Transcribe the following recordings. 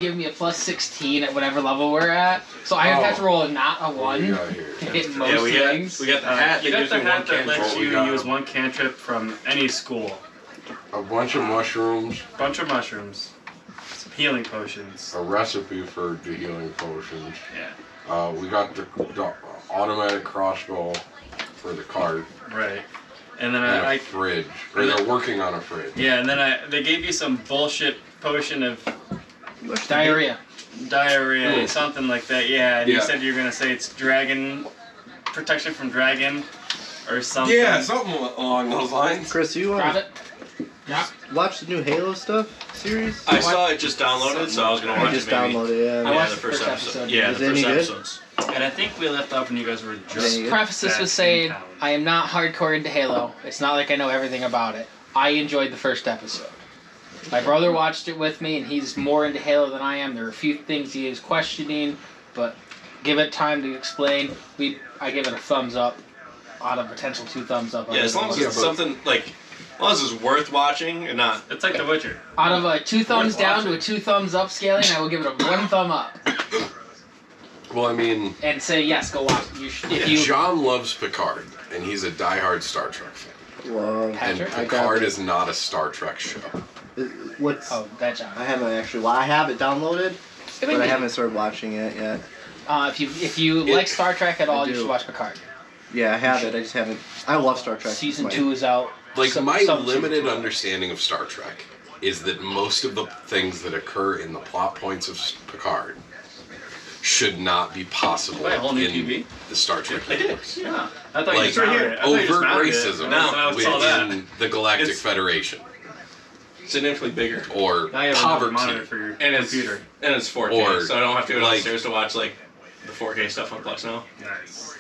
give me a plus 16 at whatever level we're at. So I would have to roll not a 1 to hit most things. We got the hat. You got the hat that cantrip. lets you use one cantrip from any school. A bunch of mushrooms. Some healing potions. A recipe for the healing potions. Yeah. We got the automatic crossbow for the cart. Right. And then and a fridge. Or they're working on a fridge. Yeah, and then they gave you some bullshit potion of diarrhea, something like that. Yeah, and you said you were gonna say it's dragon protection from dragon or something. Yeah, something along those lines. Chris, you Yeah. watch the new Halo stuff series? I saw it just downloaded, so I was gonna watch it. Just downloaded it. I watched the first episode. Yeah, the first episodes. And I think we left off when you guys were just. Preface this with saying I am not hardcore into Halo. It's not like I know everything about it. I enjoyed the first episode. My brother watched it with me, and he's more into Halo than I am. There are a few things he is questioning, but give it time to explain. I give it a thumbs up out of potential 2 thumbs up. Yeah, as long as it's something like, as long as it's worth watching and not. It's like The Witcher. Out of a 2 thumbs down to a 2 thumbs up scaling, I will give it a 1 thumb up. Well, I mean... And say, yes, go watch it. John loves Picard, and he's a diehard Star Trek fan. Well, and Picard is not a Star Trek show. That John. I haven't actually... Well, I have it downloaded, but I haven't started watching it yet. If you like Star Trek at all, you should watch Picard. Yeah, I have it. I just haven't... I love Star Trek. Season 2 is out. Like, my limited understanding of Star Trek is that most of the things that occur in the plot points of Picard should not be possible in the Star Trek universe. Yeah. I thought like, you just overt racism within the Galactic Federation. Significantly bigger. Or poverty. For your and computer. And it's 4K, so I don't have to go downstairs to watch like the 4K stuff on Plex now. Nice.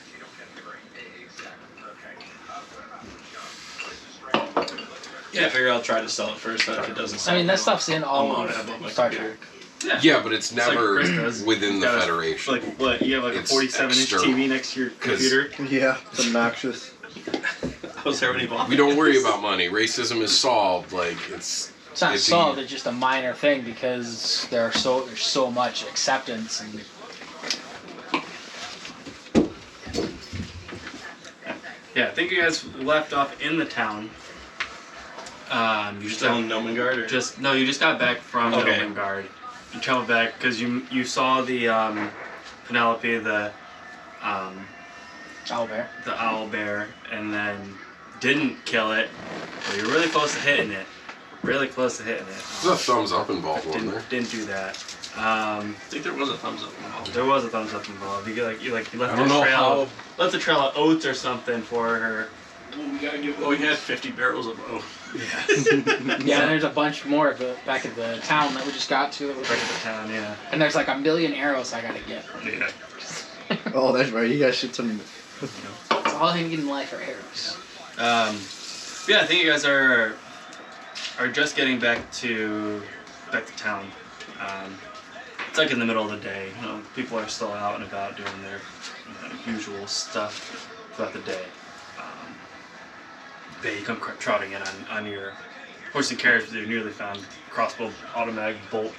Yeah, I figure I'll try to sell it first, so if it doesn't sell. I mean, that stuff's in all of Star Trek. Yeah, but it's never within the Federation. Like, what, you have like a 47-inch TV next to your computer? Yeah, it's obnoxious. We don't worry about money. Racism is solved. Like, it's not solved, it's just a minor thing because there's so much acceptance. And yeah, I think you guys left off in the town. You just still in Nomengard, or no? You just got back from Nomengard. You traveled back because you saw the Penelope, the owl bear. The owl bear, and then didn't kill it. But you're really close to hitting it. Really close to hitting it. There's a thumbs up involved, wasn't there? Didn't do that. I think there was a thumbs up involved. There was a thumbs up involved. You left the trail of oats or something for her. We had 50 barrels of oat. Yeah. Yeah, there's a bunch more back at the town that we just got to. Back at the town, yeah. And there's like 1 million arrows I gotta get. Yeah. Oh, that's right. You guys should some. That's all I need in life are arrows. Yeah, I think you guys are just getting back to town. It's like in the middle of the day. You know, people are still out and about doing their usual stuff throughout the day. You come trotting in on your horse and carriage with your newly found crossbow automatic bolt.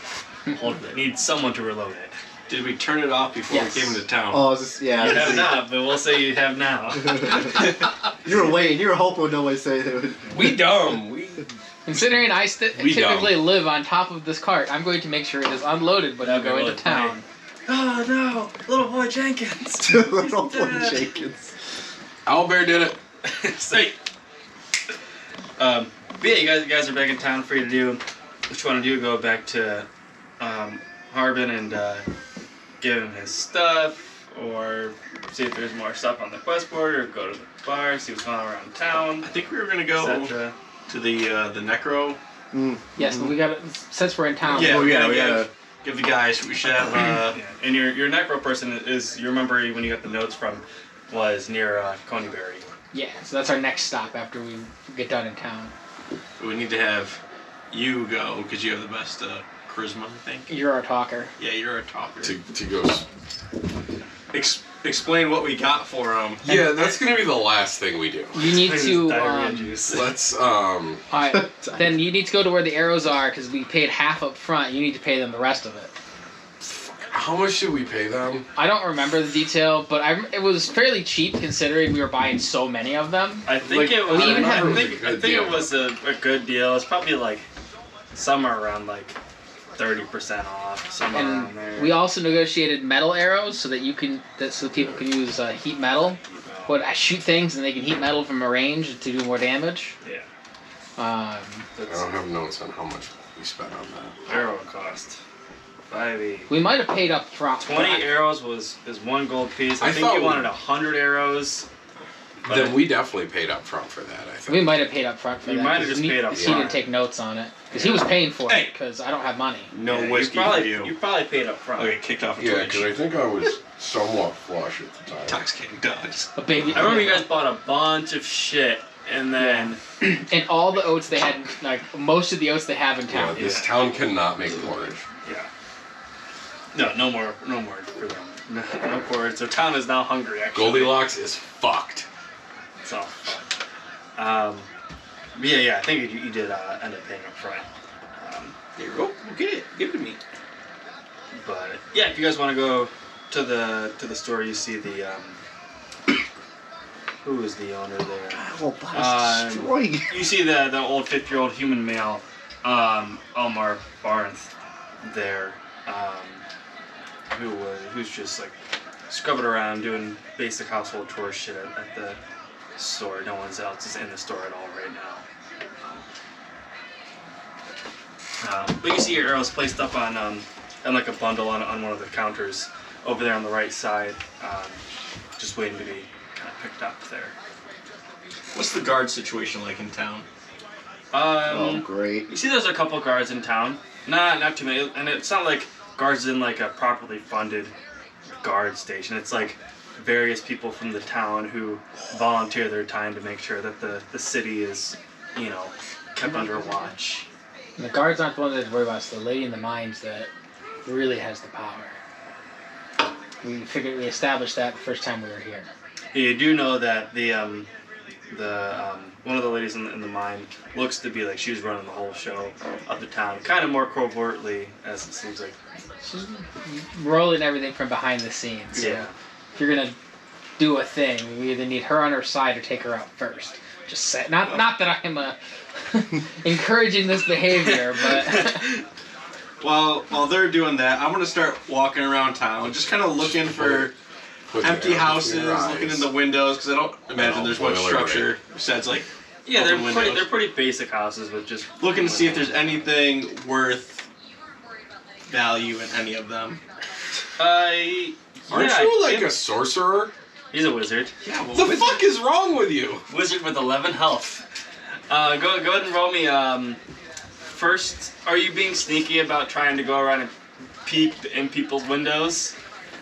Need someone to reload it. Did we turn it off before we came into town? Oh, yeah. You have not, but we'll say you have now. You were waiting. You were hoping nobody say that. We dumb. Considering I typically live on top of this cart, I'm going to make sure it is unloaded when you go into town. Oh no, little boy Jenkins. Little boy Jenkins. Owlbear did it. Say. But yeah, you guys are back in town, free to do what you want to do. Go back to Harbin and give him his stuff, or see if there's more stuff on the quest board, or go to the bar, see what's going on around town. I think we were gonna go to the Necro. Yes, but we got since we're in town. Yeah, we gotta give the guys. We should have. And your Necro person is, you remember when you got the notes from, was near Coneyberry. Yeah, so that's our next stop after we get done in town. We need to have you go because you have the best charisma, I think. You're our talker. Yeah, you're a talker. To go. Explain what we got for them. Yeah, that's gonna be the last thing we do. You need to. Let's. Alright, then you need to go to where the arrows are because we paid half up front. You need to pay them the rest of it. How much did we pay them? I don't remember the detail, but it was fairly cheap considering we were buying so many of them. I think it was. We even had. I think it was a good deal. It's probably like somewhere around like 30% off, somewhere around there. We also negotiated metal arrows so that so people can use heat metal. But I shoot things and they can heat metal from a range to do more damage. Yeah. I don't have notes on how much we spent on that. Arrow cost 5 We might have paid up front. 20 arrows is 1 gold piece. I think you wanted 100 arrows. Then we definitely paid up front for that, I think. We might have paid up front for that. You might have just paid up front. front. He didn't take notes on it. Because he was paying for it, because I don't have money. No whiskey for you. You probably paid up front. Okay, kicked off a Yeah, Twitch. because I think I was somewhat flush at the time. Intoxicating dogs. A baby. I remember you guys bought a bunch of shit, and then... And all the oats they had, like, most of the oats they have in town. Yeah, this town cannot make porridge. Yeah. No more for them. No porridge. Their town is now hungry, actually. Goldilocks is fucked. It's all fun. Yeah, I think you did end up paying up front. There you go. We'll get it. Give it to me. But yeah, if you guys want to go to the store, you see the who is the owner there? Oh, that's destroying. You see the old 50-year-old human male, Elmar Barnes, there, who's just like scrubbing around doing basic household chore shit at the store. No one else is in the store at all right now. But you see your arrows placed up on like a bundle on one of the counters over there on the right side, just waiting to be kind of picked up there. What's the guard situation like in town? Oh, great. You see there's a couple guards in town. Not too many, and it's not like guards in like a properly funded guard station. It's like various people from the town who volunteer their time to make sure that the city is, kept under watch. And the guards aren't the ones that worry about us. The lady in the mines that really has the power. We established that the first time we were here. You do know that the one of the ladies in the mine looks to be like she's running the whole show of the town, kind of more covertly, as it seems like. She's rolling everything from behind the scenes. Yeah. If you're gonna do a thing, we either need her on our side or take her out first. Just say, not that I'm encouraging this behavior, but. While they're doing that, I'm gonna start walking around town, just kind of looking for empty houses, looking in the windows, because I don't imagine there's much structure besides like they're pretty basic houses with just looking to see if there's anything worth value in any of them. Aren't you like a sorcerer? He's a wizard. Yeah. Well, what the fuck is wrong with you? Wizard with 11 health. Go ahead and roll me. First, are you being sneaky about trying to go around and peek in people's windows?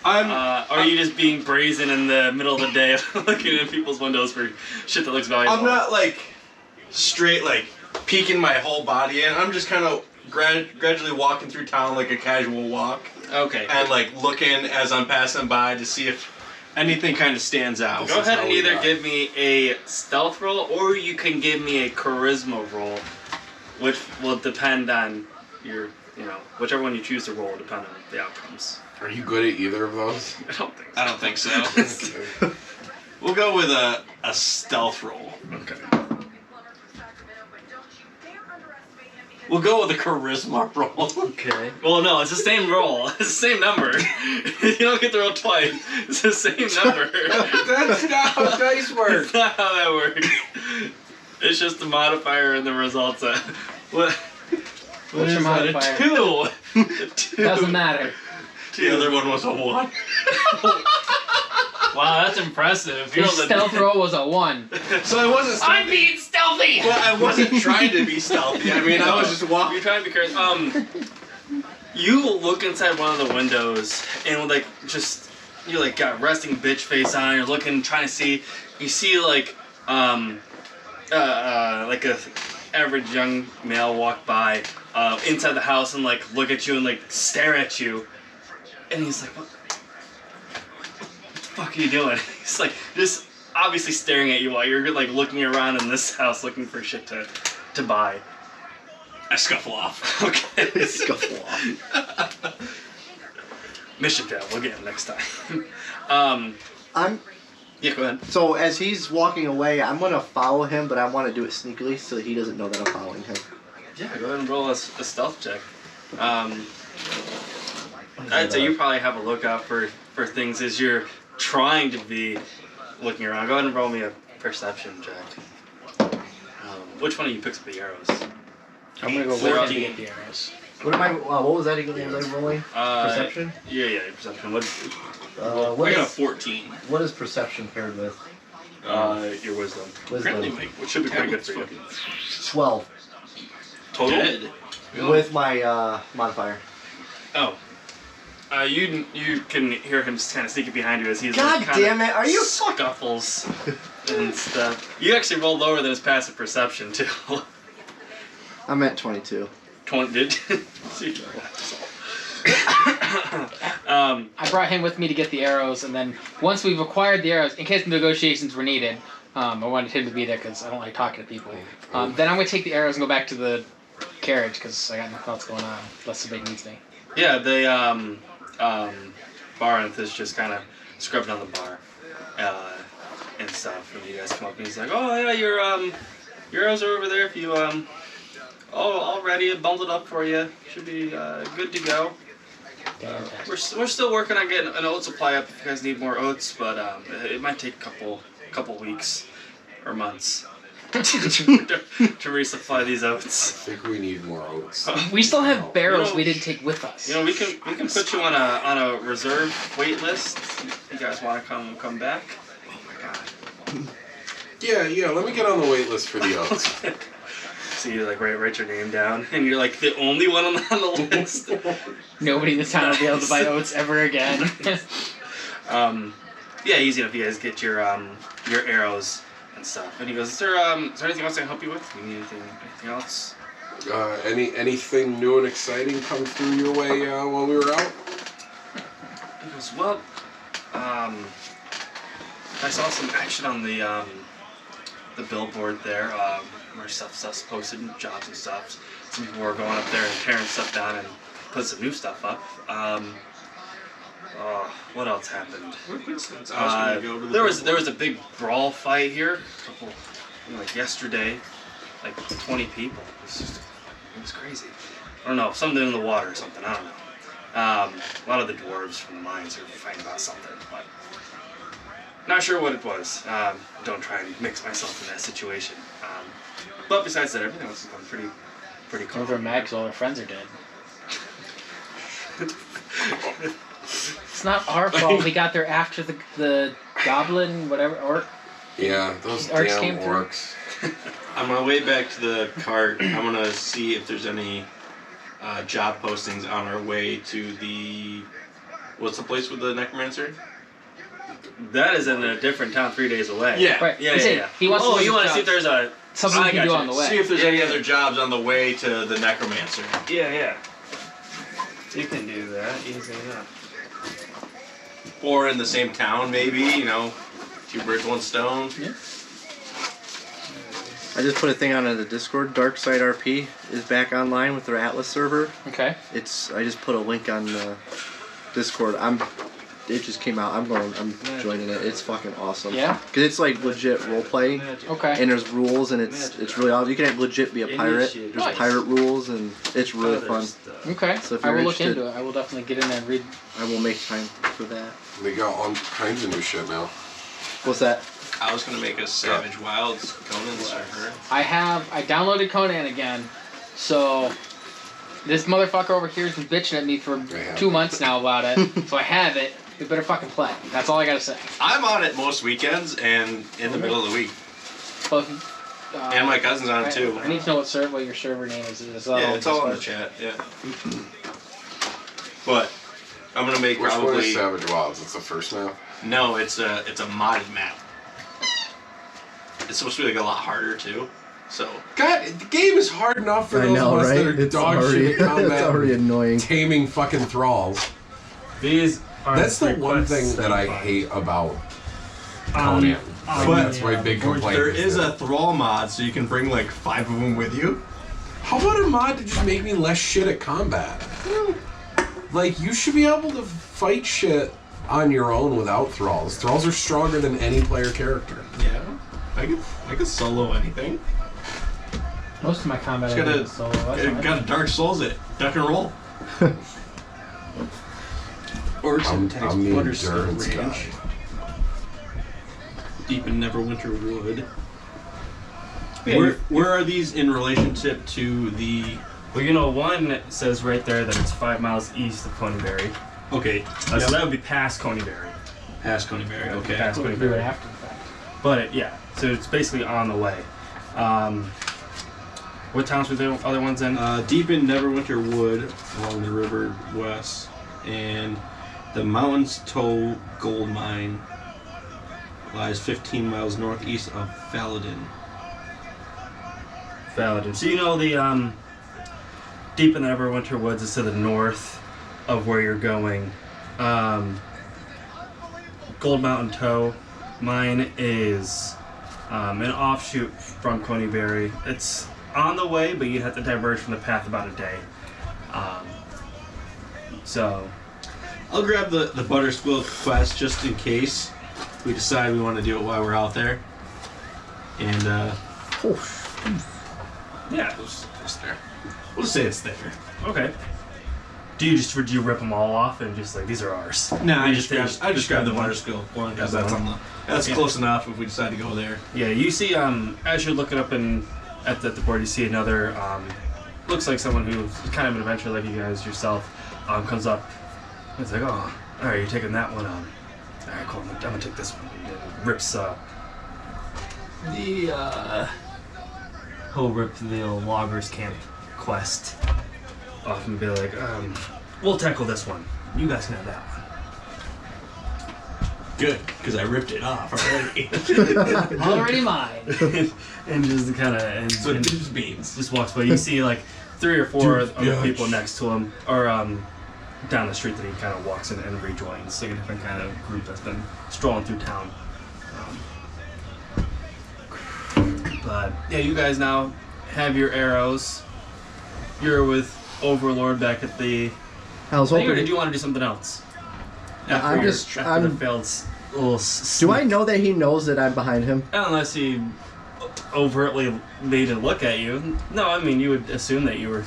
Or are you just being brazen in the middle of the day looking in people's windows for shit that looks valuable? I'm not like straight like peeking my whole body in. I'm just kind of gradually walking through town like a casual walk. Okay. And like looking as I'm passing by to see if anything kind of stands out. Go ahead and either give me a stealth roll or you can give me a charisma roll, which will depend on your, whichever one you choose to roll will depend on the outcomes. Are you good at either of those? I don't think so. Okay. We'll go with a stealth roll. Okay. We'll go with a charisma roll. Okay. Well, no, it's the same roll. It's the same number. You don't get to roll twice. It's the same number. That's not how dice work. It's not how that works. It's just the modifier and the results. What What's your modifier? 2. Doesn't matter. The other one was a 1. Wow, that's impressive. Your stealth roll was a 1. So I wasn't stealthy. I'm being stealthy! Well, I wasn't trying to be stealthy. I mean, I was just walking. You're trying to be curious. You look inside one of the windows and you like got resting bitch face on. You're looking, trying to see. You see like a average young male walk by inside the house and like look at you and like stare at you, and he's like, what the fuck are you doing? He's like just obviously staring at you while you're like looking around in this house looking for shit to buy. I scuffle off. Okay. Scuffle off. mission fail. We'll get him next time. Yeah, go ahead. So as he's walking away, I'm gonna follow him, but I want to do it sneakily so he doesn't know that I'm following him. Yeah, go ahead and roll a stealth check. I'd say you probably have a lookout for things as you're trying to be looking around. Go ahead and roll me a perception check. Which one of you picks up the arrows? I'm gonna go look to get the arrows. What am I? What was that again? What was I rolling? Perception. Yeah, your perception. What I got a 14. What is perception paired with? Your wisdom. Apparently, Which should be pretty good for you. 12. Total. Dead. With my modifier. Oh. You can hear him just kind of sneaking behind you as he's God like, damn it! Are you scuffles and stuff. You actually rolled lower than his passive perception too. I'm at 22. 20 did. I brought him with me to get the arrows, and then once we've acquired the arrows, in case the negotiations were needed, I wanted him to be there because I don't like talking to people. Then I'm going to take the arrows and go back to the carriage because I got nothing else going on unless somebody needs me. Yeah, the Baranth is just kind of scrubbing on the bar and stuff. And you guys come up and he's like, "Oh yeah, your arrows are over there. If you all ready, bundled up for you. Should be good to go." We're still working on getting an oat supply up. If you guys need more oats, but it might take a couple weeks or months to resupply these oats. I think we need more oats. We still have barrels we didn't take with us. You know, we can put you on a reserve wait list. If you guys want to come back. Oh my god. Yeah. Let me get on the wait list for the oats. So you like write your name down, and you're like the only one on the list. Nobody in this town will be able to buy oats ever again. Yeah, easy enough. You guys get your arrows and stuff. And he goes, "Is there anything else I can help you with? Do you need anything else?" Anything new and exciting come through your way while we were out? He goes, "Well, I saw some action on the billboard there, where stuff's posted, and jobs and stuff. Some people were going up there and tearing stuff down and putting some new stuff up. What else happened? There was a big brawl fight here, like yesterday, like 20 people. It was crazy. I don't know, something in the water or something. I don't know. A lot of the dwarves from the mines are fighting about something, but not sure what it was. Don't try and mix myself in that situation. But besides that, everything else is going pretty cool. They're mad because all their friends are dead. It's not our fault. We got there after the goblin, whatever, orc. Yeah, those orcs damn came through. orcs. On my way back to the cart, I'm gonna see if there's any job postings on our way to the... What's the place with the necromancer? That is in a different town 3 days away. Yeah. Right. Yeah. He wants to you want to see if there's something we can do on the way. See if there's any other jobs on the way to the necromancer. Yeah. You can do that easily enough. Or in the same town, maybe, you know, 2 birds, 1 stone. Yeah. I just put a thing on in the Discord. Darkside RP is back online with their Atlas server. Okay. I just put a link on the Discord. It just came out. I'm joining it. It's fucking awesome. Yeah? Because it's like legit roleplay. Okay. And there's rules, and it's really awesome. You can legit be a pirate. There's Nice. pirate rules, and it's really fun. Okay. So if I you're will look interested- into it. I will definitely get in there and read. I will make time for that. They got all kinds of new shit now. What's that? I was gonna make a Savage Wilds Conan server. I downloaded Conan again, so this motherfucker over here has been bitching at me for 2 months now about it. So I have it. We better fucking play. That's all I gotta say. I'm on it most weekends and in the middle of the week. Well, And my cousin's on it too. I need to know what your server name is. Yeah, it's all in the chat, yeah. But I'm gonna make Which one probably... is Savage Wilds? It's the first map? No, it's a modded map. It's supposed to be like a lot harder too. So God, the game is hard enough for those of us that are dog shit at combat. It's already annoying. Taming fucking thralls. These are That's the one thing that I hate about Conan. That's my big complaint. there is a thrall mod, so you can bring like 5 of them with you. How about a mod to just make me less shit at combat? Like, you should be able to fight shit on your own without thralls. Thralls are stronger than any player character. Yeah, I could solo anything. Most of my combat is solo. Got a Dark Souls it. Duck and roll. Or some I'm the endurance guy. Deep in Neverwinter Wood. Yeah, where are these in relationship to the... Well, you know, one says right there that it's 5 miles east of Coneyberry. Okay. So that would be past Coneyberry. Past Coneyberry, okay. Past Do it Coneyberry. after the fact. But, yeah, so it's basically on the way. What towns were the other ones in? Deep in Neverwinter Wood, along the river west, and the Mountains Toe Gold Mine lies 15 miles northeast of Faladin. Faladin. So you know the deep in the Neverwinter Woods is to the north of where you're going. Gold Mountain Toe Mine is an offshoot from Coneyberry. It's on the way, but you'd have to diverge from the path about a day. So I'll grab the Buttersquill quest just in case we decide we want to do it while we're out there. And yeah, it's there. We'll just say it's there. okay. Do you rip them all off and just like these are ours? No, I You just grab the Buttersquill one because that's close enough if we decide to go there. Yeah, you see, as you're looking up at the board, you see another, looks like someone who's kind of an adventurer like you guys yourself, comes up. It's like, oh, alright, you're taking that one on. Alright, cool, I'm gonna take this one. And rips, he'll rip the Loggers Camp quest off and be like, we'll tackle this one. You guys can have that one. Good, because I ripped it off already. Already mine. And just kind of So just beans. just walks by. You see like 3 or 4 other people next to him, or down the street that he kind of walks in and rejoins, like a different kind of group that's been strolling through town. But yeah, you guys now have your arrows. You're with Overlord back at the. I was Or hoping. did you want to do something else? I'm your- just- after the I'm- failed little. Do I know that he knows that I'm behind him? Unless he overtly made a look at you. No, I mean you would assume that you were.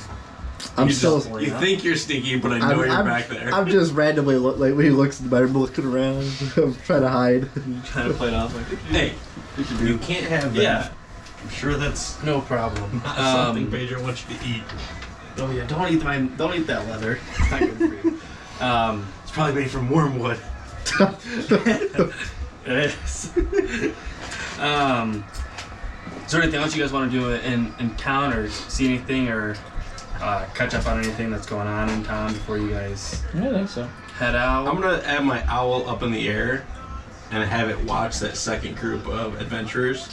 I'm You still. You think you're sneaky, but I know you're back there. I'm just randomly like when he looks at the I'm looking around. I'm trying to hide. Trying to play it off like. Hey, you can't have that. Yeah, I'm sure that's no problem. not something Pedro wants you to eat. Oh yeah, don't eat that leather. It's not good for you. It's probably made from wormwood. It is. Is there anything else you guys want to do in town, or see anything, or catch up on anything that's going on in town before you guys I don't think so. head out? I'm gonna have my owl up in the air and have it watch that second group of adventurers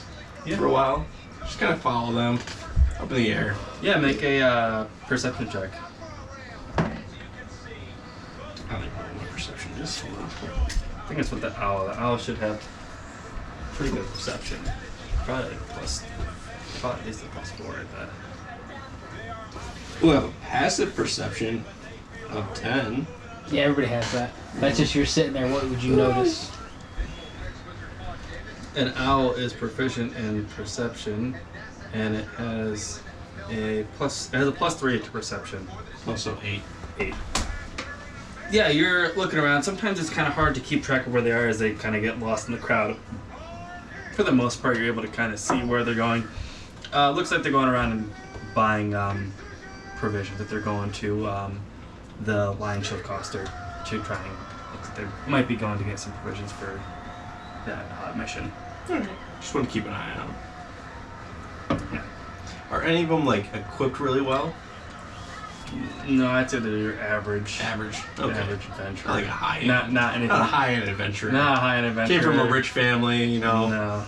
for a while. Just kind of follow them up in the air. Yeah, make a perception check. I don't even know what perception is. Hold on. I think it's with the owl. The owl should have pretty good perception. Probably at least a +4 at that. We'll have a passive perception of 10. Yeah, everybody has that. That's just you're sitting there. What would you notice? An owl is proficient in perception, and it has a +3 to perception. Also 8. 8. Yeah, you're looking around. Sometimes it's kind of hard to keep track of where they are as they kind of get lost in the crowd. For the most part, you're able to kind of see where they're going. Looks like they're going around and buying provisions. That they're going to the Lion Shield Coster to try and. Looks like they might be going to get some provisions for that mission. Just want to keep an eye on them. Yeah. Are any of them like equipped really well? No, I'd say they're your average. Average. Okay. Average adventurer. Not like a high-end. Not anything. Not a high-end adventurer. Not a high-end adventurer. Came from a rich family, you know. No.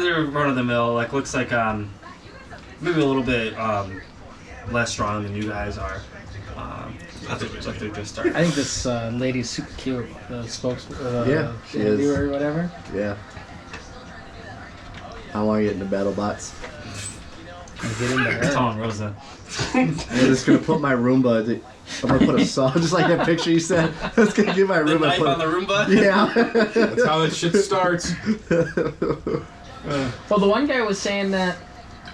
They're run of the mill. Like looks like maybe a little bit less strong than you guys are. That's Looks like they're just starting. I think this lady's super cute. The Yeah, she is. interviewer or whatever. Yeah. I want to get into battle bots. Get in there. Tom Rosa. I'm just gonna put my Roomba. I'm gonna put a saw, just like that picture you said. I was gonna get my The Roomba. knife on the Roomba? Yeah. That's how that shit starts. Well, the one guy was saying that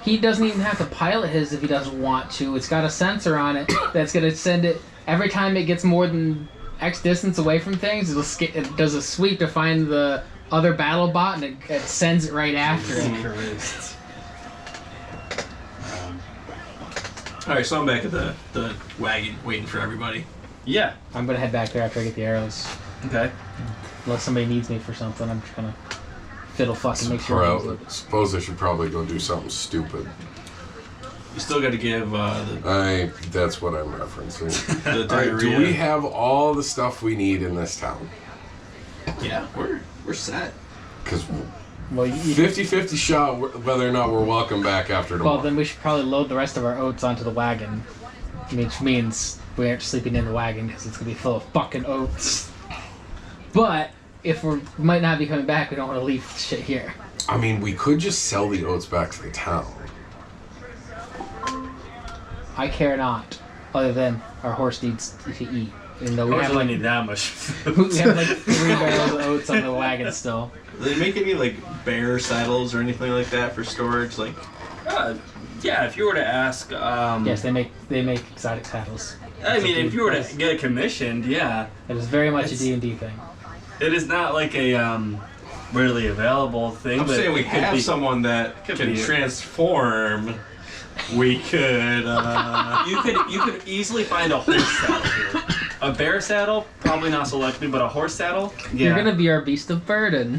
he doesn't even have to pilot his if he doesn't want to. It's got a sensor on it that's gonna send it every time it gets more than X distance away from things. It does a sweep to find the other battle bot, and it sends it right after it. Alright, so I'm back at the wagon waiting for everybody. Yeah. I'm gonna head back there after I get the arrows. Okay. Unless somebody needs me for something, I'm just gonna fiddle fucking make sure. I suppose I should probably go do something stupid. You still got to give That's what I'm referencing. the Alright, do diarrhea. we have all the stuff we need in this town? Yeah, we're set. Because Well, 50-50 shot whether or not we're welcome back after tomorrow. well, then we should probably load the rest of our oats onto the wagon, which means we aren't sleeping in the wagon because it's gonna be full of fucking oats. But if we might not be coming back, we don't want to leave shit here. I mean, we could just sell the oats back to the town. I care not, other than our horse needs to eat. Even though we have really like need that much. we have like 3 barrels of oats on the wagon still. Do they make any like bear saddles or anything like that for storage? Like, Yeah, if you were to ask, Yes, they make exotic saddles. I mean, if you were to get it commissioned, yeah, It is very much a D&D thing. it is not like a readily available thing. I'm but saying we it could have be- someone that could can be. transform. We could. You could easily find a horse saddle here. A bear saddle, probably not so likely, but a horse saddle, yeah. You're gonna be our beast of burden.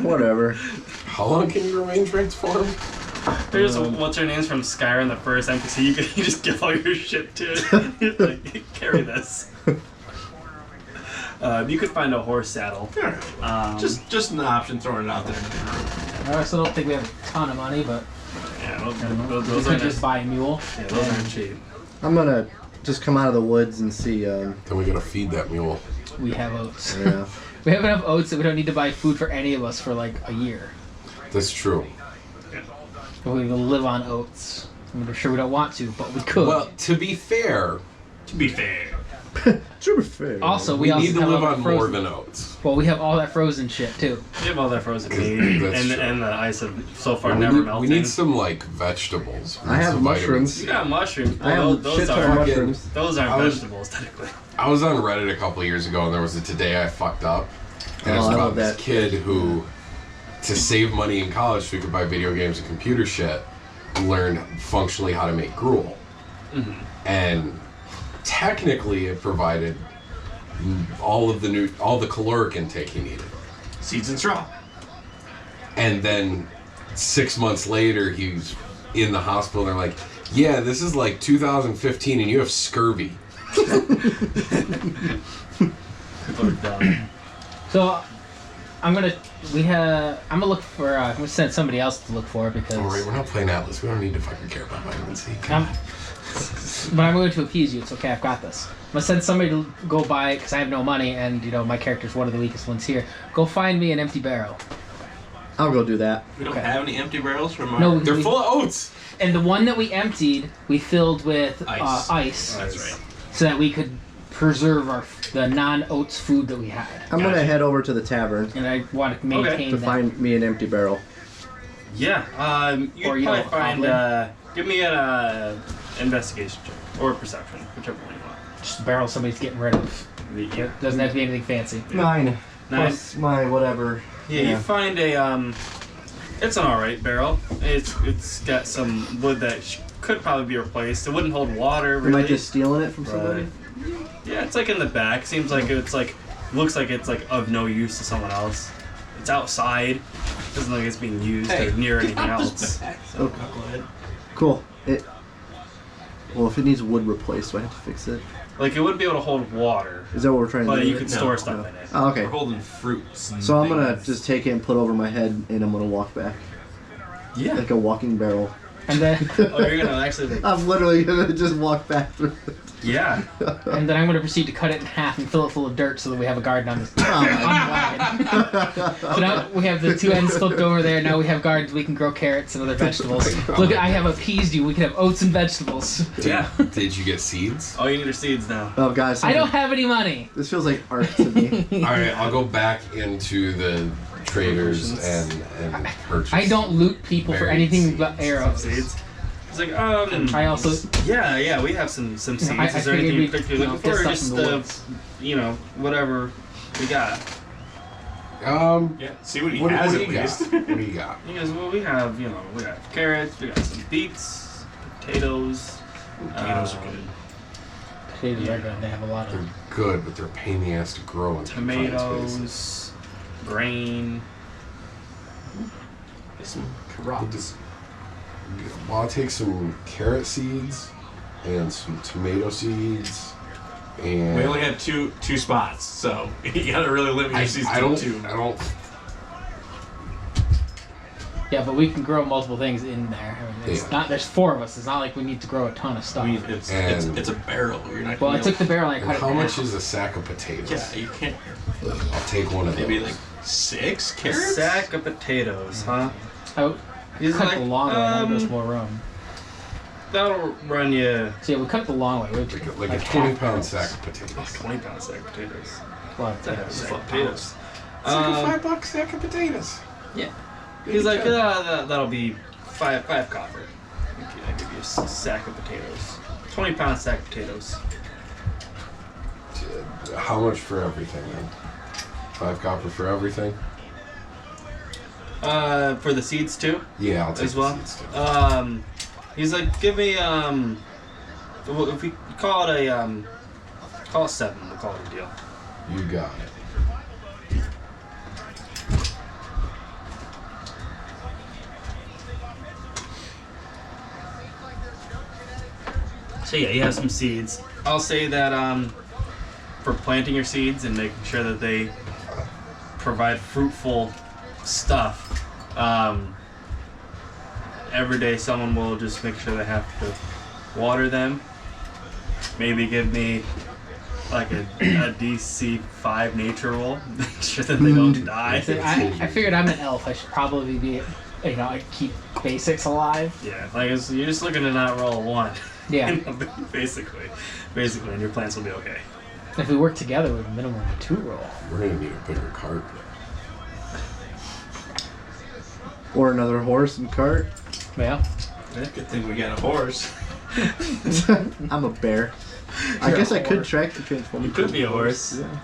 Whatever. How long can you remain transformed? Here's what's her name's from Skyrim, the first NPC. You just give all your shit to it. Like, carry this. You could find a horse saddle. Just an option, throwing it out there. I also don't think we have a ton of money, but Yeah, we those could aren't just buy a mule. yeah, those aren't cheap. I'm gonna just come out of the woods and see. Then we gotta feed that mule. We have oats. Yeah. We have enough oats that we don't need to buy food for any of us for like a year. That's true. We will live on oats. I'm sure we don't want to, but we could. Well, to be fair, To be fair. To be fair. also, we also need to have live all on that more frozen. than oats. Well, we have all that frozen shit too. You have all that frozen That's meat true. and the ice have so far We never need, melted. we need some like vegetables. We I need have some mushrooms. You got mushrooms. I have those shit ton of are mushrooms. those aren't I was- vegetables technically. I was on Reddit a couple years ago, and there was a Today I Fucked Up, and it was Oh, I about love this that. kid who, to save money in college so he could buy video games and computer shit, learned functionally how to make gruel. And technically, it provided all the caloric intake he needed. Seeds and straw. And then 6 months later, he's in the hospital. And they're like, "Yeah, this is like 2015, and you have scurvy." People are dumb. So I'm gonna look for. I'm gonna send somebody else to look for it because. All right, we're not playing Atlas. We don't need to fucking care about vitamin C. But I'm going to appease you. It's okay. I've got this. I'm gonna send somebody to go buy it because I have no money, and my character's one of the weakest ones here. Go find me an empty barrel. I'll go do that. We don't Okay. have any empty barrels from our... No, They're full of oats. And the one that we emptied, we filled with ice, That's right. so that we could preserve the non-oats food that we had. I'm gonna head over to the tavern And I want to maintain to that. find me an empty barrel. Yeah. You Or, probably find. oddly. Give me an investigation check or perception, whichever one you want. Just a barrel somebody's getting rid of. It doesn't have to be anything fancy. 9. Nice. Plus my whatever. Yeah, you find a it's an alright barrel. It's got some wood that could probably be replaced. It wouldn't hold water really. Am I just stealing it from somebody? Yeah, it's like in the back. Seems like looks like it's like of no use to someone else. It's outside. Doesn't look like it's being used or near anything else. Oh. Cool. Well, if it needs wood replaced, do I have to fix it? Like it wouldn't be able to hold water, Is that what we're trying to but do? you could store No. stuff in it. Oh, okay. We're holding fruits. And So I'm gonna things. just take it and put it over my head, and I'm gonna walk back Yeah. like a walking barrel. And then, Oh, you're gonna actually like. I'm literally gonna just walk back through it. Yeah. and then I'm gonna proceed to cut it in half and fill it full of dirt so that we have a garden on the wagon. So now we have the two ends flipped over there. Now we have gardens. We can grow carrots and other vegetables. Look, I have appeased you. We can have oats and vegetables. Yeah. Did you get seeds? All you need are seeds now. Oh, guys. I don't have any money. This feels like art to me. Alright, I'll go back into the traders and purchase. I don't loot people for anything but arrows. Seeds. It's like I also. Yeah, we have some seeds. I Is there anything figured you particularly looking for, or get stuff in just the woods. whatever we got? Yeah, see what he has at least. What do you got? He goes, well, we have we got carrots, we got some beets, potatoes. Potatoes are good. Potatoes are good. They have a lot They're of. good, but they're a pain in the ass to grow in confined spaces. Tomatoes, grain. Some carrots. Well, I'll take some carrot seeds and some tomato seeds. And We only have two spots, so you gotta really limit your seeds I to don't. two. I don't. Yeah, but we can grow multiple things in there. I mean, it's not. There's 4 of us. It's not like we need to grow a ton of stuff. I mean, it's a barrel. You're not. Well, I gonna took the barrel and I And cut it. how in much half. is a sack of potatoes? Yeah, you can't. I'll take one of those. Maybe like 6 A carrots. sack of potatoes, huh? I He's cut like, the long way. Now there's more room. That'll run you So yeah, we cut the long way. Like a 20-pound sack of potatoes. 20-pound sack of potatoes. Potatoes. Sack of potatoes. It's like a $5 sack of potatoes. Yeah. He's like, that'll be five copper. I give you a sack of potatoes. 20-pound sack of potatoes. How much for everything then? 5 copper for everything? For the seeds too, Yeah, I'll take as well. the seeds too. He's like, give me well, if we call it call it 7, we'll call it a deal. You got it. So yeah, you have some seeds. I'll say that for planting your seeds and making sure that they provide fruitful stuff. Every day someone will just make sure they have to water them. Maybe give me like a DC 5 nature roll. Make sure that they don't die. I figured I'm an elf. I should probably be, I keep basics alive. Yeah, like you're just looking to not roll a 1. Yeah. basically, and your plants will be okay. If we work together with a minimum of 2 roll. We're gonna need a bigger cart. Or another horse and cart. Yeah. Good thing we got a horse. I'm a bear. I guess I could tractor transform. You could be a horse. Yeah.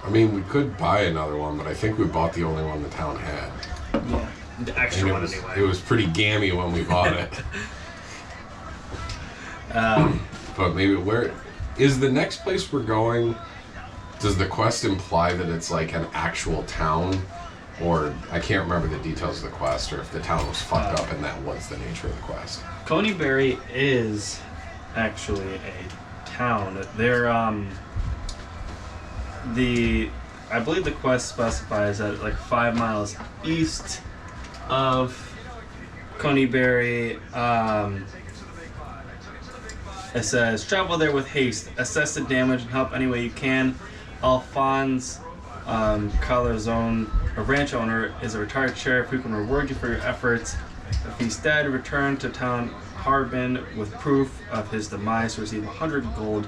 I mean, we could buy another one, but I think we bought the only one the town had. Yeah, the extra And it one was, anyway. it was pretty gammy when we bought it. But maybe where is the next place we're going? Does the quest imply that it's like an actual town? Or I can't remember the details of the quest, or if the town was fucked up and that was the nature of the quest. Coneyberry is actually a town. They're I believe the quest specifies that like 5 miles east of Coneyberry. It says travel there with haste, assess the damage, and help any way you can. Alphonse Calazone, a ranch owner, is a retired sheriff who can reward you for your efforts. If he's dead, return to town Harbin with proof of his demise to receive 100 gold.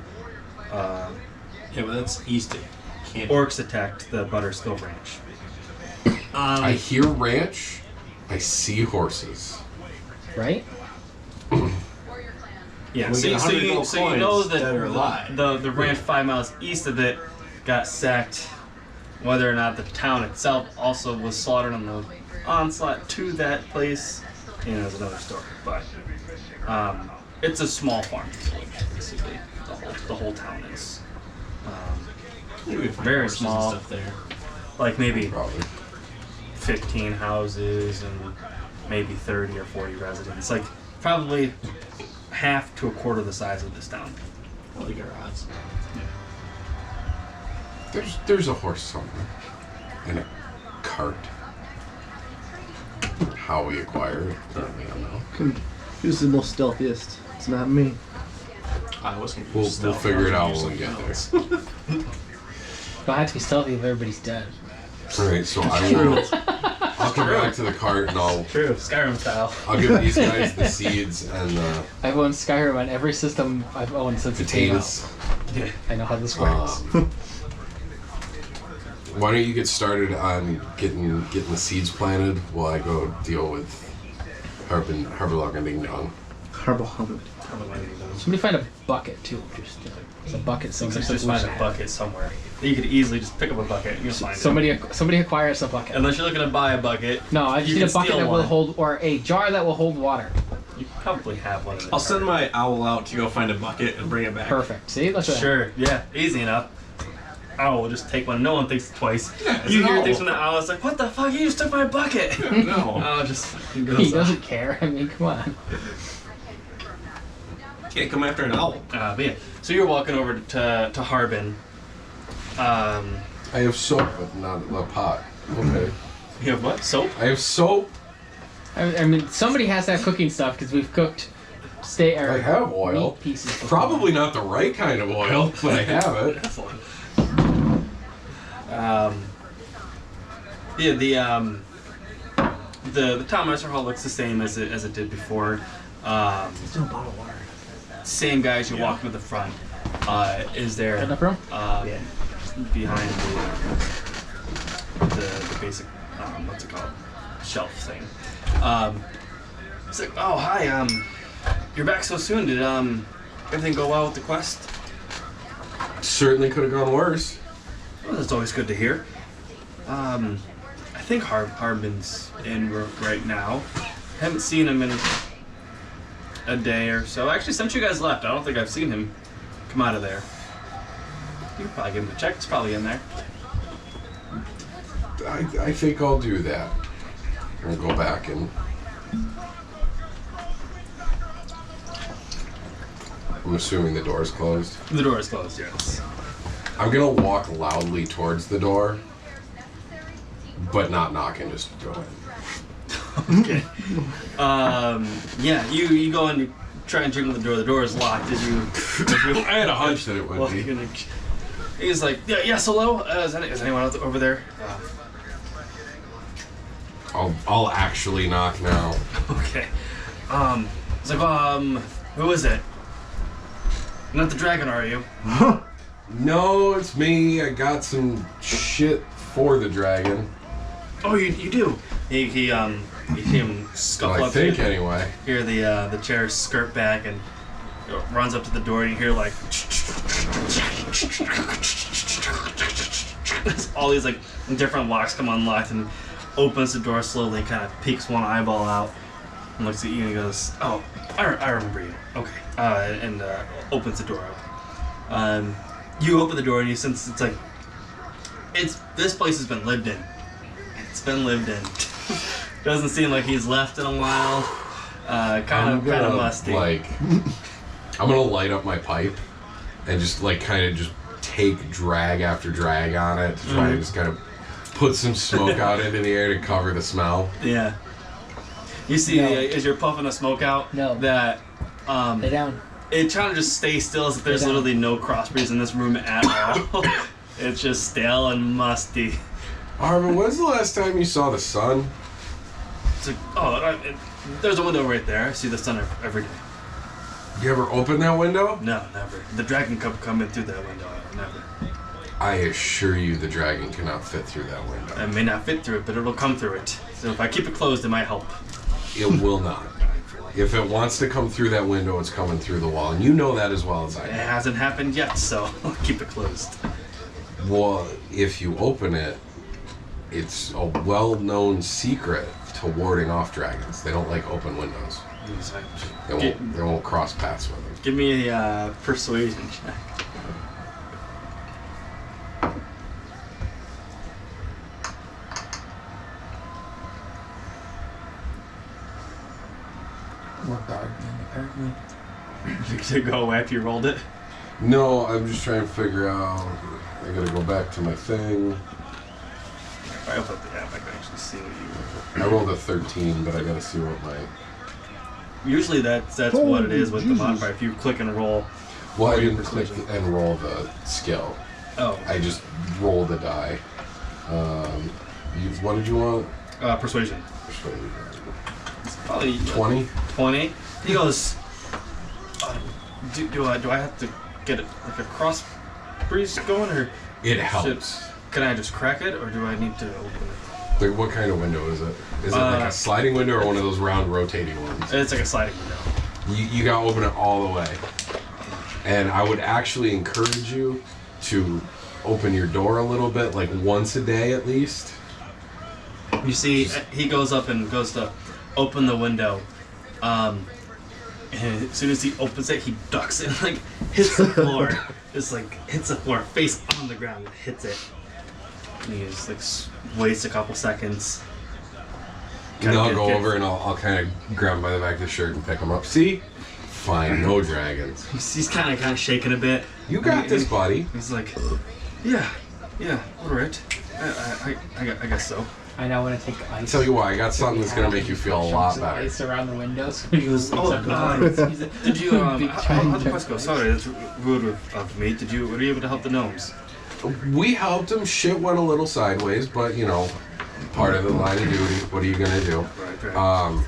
Yeah, but that's east. Can't. Orcs attacked the Butterskill Ranch. I hear ranch, I see horses. Right? Yeah, We so, get so 100 you gold know coins dead or that alive. the ranch 5 miles east of it got sacked. Whether or not the town itself also was slaughtered on the onslaught to that place, is another story. But it's a small farm village, basically. The whole town is very small. Stuff there. Like maybe Probably. 15 houses and maybe 30 or 40 residents. Like probably half to a quarter the size of this town. Well, you got odds. There's a horse somewhere. And a cart. How we acquire it, currently I don't know. Who's the most stealthiest? It's not me. I was gonna We'll figure it out when we get there. Don't have to be stealthy if everybody's dead. Alright, so I'll come back to the cart and True, Skyrim style. I'll give these guys the seeds and the I've owned Skyrim on every system I've owned since it came out. potatoes. Yeah. I know how this works. Why don't you get started on getting the seeds planted while I go deal with Harbor and Ding Dong. Harbor Humble. Somebody find a bucket too. Just there's a bucket somewhere. Just find a bucket somewhere. You could easily just pick up a bucket and you'll find it. Somebody acquires a bucket. Unless you're looking to buy a bucket. No, I just you need a can bucket steal that will one. hold, or a jar that will hold water. You probably have one. I'll send my owl out to go find a bucket and bring it back. Perfect. See, look at that. Sure, yeah, easy enough. Owl will just take one. No one thinks twice. Yeah, it's You an hear owl. things from the owl. It's like, what the fuck? You just took my bucket. No. Owl just goes He off. doesn't care. I mean, come on. Can't come after an owl. But yeah, so you're walking over to Harbin. I have soap, but not a pot. Okay. You have what? Soap? I have soap. I mean, somebody has to have cooking stuff because we've cooked I have oil. meat pieces before. Probably not the right kind of oil, but I have it. Yeah, the town master hall looks the same as it did before. Still a bottle of water. Same guy as you're walking to the front. Is there Enough room? behind the basic what's it called, shelf thing. It's like, oh hi, you're back so soon. Did everything go well with the quest? Certainly could have gone worse. Well, that's always good to hear. I think Harbin's in right now. Haven't seen him in a day or so. Actually, since you guys left, I don't think I've seen him come out of there. You can probably give him a check. It's probably in there. I think I'll do that. I'll go back and... I'm assuming the door's closed. The door is closed, yes. I'm gonna walk loudly towards the door, but not knock and just go in. Okay. Yeah, you go and you try and jingle the door. The door is locked. Did you? I had a hunch that it would Well, be. he's like, yeah, yes, hello. Is anyone over there? I'll actually knock now. Okay. It's like, who is it? You're not the dragon, are you? No, it's me. I got some shit for the dragon. Oh, you do. You see him scuffle I up. think to you. anyway. Hear the chair skirt back and runs up to the door, and you hear like all these like different locks come unlocked, and opens the door slowly, kind of peeks one eyeball out, and looks at you and goes, "Oh, I remember you. Okay," and opens the door up. You open the door and you sense it's like this place has been lived in. It's been lived in. Doesn't seem like he's left in a while. Kind of musty. I'm gonna light up my pipe and just like kind of just take drag after drag on it to try and just kind of put some smoke out into the air to cover the smell. Yeah. You see, No. as you're puffing the smoke out, No. that Lay down. it trying to just stay still as if there's Lay down. literally no crossbreeds in this room at all. It's just stale and musty. Arvin, when's the last time you saw the sun? It's like, there's a window right there. I see the sun every day. You ever open that window? No, never. The dragon come in through that window. Never. I assure you the dragon cannot fit through that window. I may not fit through it, but it'll come through it. So if I keep it closed, it might help. It will not. If it wants to come through that window, it's coming through the wall. And you know that as well as I It do. hasn't happened yet, so I'll keep it closed. Well, if you open it, it's a well-known secret to warding off dragons. They don't like open windows. They won't cross paths with them. Give me a persuasion check. Worked hard, apparently. To go after you rolled it. No, I'm just trying to figure out. I gotta go back to my thing. If I open up the app, I can actually see what you. I rolled a 13, but I gotta see what my usually that's what it is with the modifier. If you click and roll. Well, I didn't click and roll the skill. Oh. I just rolled the die. What did you want? Persuasion. Persuasion. It's probably 20. 20. He goes. Do I have to get it like a cross breeze going, or It helps. Can I just crack it, or do I need to open it? Like, what kind of window is it? Is it like a sliding window or one of those round rotating ones? It's like a sliding window. You gotta open it all the way. And I would actually encourage you to open your door a little bit, like once a day at least. You see, he goes up and goes to open the window. And as soon as he opens it, he ducks and like hits the floor. Just like hits the floor, face on the ground, and hits it. And he just like waits a couple seconds. And I'll go over and I'll kind of grab him by the back of the shirt and pick him up. See? Fine, no dragons. He's kind of shaking a bit. You got this, buddy. He's like, yeah, all right. I guess so. I now want to take ice. Tell you what, I got something that's gonna make you feel a lot better. Ice around the windows. He goes, oh God. Did you, how'd the quest go? Sorry, that's rude of me. Were you able to help the gnomes? We helped him. Shit went a little sideways, but you know, part of the line of duty. What are you gonna do? Right.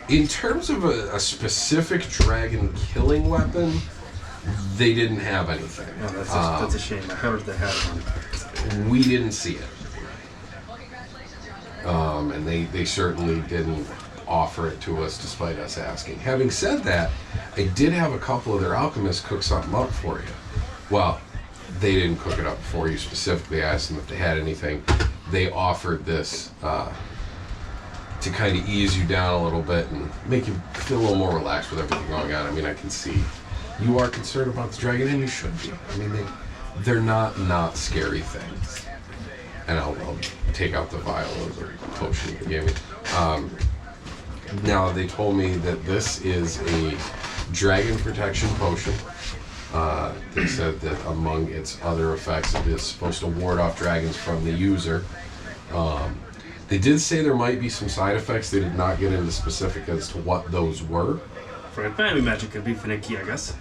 In terms of a specific dragon killing weapon, they didn't have anything. Oh, that's a shame. I heard they had one. We didn't see it. And they certainly didn't offer it to us despite us asking. Having said that, I did have a couple of their alchemists cook something up for you. Well, they didn't cook it up for you specifically. I asked them if they had anything. They offered this to kind of ease you down a little bit and make you feel a little more relaxed with everything going on. I mean, I can see you are concerned about the dragon, and you should be. I mean, they're not scary things. And I'll take out the vial of the potion you gave me. Now, they told me that this is a dragon protection potion. They said that among its other effects, it is supposed to ward off dragons from the user. They did say there might be some side effects. They did not get into specific as to what those were. For family magic could be finicky, I guess.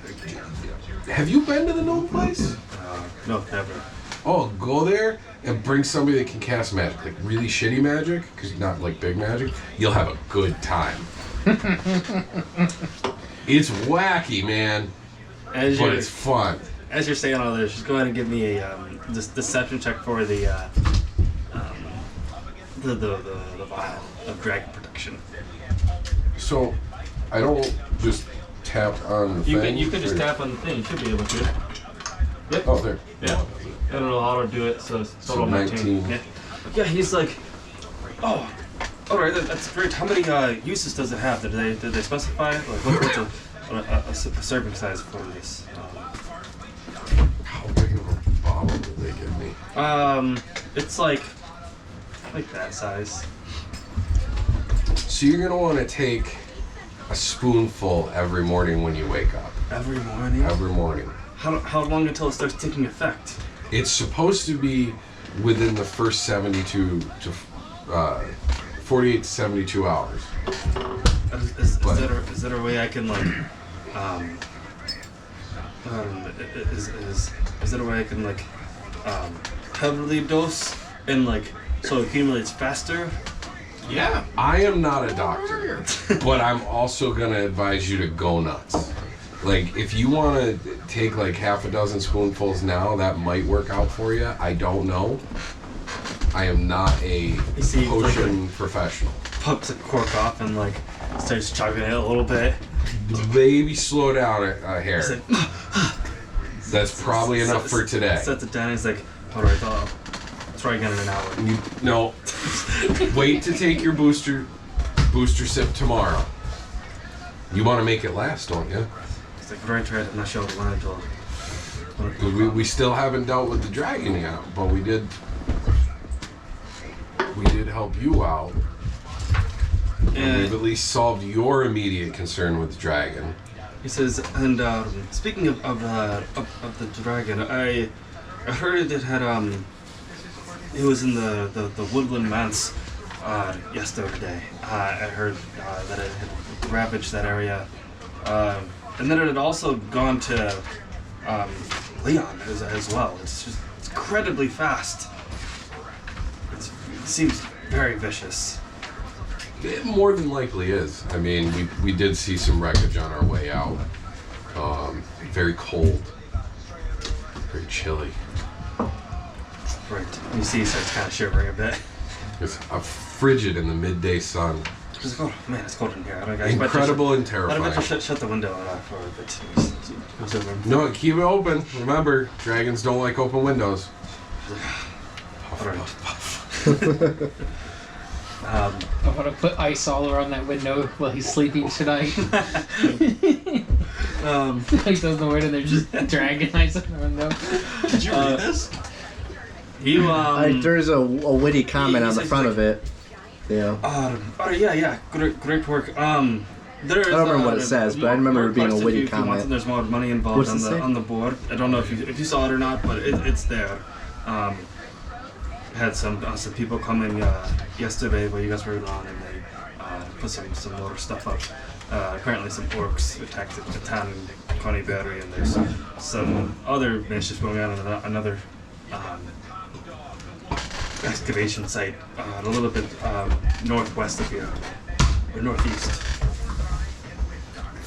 Have you been to the gnome place? No, never. Oh, go there and bring somebody that can cast magic, like really shitty magic, because not like big magic. You'll have a good time. It's wacky, man, but it's fun. As you're saying all this, just go ahead and give me a deception check for the vial of dragon protection. So, I don't just tap on the thing? You can just tap on the thing. You should be able to. Yep. Oh, there. Yeah. And it'll auto do it, so it's total 19. Yeah, he's like, oh, alright, that's great. How many uses does it have? Did they specify? Like, what's a serving size for this? How big of a bottle did they give me? It's like that size. So you're gonna want to take a spoonful every morning when you wake up. Every morning? Every morning. How long until it starts taking effect? It's supposed to be within the first 48 to 72 hours. Is there a way I can like, is there a way I can like, heavily dose and like so it accumulates faster? Yeah. I am not a doctor, but I'm also gonna advise you to go nuts. Like, if you want to take like half a dozen spoonfuls now, that might work out for you. I don't know. I am not a potion professional. Pops a cork off and like starts chugging it a little bit. Maybe slow down a hair. Like, that's probably enough for today. Sets it down. He's like, alright, I'll try again in an hour. No. Wait to take your booster sip tomorrow. You want to make it last, don't you? It's like, right, I'm not sure when we still haven't dealt with the dragon yet, but we did help you out. And we've at least solved your immediate concern with the dragon. He says, and speaking of the dragon, I heard it had it was in the woodland manse yesterday. I heard that it had ravaged that area. And then it had also gone to Leon as well. It's just incredibly fast. It seems very vicious. It more than likely is. I mean, we did see some wreckage on our way out. Very cold. Very chilly. Right. You see, he starts kind of shivering a bit. It's frigid in the midday sun. It's cold. Man, it's cold in here. Incredible and terrifying. I better shut the window for a bit. No, keep it open. Remember, dragons don't like open windows. I'm gonna put ice all around that window while he's sleeping tonight. He doesn't know where, and they're just dragging ice on the window. Did you read this? There's a witty comment on the front of it. Yeah. Yeah. Great work. There is, I don't remember what it says, but I remember it being a witty comment. There's more money involved on the board. I don't know if you saw it or not, but it's there. Had some people come in yesterday while you guys were on, and they put some more stuff up. Apparently some orcs attacked a town in Coneyberry, and there's some other mischief going on in another excavation site a little bit northwest of here, or northeast.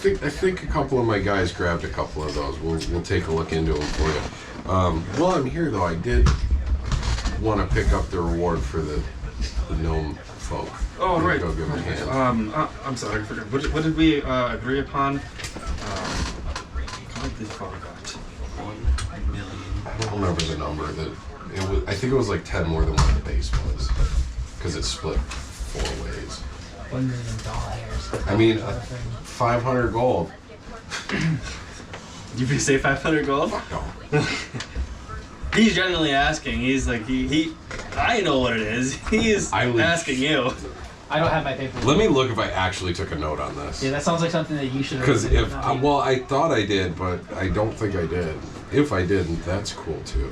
I think a couple of my guys grabbed a couple of those. We'll take a look into them for you. While I'm here, though, I did want to pick up the reward for the gnome folk. Oh, right. Go give them a hand. I'm sorry, I forgot. What did we agree upon? Completely forgot. 1 million. I don't remember the number. I think it was like 10 more than what the base was, because it's split 4 ways. $1 million. I mean, 500 gold. You say 500 gold? Fuck no. He's generally asking. He's like, I know what it is. He's asking you. I don't have my paper. Let me look if I actually took a note on this. Yeah, that sounds like something that you should have. Because I thought I did, but I don't think I did. If I didn't, that's cool too.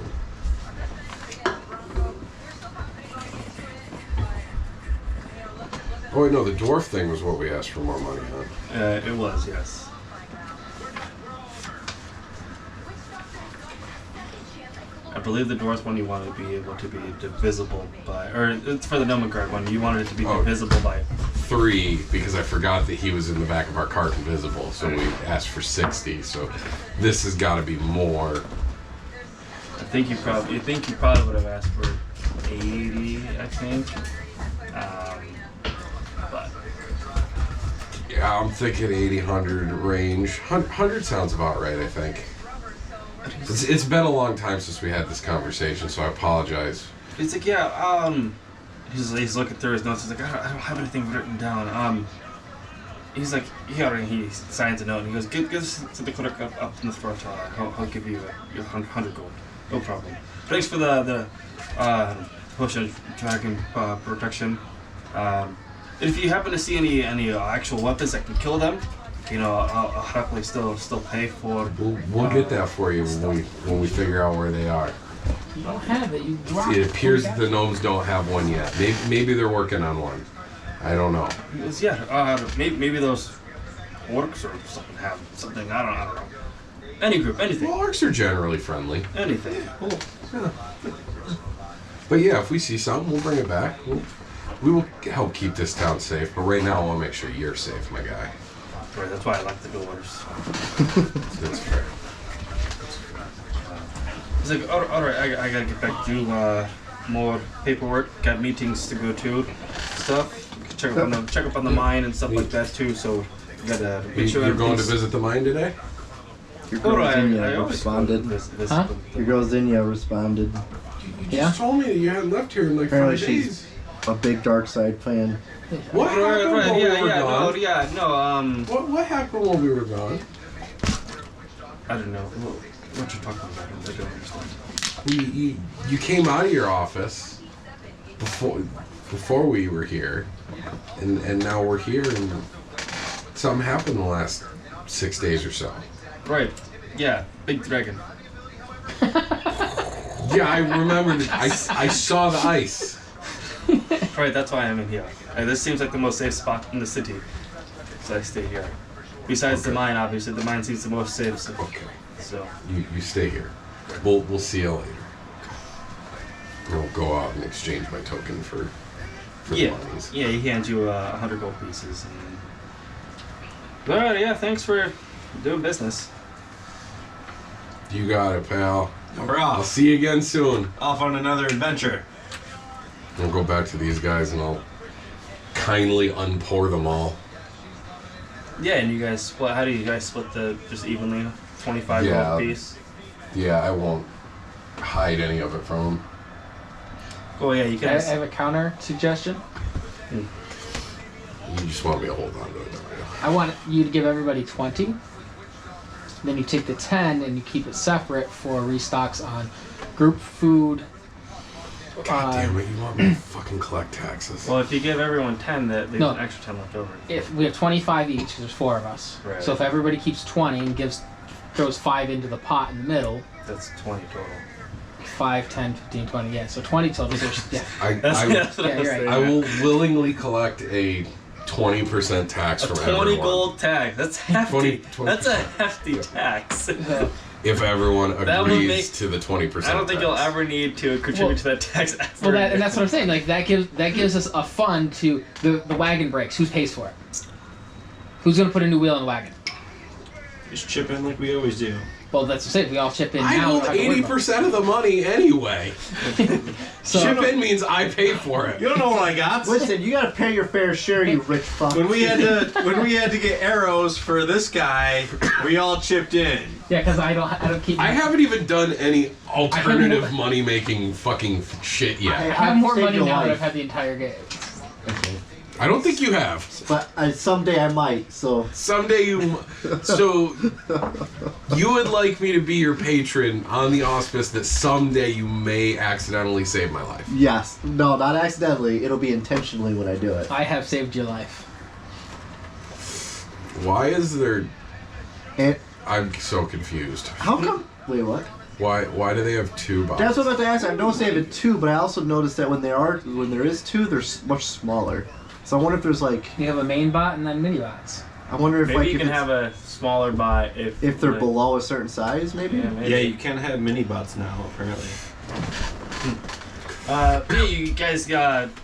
Oh wait, no, the dwarf thing was what we asked for more money on. It was, yes. I believe the dwarf one you wanted to be able to be divisible by, or it's for the Nomad one, you wanted it to be divisible by 3, because I forgot that he was in the back of our cart invisible, so we asked for 60, so this has got to be more. I think you probably would have asked for 80, I think. But yeah, I'm thinking 80, 100 range. 100 sounds about right, I think. It's been a long time since we had this conversation, so I apologize. He's like, yeah, he's looking through his notes. He's like, I don't have anything written down. He's like, he signs a note, and he goes, give us to the clerk up in the front. I'll give you your 100 gold. No problem. Thanks for the potion of dragon protection. And if you happen to see any actual weapons that can kill them, I'll happily still pay for. We'll get that for you when we figure out where they are. You don't have it. You dropped it. It appears the gnomes don't have one yet. Maybe they're working on one. I don't know. Maybe those orcs or something have something. I don't know. Any group, anything. Well, orcs are generally friendly. Anything. Cool. Yeah. But yeah, if we see something, we'll bring it back. We will help keep this town safe. But right now, I want to make sure you're safe, my guy. Right, that's why I like the doors. That's fair. He's like, all right, I gotta get back to more paperwork. Got meetings to go to, stuff. Check up on the mine and stuff like that too. So you gotta make sure. You're going to visit the mine today? Your girl Zinnia responded. Huh? Your girl Zinnia responded. You just told me that you hadn't left here in like Apparently 5 days. She's a big dark side fan. What happened while we were gone? What happened while we were gone? I don't know. What you're talking about? I don't understand. You came out of your office before we were here, and now we're here, and something happened in the last 6 days or so. Right. Yeah. Big dragon. Yeah, I remember. I saw the ice. Right. That's why I'm in here. This seems like the most safe spot in the city. so I stay here. Besides the mine, obviously, the mine seems the most safe. So, Okay. so. You stay here. We'll see you later. I'll go out and exchange my token for the monies. Yeah, he hands you 100 gold pieces. And alright, yeah, thanks for doing business. You got it, pal. We're I'll off. see you again soon. Off on another adventure. I'll go back to these guys and I'll kindly unpour them all. Yeah, and you guys split. How do you guys split just evenly? 25 Yeah. gold piece. Yeah, I won't hide any of it from them. Oh yeah, you I guys. have a counter suggestion. You just want me to hold on to it, don't you? I want you to give everybody 20. Then you take the 10 and you keep it separate for restocks on group food. God damn it, you want me to fucking collect taxes. Well, if you give everyone 10, that there's No. an extra 10 left over. If we have 25 each, 'cause there's 4 of us. Right. So if everybody keeps 20 and throws 5 into the pot in the middle, That's 20 total. 5, 10, 15, 20, yeah. So 20 total. Yeah. That's what Yeah, I was you're right. saying. I will willingly collect a 20% tax A from 20 everyone. gold tax. That's hefty. 20. That's a hefty tax. If everyone That would agrees make- to the 20%. I don't think tax. you'll ever need to contribute to that tax ever. Well, and that's what I'm saying. Like that gives us a fund to the wagon breaks. Who pays for it? Who's gonna put a new wheel in the wagon? Just chip in like we always do. Well, that's what I'm saying. We all chip in I now. hold we'll have to worry about 80% of the money anyway. it. So, Chip in means I pay for it. You don't know what I got. Listen, you gotta pay your fair share, you rich fuck. When we had to get arrows for this guy, we all chipped in. yeah, because I don't keep. I haven't even done any alternative money making fucking shit I yet. have more saved money your now than life. I've had the entire game. I don't think you have. But someday I might, so. Someday you. So you would like me to be your patron on the auspice that someday you may accidentally save my life. Yes. No, not accidentally. It'll be intentionally when I do it. I have saved your life. Why is there? And I'm so confused. how come? Wait, what? Why do they have 2 boxes? That's what I was about to ask. I noticed they have 2, but I also noticed that when there is 2, they're much smaller. So I wonder if there's like. You have a main bot and then mini bots. I wonder if Maybe like you if, can it's- have a smaller bot if they're like, below a certain size, maybe. Yeah, maybe. Yeah, you can have mini bots now, apparently. Yeah, you guys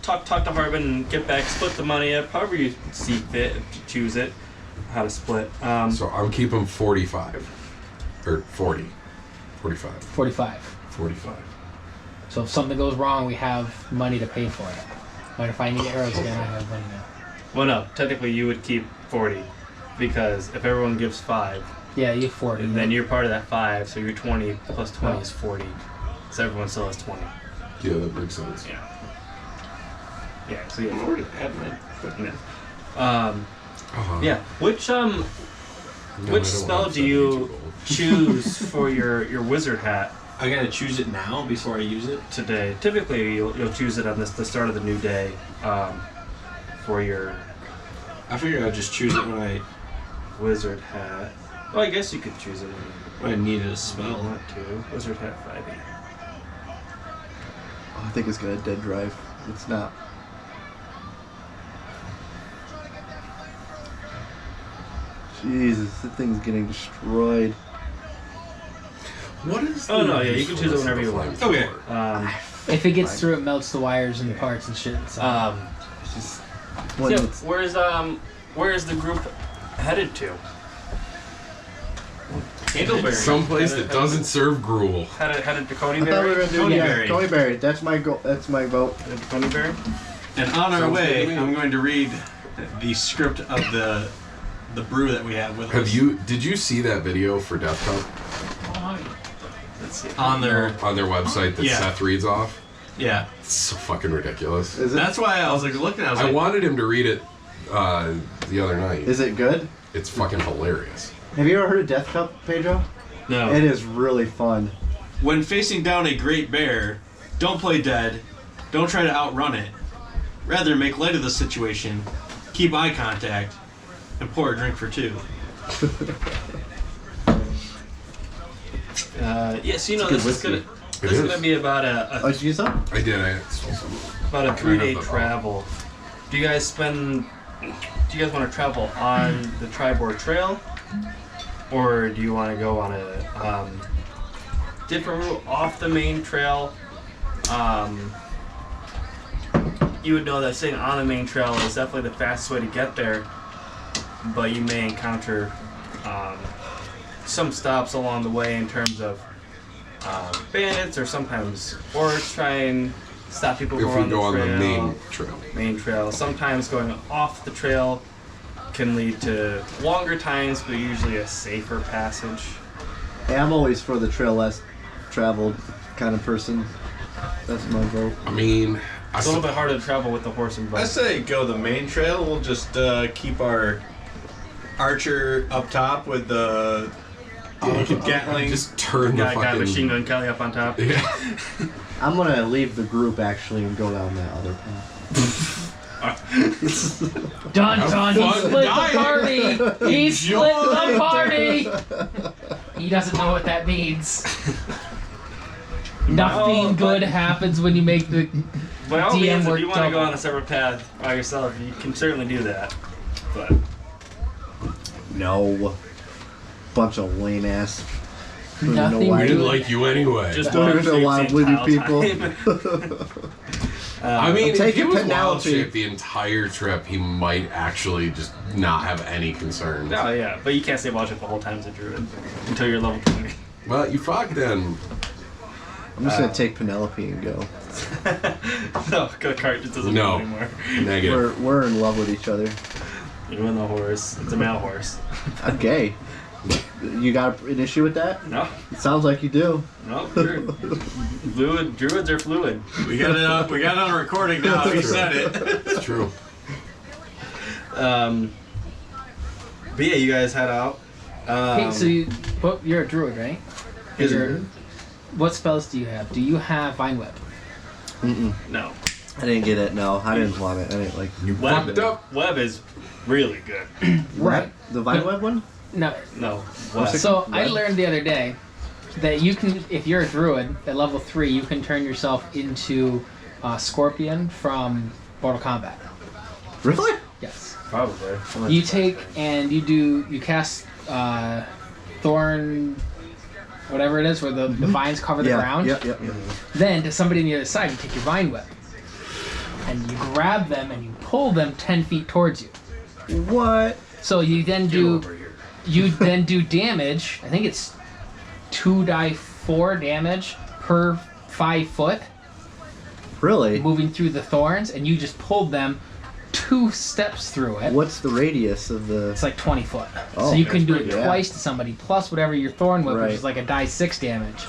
talk to Harbin and get back, split the money up, however you see fit, if you choose it, how to split. So I'm keeping 45. Or 40. 45. 45. 45. So if something goes wrong, we have money to pay for it. But if I need arrows again, I have money now. Well, no, technically you would keep 40 because if everyone gives 5, Yeah, you have 40. then you're part of that 5, so your 20 plus 20 is 40. So everyone still has 20. Yeah, that makes sense. Yeah. Yeah. So yeah. 40 admin. Yeah. Yeah. Which No, I don't spell want do you 72 gold. choose for your wizard hat I gotta choose it now before I use it. today? Typically, you'll choose it on the start of the new day for your I figure I'd just choose it when I wizard hat. Well, I guess you could choose it needed a if you spell. want to. Wizard hat 5e. Oh, I think it's got a dead drive. It's not. Jesus, that thing's getting destroyed. What is? Oh, the no, yeah, you can choose it usefulness whenever of you the want. flamethrower? If it gets through, it melts the wires and the parts and shit. So. It's just So one that's where's the group headed to? HEIMDALLR. Someplace that doesn't serve gruel. Headed to Coney I thought we were Berry. gonna do Coneyberry. Coneyberry. That's my goal. That's my vote. Headed to Coney Berry. And on our Sounds good way, to me. I'm going to read the script of the brew that we have with us. Did you see that video for Death Cup Let's see. on their on their website that Yeah. Seth reads off? yeah. It's so fucking ridiculous. Is it? That's why I was like looking. I was I like, wanted him to read it the other night. Is it good? It's fucking hilarious. Have you ever heard of Death Cup, Pedro? No. It is really fun. when facing down a great bear, don't play dead. Don't try to outrun it. Rather, make light of the situation, keep eye contact, and pour a drink for 2. Yes, you know It's this good is gonna It this is is. gonna be about Oh, did you get some? I did. I stole some. about a Can I have 3-day the- travel. Do you guys spend do you guys want to travel on the Tribord Trail, or do you want to go on a different route off the main trail? You would know that staying on the main trail is definitely the fastest way to get there, but you may encounter some stops along the way in terms of bandits, or sometimes orcs try and stop people who are on the trail. If we go on the main trail. Sometimes going off the trail can lead to longer times, but usually a safer passage. Hey, I'm always for the trail less traveled kind of person. That's my vote. I mean, it's a little bit harder to travel with the horse and buggy. I say go the main trail. We'll just keep our archer up top with the Gatling. Just turn the Got fucking... machine gun Kelly up on top. Yeah. I'm gonna leave the group actually and go down that other path. Dun dun, he split the party! He split the party! He doesn't know what that means. Nothing good happens when you make the Well, DM if work you want to go double. on a separate path by yourself, you can certainly do that. But No. Bunch of lame ass. Nothing We good. didn't like you anyway. just Don't even know why I'm with you people. I mean, if he was wild Penelope. shit the entire trip, he might actually just not have any concerns. Oh yeah, but you can't stay watching the whole time as a druid until you're level 20. Well, you fuck then. I'm just gonna take Penelope and go. No, the cart just doesn't No. move anymore. Negative. We're in love with each other. You and the horse. It's a male horse. I'm gay. You got an issue with that? No, It sounds like you do. no. Fluid druids are fluid. We got it on recording now. He said it. It's true. But yeah, you guys head out. Hey, so you're a druid, right? What spells do you have? Do you have Vine Whip? No. I didn't get it. No, I didn't want it. I didn't like. You Web, fucked up. Web is really good. Right. The Vine Web one? No. No. Web. So I learned the other day that you can, if you're a druid at level 3, you can turn yourself into Scorpion from Mortal Kombat. Really? Yes. Probably. You take and you cast Thorn, whatever it is, where the vines cover the ground. Yep. Then to somebody on the other side, you take your Vine Whip and you grab them and you pull them 10 feet towards you. What? So you then do damage. I think it's 2d4 damage per 5 foot Really? moving through the thorns, and you just pulled them 2 steps through it. What's the radius of the? It's like 20 foot. Oh, so you can do it pretty good. twice to somebody, plus whatever your thorn whip, Right. which is like a die 6 damage.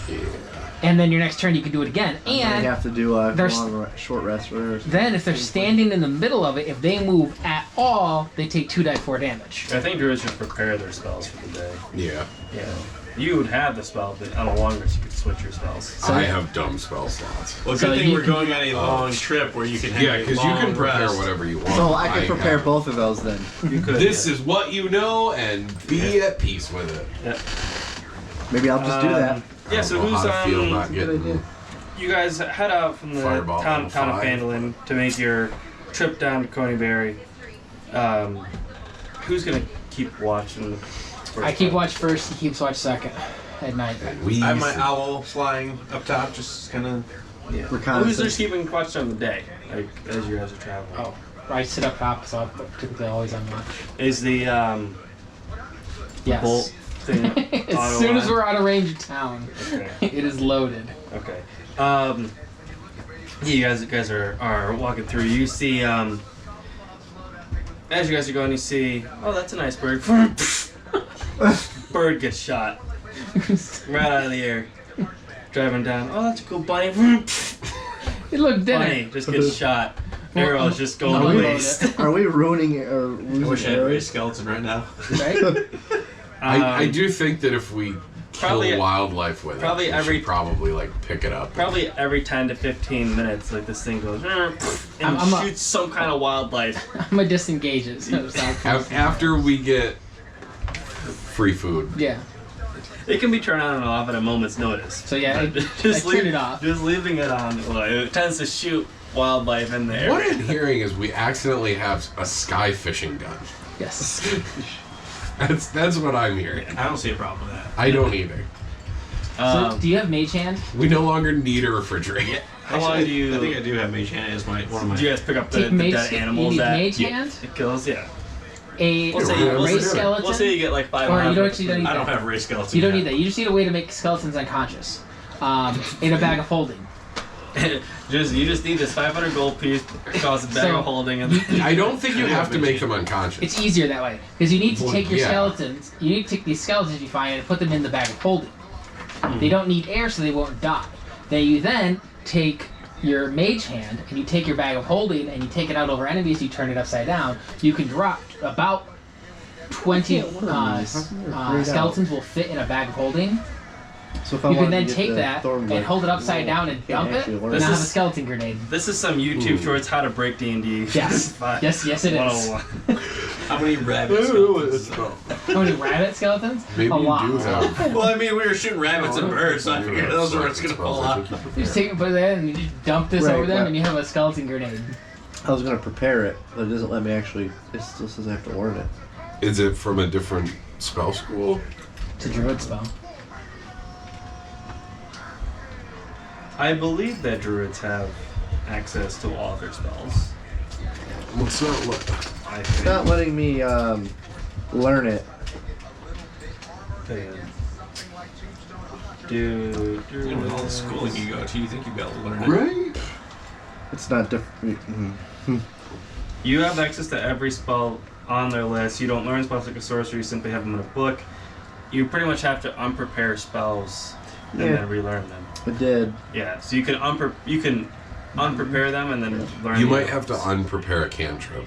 And then your next turn you can do it again. You And have to do a there's- short rest. Or then if they're standing in the middle of it, if they move at all, they take 2d4 damage. I think druids just prepare their spells for the day. Yeah. Yeah. You would have the spell, but on a long rest you could switch your spells. So- I have dumb spell slots. Well, So good thing you we're can- going on a long trip where you can have Yeah, a because you long can prepare rest. whatever you want. so I can prepare have- both of those then. You could. This is what you know, and be at peace with it. Yeah. Maybe I'll just do that. Yeah. So I don't know how to feel who's not getting You guys head out from the Fireball town on of five. Phandalin to make your trip down to Coneyberry. Who's gonna keep watching? I keep watch first, he keeps watch second at night. we. I have my owl flying up top, just kind of. Yeah. Who's Reconnaissance. just keeping watch during the day, like as you guys are traveling? Oh, I sit up top, so I'm typically always on watch. Is the Yes. bolt thing As soon as we're out of range of town, Okay. it is loaded. Okay. Yeah, you guys are walking through. You see, as you guys are going, you see, oh, that's a nice bird. Bird gets shot right out of the air. Driving down. Oh, that's a cool bunny. It looked Bunny dead. just gets shot. Arrow's just going No, to we waste. Are we ruining or I losing wish I had a arrows? skeleton right now. Right? I do think that if we kill Probably- wildlife with probably it, we every- should probably like pick it up. Probably every 10 to 15 minutes, like this thing goes and I'm a- shoots some kind of wildlife. I'm gonna disengage it. So it's not After we get free food. yeah. It can be turned on and off at a moment's notice. So yeah, I Just turned it off. Just leaving it on, well, it tends to shoot wildlife in there. What I'm hearing is we accidentally have a sky fishing gun. Yes. That's what I'm hearing. I don't see a problem with that. I don't either. So, do you have Mage Hand? We no longer need a refrigerator. How long do you? I think I do have Mage Hand as one of my. Do you guys pick up the Mage, dead animals you need that Mage Hand? it kills? Yeah. A We'll say race skeleton? We'll say you get like 500. Or you don't actually don't need I don't that. have race skeletons. You don't yet. need that. You just need a way to make skeletons unconscious. In a bag of holding. you just need this 500 gold piece, cause a bag So, of holding, and I don't think you have to make them unconscious. It's easier that way. Because you need to take your yeah. skeletons, you need to take these skeletons you find and put them in the bag of holding. They don't need air so they won't die. Then you take your Mage Hand and you take your bag of holding and you take it out over enemies, you turn it upside down, you can drop about 20 skeletons will fit in a bag of holding. So if I You can wanted then to get take the that thorn and whip, hold it upside down and can't dump it, actually and learn now This have is- a skeleton grenade. this is some YouTube shorts how to break D&D. Yes. Yes, it is. 101. How many rabbit skeletons? How many rabbit skeletons? Maybe a you lot. do have. Well, I mean, we were shooting rabbits and birds, so I figured those were gonna fall out. You just take it, put it in, and you just dump this Right, over them, right. and you have a skeleton grenade. I was gonna prepare it, but it doesn't let me actually. It still says I have to learn it. Is it from a different spell school? It's a druid spell. I believe that druids have access to all their spells. What's that look? I It's think. not letting me learn it. With all the schooling you go to, you think you've got to learn it. Right? It's not different. You have access to every spell on their list. You don't learn spells like a sorcerer, you simply have them in a book. You pretty much have to unprepare spells and Yeah. then relearn them. I did. Yeah, so you can unprepare them and then learn You the might have to others. unprepare a cantrip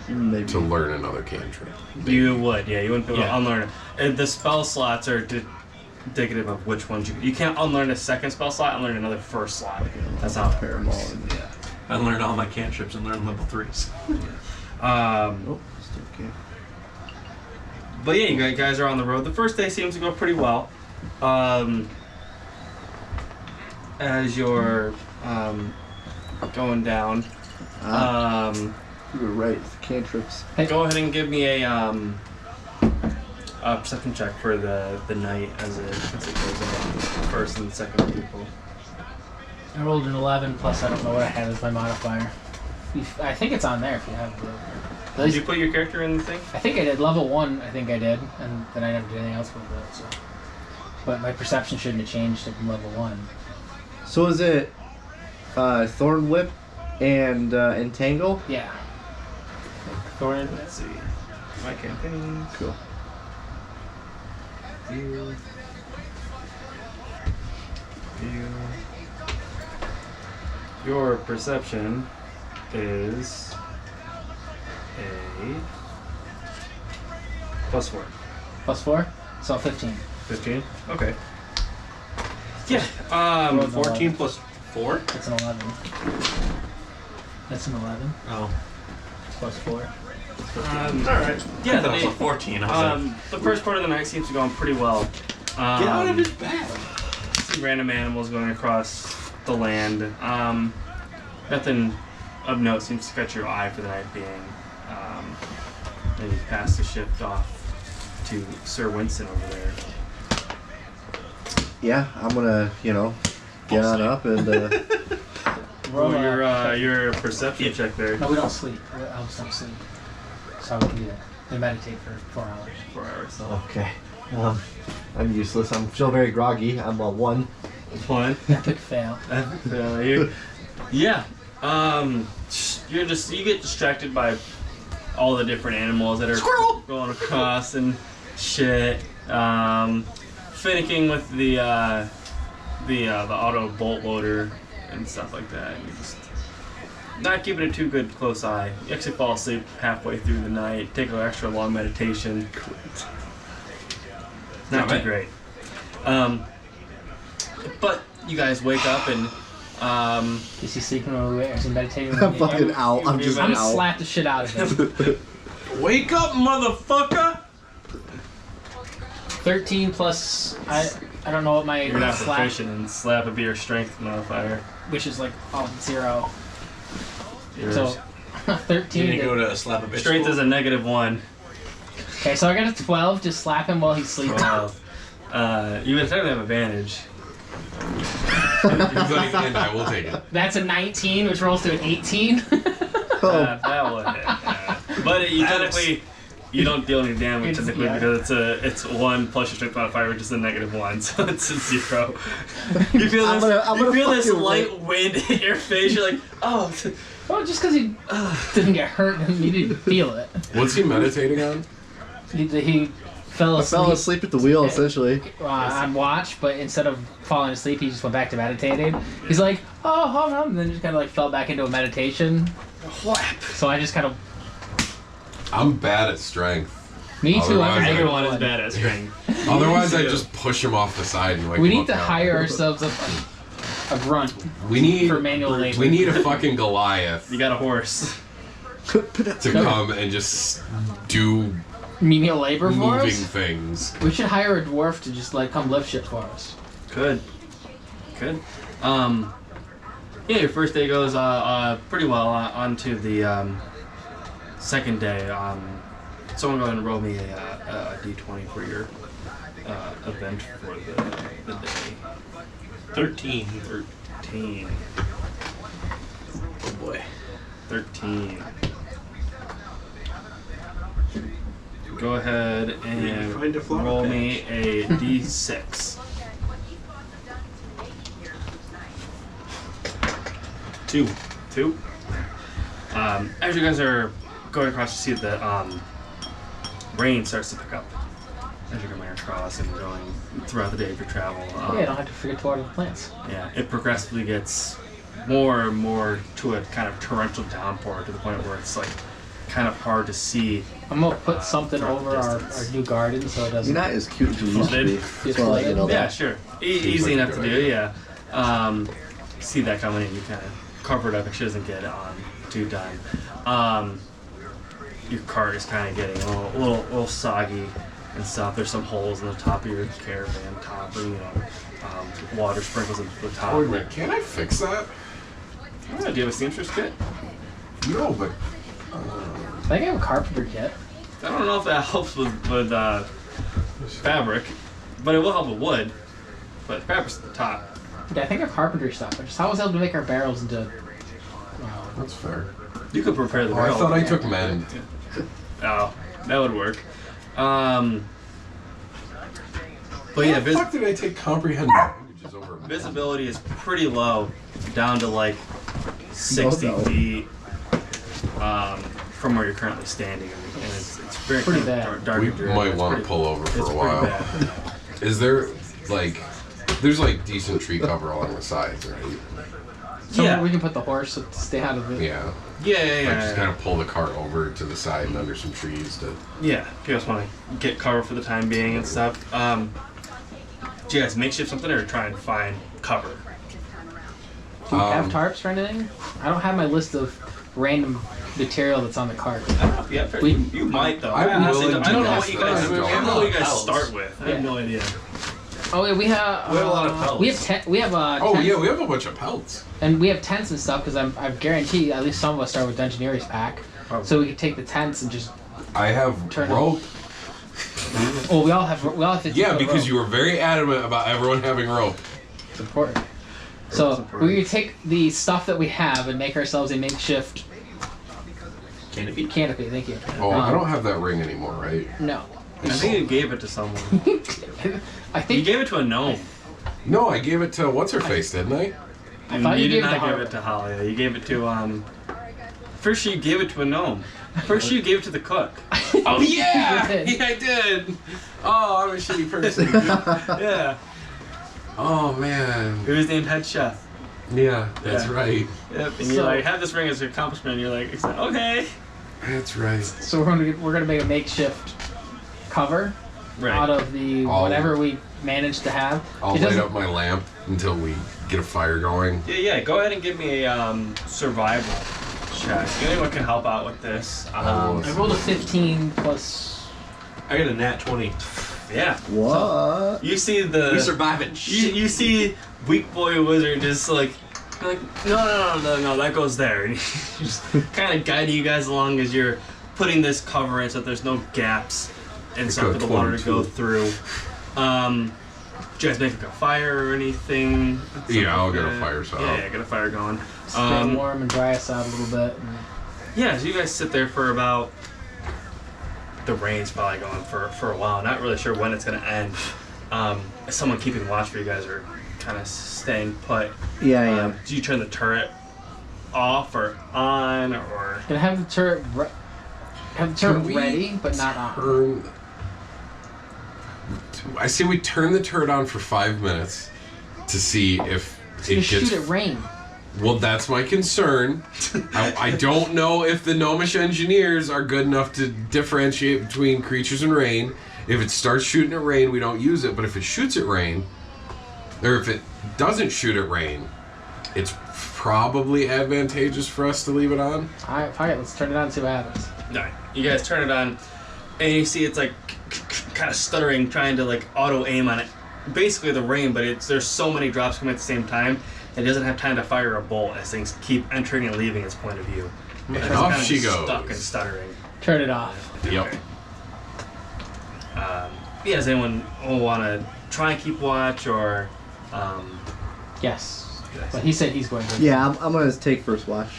Maybe. to learn another cantrip. You would, yeah. You wouldn't be able Yeah. to unlearn it. And the spell slots are indicative of which ones you can't unlearn a second spell slot and learn another first slot. That's not Prepare them all. Yeah. I learned all my cantrips and learned level 3s. Oh, still okay. But yeah, you guys are on the road. The first day seems to go pretty well. As you're going down, You were right. It's the cantrips. go ahead and give me a perception check for the night as it goes on. First and second people. I rolled an 11, plus I don't know what I had as my modifier. I think it's on there if you have it. Did you put your character in the thing? I think I did. Level 1, I think I did. And then I never did anything else with it. So. But my perception shouldn't have changed from level 1. So is it Thorn Whip and Entangle? Yeah. Thorn. Let's see. My campaign. Cool. View. Your perception is a +4. Plus 4? So 15. 15? Okay. Yeah. Rolled an 14 11. plus 4? That's an 11. That's an 11. Oh. Plus 4. Alright. Yeah, that was the a 14. I was the first part of the night seems to go on pretty well. like, get out of his bag. Some random animals going across the land. Nothing of note seems to catch your eye for the night being. And you pass the shift off to Sir Winston over there. Yeah, I'm gonna, get on up and. Roll Your perception check there. No, we don't sleep. Elves don't sleep. So we can do that. We meditate for 4 hours. 4 hours. Okay. I'm useless. I'm still very groggy. I'm a 1. 1. Epic fail. Yeah. You get distracted by all the different animals that are going across and shit. Finicking with the auto bolt loader and stuff like that. You just not keeping a too good close eye. You actually fall asleep halfway through the night. Take an extra long meditation. Not too great. But you guys wake up and Is he sleeping when we wait? Is he meditating? I'm fucking out. I'm just I'm gonna out. slap the shit out of him. Wake up, motherfucker! 13 plus I don't know what my you're not slap, proficient in slap would be your strength modifier. which is like 0. So 13. You didn't go to slap a bitch. Strength is a -1. Okay, so I got a 12. Just slap him while he's sleeping. You would technically have advantage. And I will take it. That's a 19, which rolls to an 18. That will hit. Yeah. But you technically you don't deal any damage technically because it's 1 plus your strength modifier, which is a -1, so it's a 0. You feel this light wind hit your face. You're like, oh. Well, just because he didn't get hurt, you didn't feel it. What's he meditating on? He fell asleep. I fell asleep at the wheel, essentially. On watch, but instead of falling asleep, he just went back to meditating. He's like, oh, hold on, and then just kind of like fell back into a meditation. So I just kind of. I'm bad at strength. Me too. Everyone is bad at strength. Otherwise, I just push him off the side and wake We him need up to now. hire ourselves a grunt. We need for manual labor. We need a fucking Goliath You got a horse. to come and just do Menial labor for moving us? things. We should hire a dwarf to just like come lift shit for us. Good. Yeah, your first day goes pretty well. On to the second day. Someone go ahead and roll me a d20 for your event for the day. 13. 13. Oh boy. 13. Go ahead and Find a flower roll patch. me a d6. 2. 2. As you guys are going across, you see that rain starts to pick up as you're coming across and going throughout the day of your travel. Yeah, I don't have to forget to water the plants. Yeah, it progressively gets more and more to a kind of torrential downpour to the point where it's like kind of hard to see. I'm gonna put something over our new garden so it doesn't. You're not as cute as you used to be. Just wanna let you know Yeah, that. sure. Easy enough to do, yeah. See that coming in, you kind of cover it up. It doesn't get too done. Your cart is kind of getting a little soggy and stuff. There's some holes in the top of your caravan top, and water sprinkles into the top. Wait a minute, can I fix that? Do you have a seamstress kit? No, but I think I have a carpenter kit. I don't know if that helps with fabric, but it will help with wood. But fabric's at the top. Yeah, I think I have carpentry stuff. I was able to make our barrels into. that's fair. You could prepare the Oh, I barrel. thought I took mend. Oh, that would work. But yeah, How the fuck did I take comprehend languages over mend? visibility is pretty low, down to like 60 feet from where you're currently standing, and it's very Pretty kind of bad. dark. We and might it's want to pretty- pull over for it's a pretty while. bad. Is there there's like decent tree cover along the sides, right? So we can put the horse to stay out of it. Yeah. Yeah. Just kind of pull the cart over to the side and under some trees to. Yeah, if you guys want to get cover for the time being and stuff. Do you guys makeshift something or try and find cover? Do we have tarps or anything? I don't have my list of random material that's on the cart. I don't know if you have you might though. I'm Honestly, willing I don't to know guess what you that guys. I don't. I don't know what you guys start with. I have no idea. Oh, yeah, we have. We have a lot of pelts. We have Oh tents, yeah, we have a bunch of pelts. and we have tents and stuff because I guarantee at least some of us start with Dungeoneering's pack, so we can take the tents and just. I have Turn rope. Well, we all have 15 Yeah, foot because rope. you were very adamant about everyone having rope. It's important. So we're gonna take the stuff that we have and make ourselves a makeshift Canopy. canopy. Thank you. Oh, I don't have that ring anymore, right? No. I think you gave it to someone. I You think gave it to a gnome. No, I gave it to what's her face, didn't I? I thought you you did gave it not to give Harvey. it to Halia. You gave it to First you gave it to a gnome. First you gave it to the cook. Oh yeah, You did. yeah, I did. Oh, I'm a shitty person. Yeah. Oh man. It was named Head Chef. Yeah, that's Yeah. right. Yep. And you're like, have this ring as an accomplishment. And you're like, okay. That's right. so. We're gonna make a makeshift cover out of the I'll- whatever we managed to have. I'll It light doesn't- up my lamp until we get a fire going. Yeah. Go ahead and give me a survival check. Anyone can help out with this. I rolled a 15 plus. I got a nat 20. Yeah. What? You see the. We surviving shit. You see Weak Boy Wizard just like You're like, no, that goes there. And he's just kind of guiding you guys along as you're putting this cover in so that there's no gaps and stuff for the water to go through. Do you guys make like a fire or anything? Yeah, I'll get a fire out. Yeah, get a fire going. Stay warm and dry us out a little bit. Yeah, so you guys sit there for about... The rain's probably going for a while. Not really sure when it's going to end. Is someone keeping watch for you guys or kind of staying put? Yeah, I am. Do you turn the turret off or on or? Gonna have the turret ready, but not on. I say we turn the turret on for 5 minutes to see if it gets. Shoot at rain. Well, that's my concern. I don't know if the gnomish engineers are good enough to differentiate between creatures and rain. If it starts shooting at rain, we don't use it. But if it shoots at rain, or if it doesn't shoot at rain, it's probably advantageous for us to leave it on. Alright, fuck it. Let's turn it on and see what happens. Alright, you guys turn it on, and you see it's like kind of stuttering, trying to like auto aim on it. Basically the rain, but there's so many drops coming at the same time. It doesn't have time to fire a bolt as things keep entering and leaving its point of view. And off she goes. Stuck and stuttering. Turn it off. Yep. Okay. Yeah, does anyone want to try and keep watch or? Yes. But he said he's going to. Yeah, I'm gonna take first watch.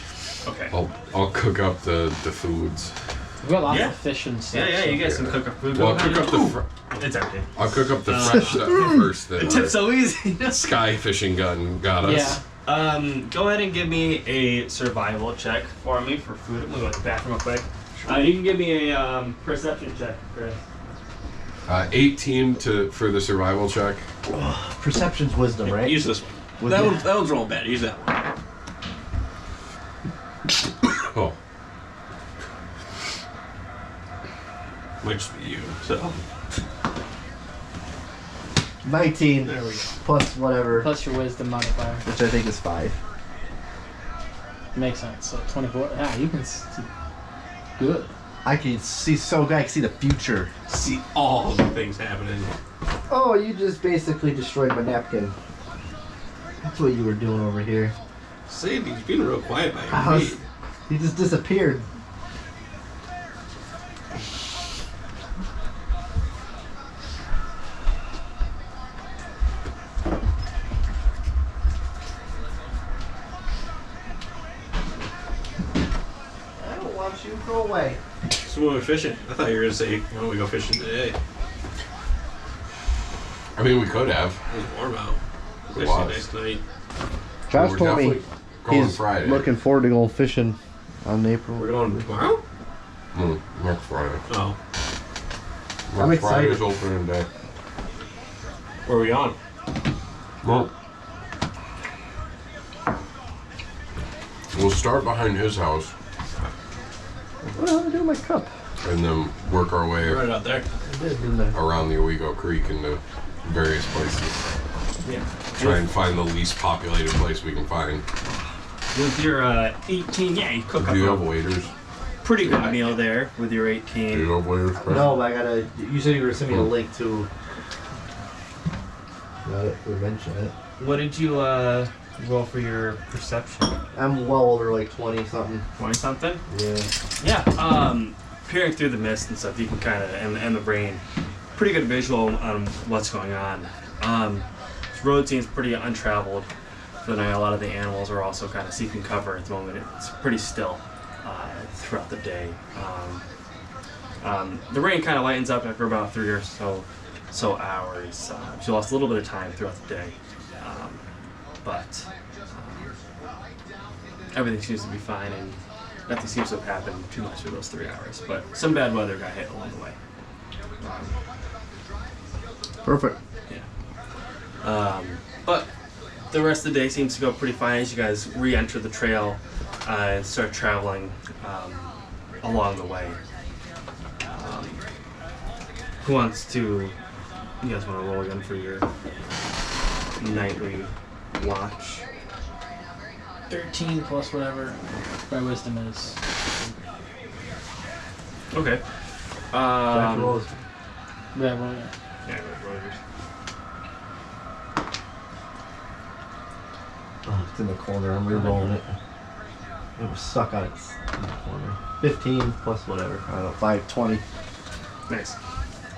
Okay. I'll cook up the foods. We've got lots of fish and stuff. Yeah, you guys can cook up food. Well, I'll cook up the. It's empty. I'll cook up the fresh stuff first. The tip's so easy. Sky fishing gun got us. Yeah. Go ahead and give me a survival check for me for food. I'm gonna go to the bathroom real quick. You can give me a perception check, Chris. 18 for the survival check. Perception's wisdom, right? Use this one. That one's rolling bad. Use that one. Oh. Which you, so. 19. There we go. Plus whatever. Plus your wisdom modifier. Which I think is 5. Makes sense. So 24. Yeah, you can see good. I can see so good. I can see the future. See all the things happening. Oh, you just basically destroyed my napkin. That's what you were doing over here. See, he's being real quiet by your feet. He just disappeared. I don't want you. Go away. So when we're fishing, I thought you were going to say, why don't we go fishing today? I mean, we could have. It was warm out. It Fishing was. nice night. Josh We're told me definitely going he's Friday. looking forward to going fishing on April. We're going tomorrow? Next Friday. Oh. I'm Next excited. Friday's opening day. Where are we on? Well, we'll start behind his house What am I doing with my cup? and then work our way Right out there. I did in the... around the Owego Creek into various places. Yeah. Try and find the least populated place we can find. With your 18, yeah, you cook Do up you a have waiters? pretty good meal there with your 18. Do you have waiters? Chris? No, but I gotta... You said you were sending me a link to... Now that we mention it. What did you roll for your perception? I'm well over like 20 something. 20 something? Yeah. Yeah. Peering through the mist and stuff, you can kind of, and the rain, pretty good visual on what's going on. This road seems pretty untraveled for the night. A lot of the animals are also kind of seeking cover at the moment. It's pretty still throughout the day. The rain kind of lightens up after about 3 or so hours. She lost a little bit of time throughout the day, but everything seems to be fine, and nothing seems to have happened too much for those 3 hours. But some bad weather got hit along the way. Perfect. Yeah. But the rest of the day seems to go pretty fine as you guys re-enter the trail and start traveling along the way. Who wants to? You guys want to roll again for your nightly watch? 13 plus whatever my wisdom is. Okay. Yeah, well, yeah. Yeah, roll yours. Oh, It's in the corner. I'm re-rolling it. It was stuck on its in the corner. 15 plus whatever. I don't know. 5, 20. Nice.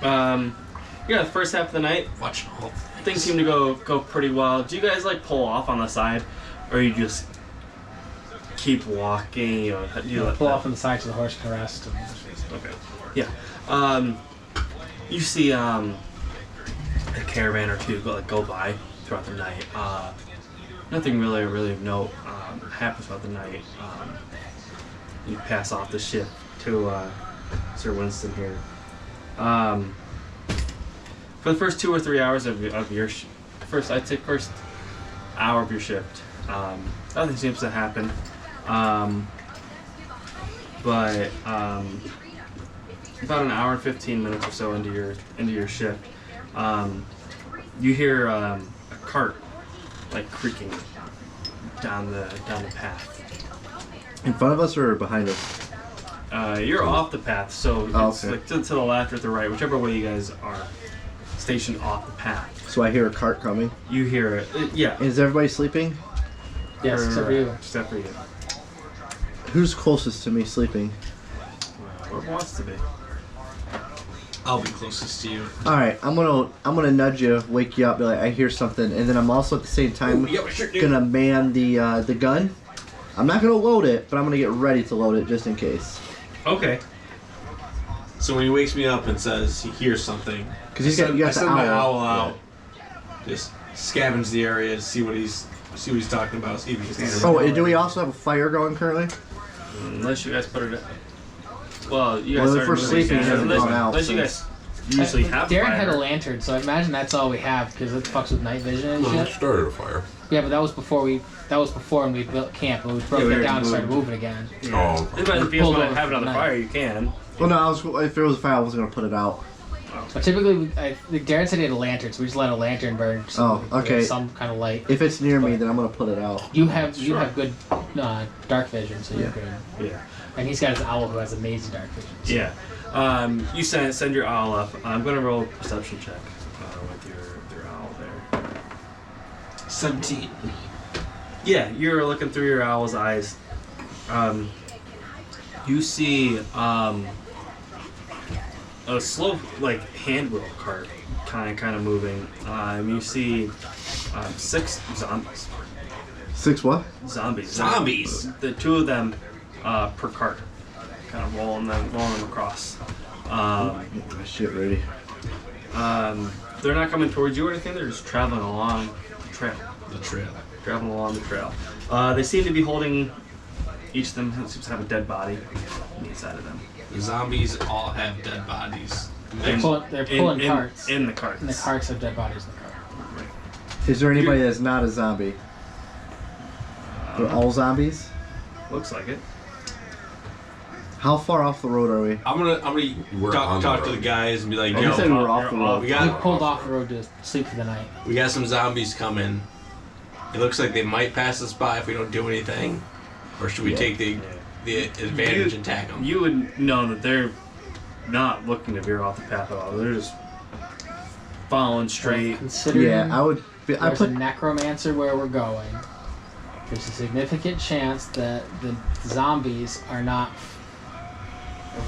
The first half of the night, Watch all things seem to go pretty well. Do you guys like pull off on the side, or you just keep walking? You know, do you pull off on the side so the horse can rest. Okay. Yeah. You see a caravan or two go by throughout the night. Nothing really of note happens throughout the night. You pass off the ship to Sir Winston here. For the first 2 or 3 hours of your first hour of your shift, nothing seems to happen. But about an hour and 15 minutes or so into your shift, you hear a cart like creaking down the path. In front of us or behind us? You're off the path, so it's okay. like to the left or to the right, whichever way you guys are stationed off the path. So I hear a cart coming. You hear it. Yeah. Is everybody sleeping? Yes, except for you. Except for you. Who's closest to me sleeping? Whoever wants to be. I'll be closest to you. All right, I'm gonna nudge you, wake you up, be like, I hear something, and then I'm also at the same time gonna man the gun. I'm not gonna load it, but I'm gonna get ready to load it just in case. Okay. So when he wakes me up and says he hears something, Because you got I the send my owl. owl out, just scavenge the area to see what he's talking about. See if he's Do we also have a fire going currently? Unless you guys put it. Well, you guys Well, if started we're moving sleeping, again. it hasn't Unless, gone out unless you guys since. usually have Darren fire. had a lantern, so I imagine that's all we have because it fucks with night vision and Well, shit. started a fire. Yeah, but that was before when we built camp, but we broke it down and started moving again. Yeah. Oh. If you guys Pulled want to over have it on for the the fire, you can. Well, no, if it was a fire, I wasn't gonna put it out. But typically, I think Darren said he had a lantern, so we just let a lantern burn. So Oh, okay. Some kind of light. If it's near me, then I'm gonna put it out. You have good dark vision, so you're Yeah. good. Yeah. And he's got his owl who has amazing dark vision. So. Yeah. You send your owl up. I'm gonna roll a perception check with your owl there. 17. Yeah, you're looking through your owl's eyes. You see a slow, like, handwheel cart kind of moving. You see 6 zombies. 6 what? Zombies. Zombies? The 2 of them per cart, kind of rolling them across. Get my shit ready. They're not coming towards you or anything. They're just traveling along the trail. Traveling along the trail. They seem to be holding. Each of them seems to have a dead body on the inside of them. The zombies all have dead bodies. They're pulling carts. In the carts. And the carts have dead bodies in the cart. Is there anybody that's not a zombie? They're all zombies? Looks like it. How far off the road are we? I'm gonna We're on talk the to road. the guys and be like, Oh, you said we yo, were off the road. we We got pulled off the road to sleep for the night. some zombies coming. It looks like they might pass us by if we don't do anything. Or should we take the advantage and attack them? You would know that they're not looking to veer off the path at all. They're just following straight. Considering Yeah, I would. I there's put. a necromancer where we're going, there's a significant chance that the zombies are not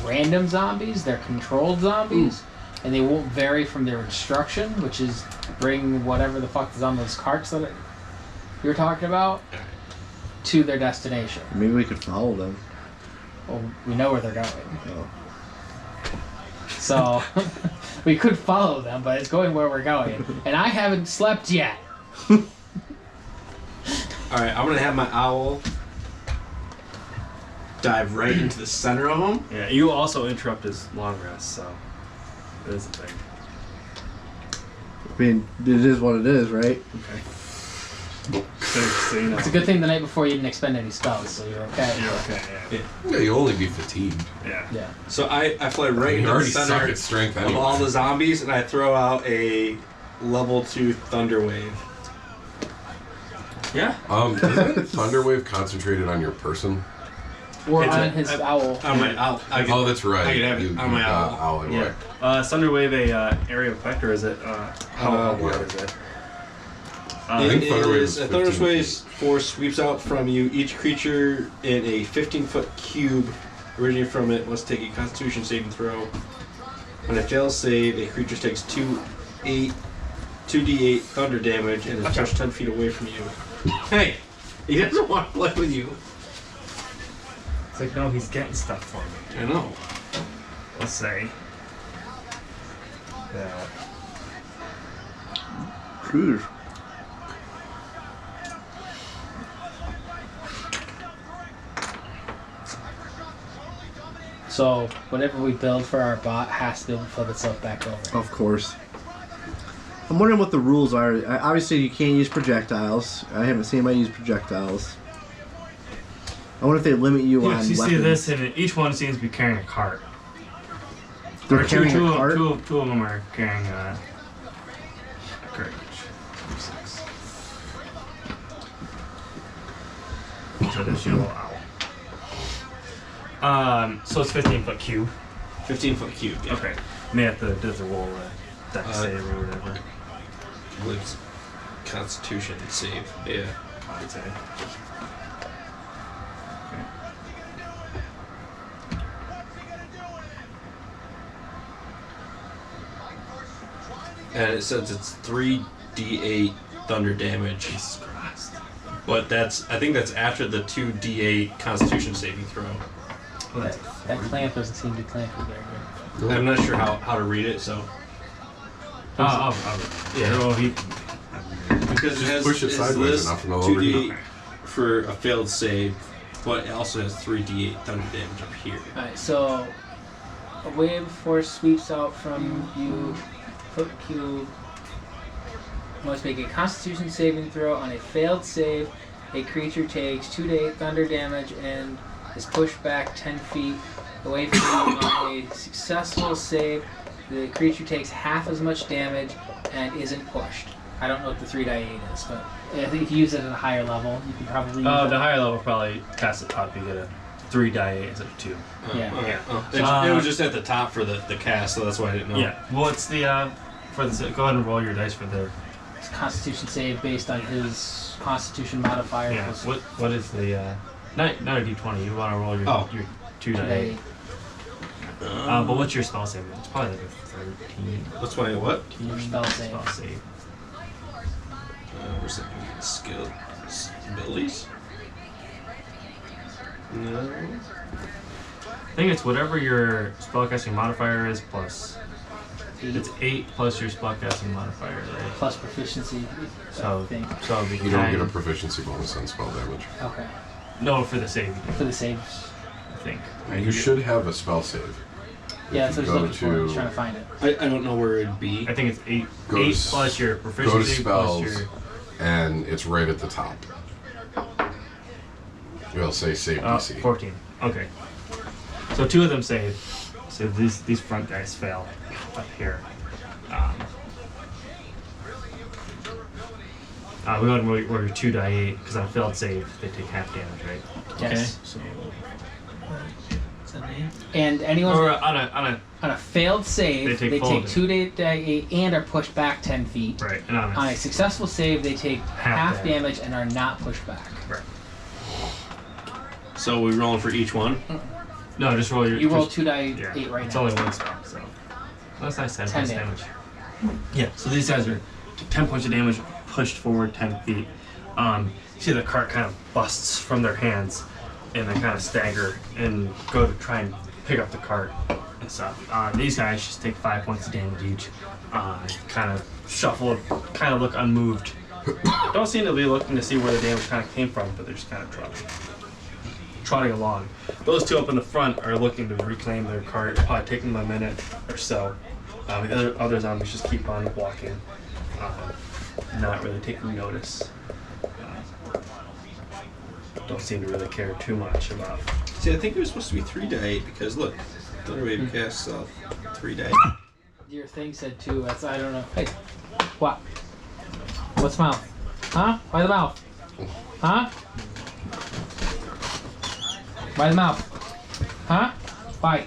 random zombies, they're controlled zombies, and they won't vary from their instruction, which is bring whatever the fuck is on those carts that you're talking about to their destination. Maybe we could follow them. Well, we know where they're going. Oh. So, we could follow them, but it's going where we're going. And I haven't slept yet. Alright, I'm gonna have my owl dive right into the center of them. Yeah, you also interrupt his long rest, so it is a thing. I mean, it is what it is, right? Okay. So you know. It's a good thing the night before you didn't expend any spells, so you're okay. You're okay, yeah. Yeah, you'll only be fatigued. Yeah. Yeah. So I fly right You into the already suck center at strength of anyway. all the zombies, and I throw out a level 2 thunder wave. Yeah? Isn't Thunderwave concentrated on your person? Or It's on a- his I- owl. On my owl. Oh, that's right. I can have it You on my got owl. anyway. Thunderwave a area of effect, or is it how wide yeah. is it? It Thunder Wave is is a Thunderous 15 Wave feet. force sweeps out from you. Each creature in a 15-foot cube originating from it must take a Constitution saving throw. When it fails save, a creature takes 2d8 thunder damage and is pushed 10 feet away from you. Hey, he doesn't want to play with you. It's like, no, he's getting stuff for me. I know. Let's say that. Jeez. So whatever we build for our bot has to flip itself back over. Of course. I'm wondering what the rules are. Obviously, you can't use projectiles. I haven't seen anybody use projectiles. I wonder if they limit you on Yes, you weapons. see this, and each one seems to be carrying a cart. They're Or carrying two a cart? Two of them are carrying a cart. 6. So this you so it's 15-foot cube. 15-foot cube, yeah. Okay. May have to do the roll deck save or whatever. I believe it's Constitution save. Yeah. I'd say. And it says it's 3d8 thunder damage. Jesus Christ. But I think that's after the 2d8 Constitution saving throw. Well, That clamp doesn't seem to clamp you very good. I'm not sure how to read it, so. yeah. Well, he. Because it has push it sideways this enough and it'll lower 2d8 for a failed save, but it also has 3d8 thunder damage up here. Alright, so a wave of force sweeps out from you. Foot cube. Must make a Constitution saving throw. On a failed save, a creature takes 2d8 thunder damage and is pushed back 10 feet away from you. On a successful save, the creature takes half as much damage and isn't pushed. I don't know what the 3d8 is, but I think if you use it at a higher level, you can probably use Oh, it. the higher level probably cast it up. You get a 3d8 instead of 2. Yeah. Okay. Yeah. It was just at the top for the cast, so that's why I didn't know. Yeah. What's the for the? Go ahead and roll your dice for the. It's Constitution save based on his Constitution modifier. Yeah. plus What is the? Not a d20. You want to roll your 2d8. 2d8. But what's your spell save? It's probably like a 13. What's my what? Your spell save. Spell save. Where's that? Skill abilities? No. I think it's whatever your spellcasting modifier is plus. It's 8 plus your spellcasting modifier, right? Plus proficiency. So, I think. so it'll be You don't 10. get a proficiency bonus on spell damage. Okay. No, for the save, you do, For the saves. I think. You should have a spell save. Yeah, If that's you what he's go looking for. He's to- trying to find it. I don't know where it'd be. I think it's 8. Go to 8 s- plus your Go to proficiency plus spells, your. and it's right at the top. It'll say save DC. 14. Okay. So 2 of them save. So these front guys fail up here. We go ahead and roll your 2d8 because on a failed save they take half damage, right? Yes. So And anyone or on a on a failed save, They they take take full 2d8 and are pushed back 10 feet. right and on On a a successful save, they take half Half damage and are not pushed back. right. So we're rolling for each one. No, just roll your. You roll just- 2d8 Yeah, right it's now. only one spell, so that's nice. 10 10 points damage. Yeah, so these guys are 10 points of damage, pushed forward 10 feet. You see the cart kind of busts from their hands, and they kind of stagger and go to try and pick up the cart and stuff. These guys just take 5 points of damage each. Kind of shuffle, kind of look unmoved. Don't seem to be looking to see where the damage kind of came from, but they're just kind of trotting along. Those 2 up in the front are looking to reclaim their cart, probably taking them a minute or so. The other zombies just keep on walking, not really taking notice. Don't seem to really care too much about. See, I think it was supposed to be 3d8 because look, Thunder Wave casts 3d8. Your thing said 2. That's I don't know. Hey, what? What's mouth? Huh? Why the mouth? Huh? Why the mouth? Huh? Why?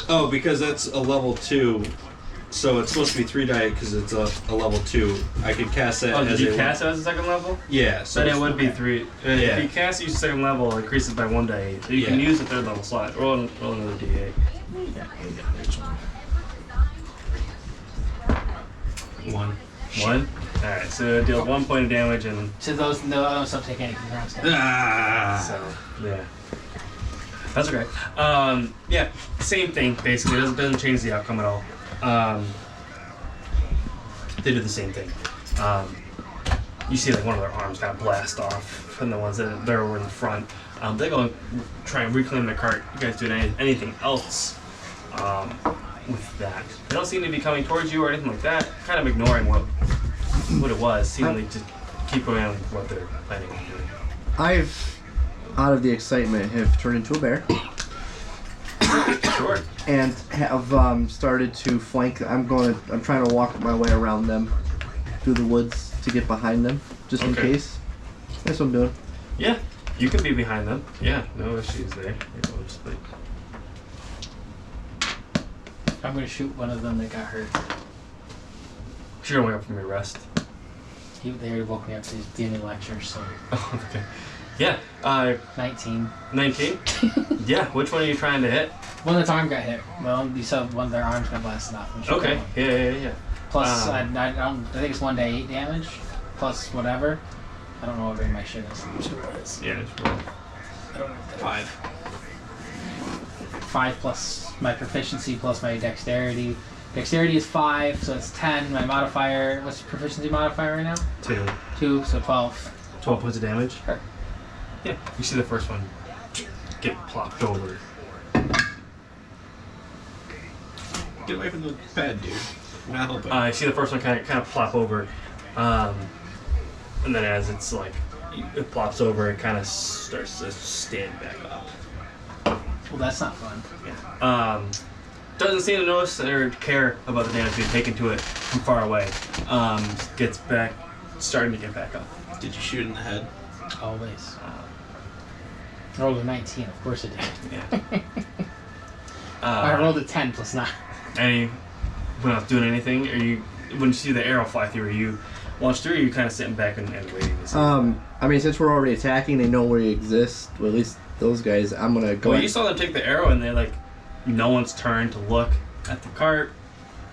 Oh, because that's a level 2 So it's supposed to be 3 die because it's a level 2. I could cast that. Oh, as did you cast it as a second level? Yeah. So then it would be 3. Yeah. If you cast it as second level, it increases by 1 die 8. So you can use the 3rd level slot. Roll another d8. Yeah. 1. 1? Alright, so deal 1 point of damage and... To those, no, I don't stop taking any rounds. So, yeah. That's okay. Yeah, same thing, basically. It doesn't change the outcome at all. They do the same thing. You see like one of their arms kind of blast off from the ones that are over in the front. They go and try and reclaim the cart. You guys doing anything else with that? They don't seem to be coming towards you or anything like that. Kind of ignoring what it was, seemingly just keep going on with what they're planning on doing. I've, out of the excitement, have turned into a bear. Sure. And have started to flank. I'm trying to walk my way around them through the woods to get behind them, just in case. That's what I'm doing. Yeah, you can be behind them. Yeah, no issues there. I'm gonna shoot one of them that got hurt. You're gonna wake up from your rest. They already woke me up to the end of the lecture, so. Oh, okay. Yeah. 19. 19? Yeah. Which one are you trying to hit? One that's arm got hit. Well, you saw one of their arms got blasted off. Okay. Yeah. Plus, I think it's 1d8 damage. Plus whatever. I don't know what my shit is. Yeah. It's really... I don't know. 5. 5 plus my proficiency plus my dexterity. Dexterity is 5, so it's 10. My modifier, what's the proficiency modifier right now? 2. 2, so 12. 12 points of damage? Sure. Yeah. You see the first one get plopped over. Get away from the pad, dude. I'm not helping. You see the first one kind of plop over. And then as it's like, it plops over, it kind of starts to stand back up. Well, that's not fun. Yeah. Doesn't seem to notice or care about the damage being taken to it from far away. Gets back, starting to get back up. Did you shoot in the head? Always. I rolled a 19, of course it did. Yeah. I rolled a 10 plus 9. And we're not doing anything? When you see the arrow fly through, are you launch through, or are you kind of sitting back and waiting to see? I mean, since we're already attacking, they know where you exist. Well, at least those guys. I'm gonna go. Well, you saw them take the arrow, and they're like, no one's turned to look at the cart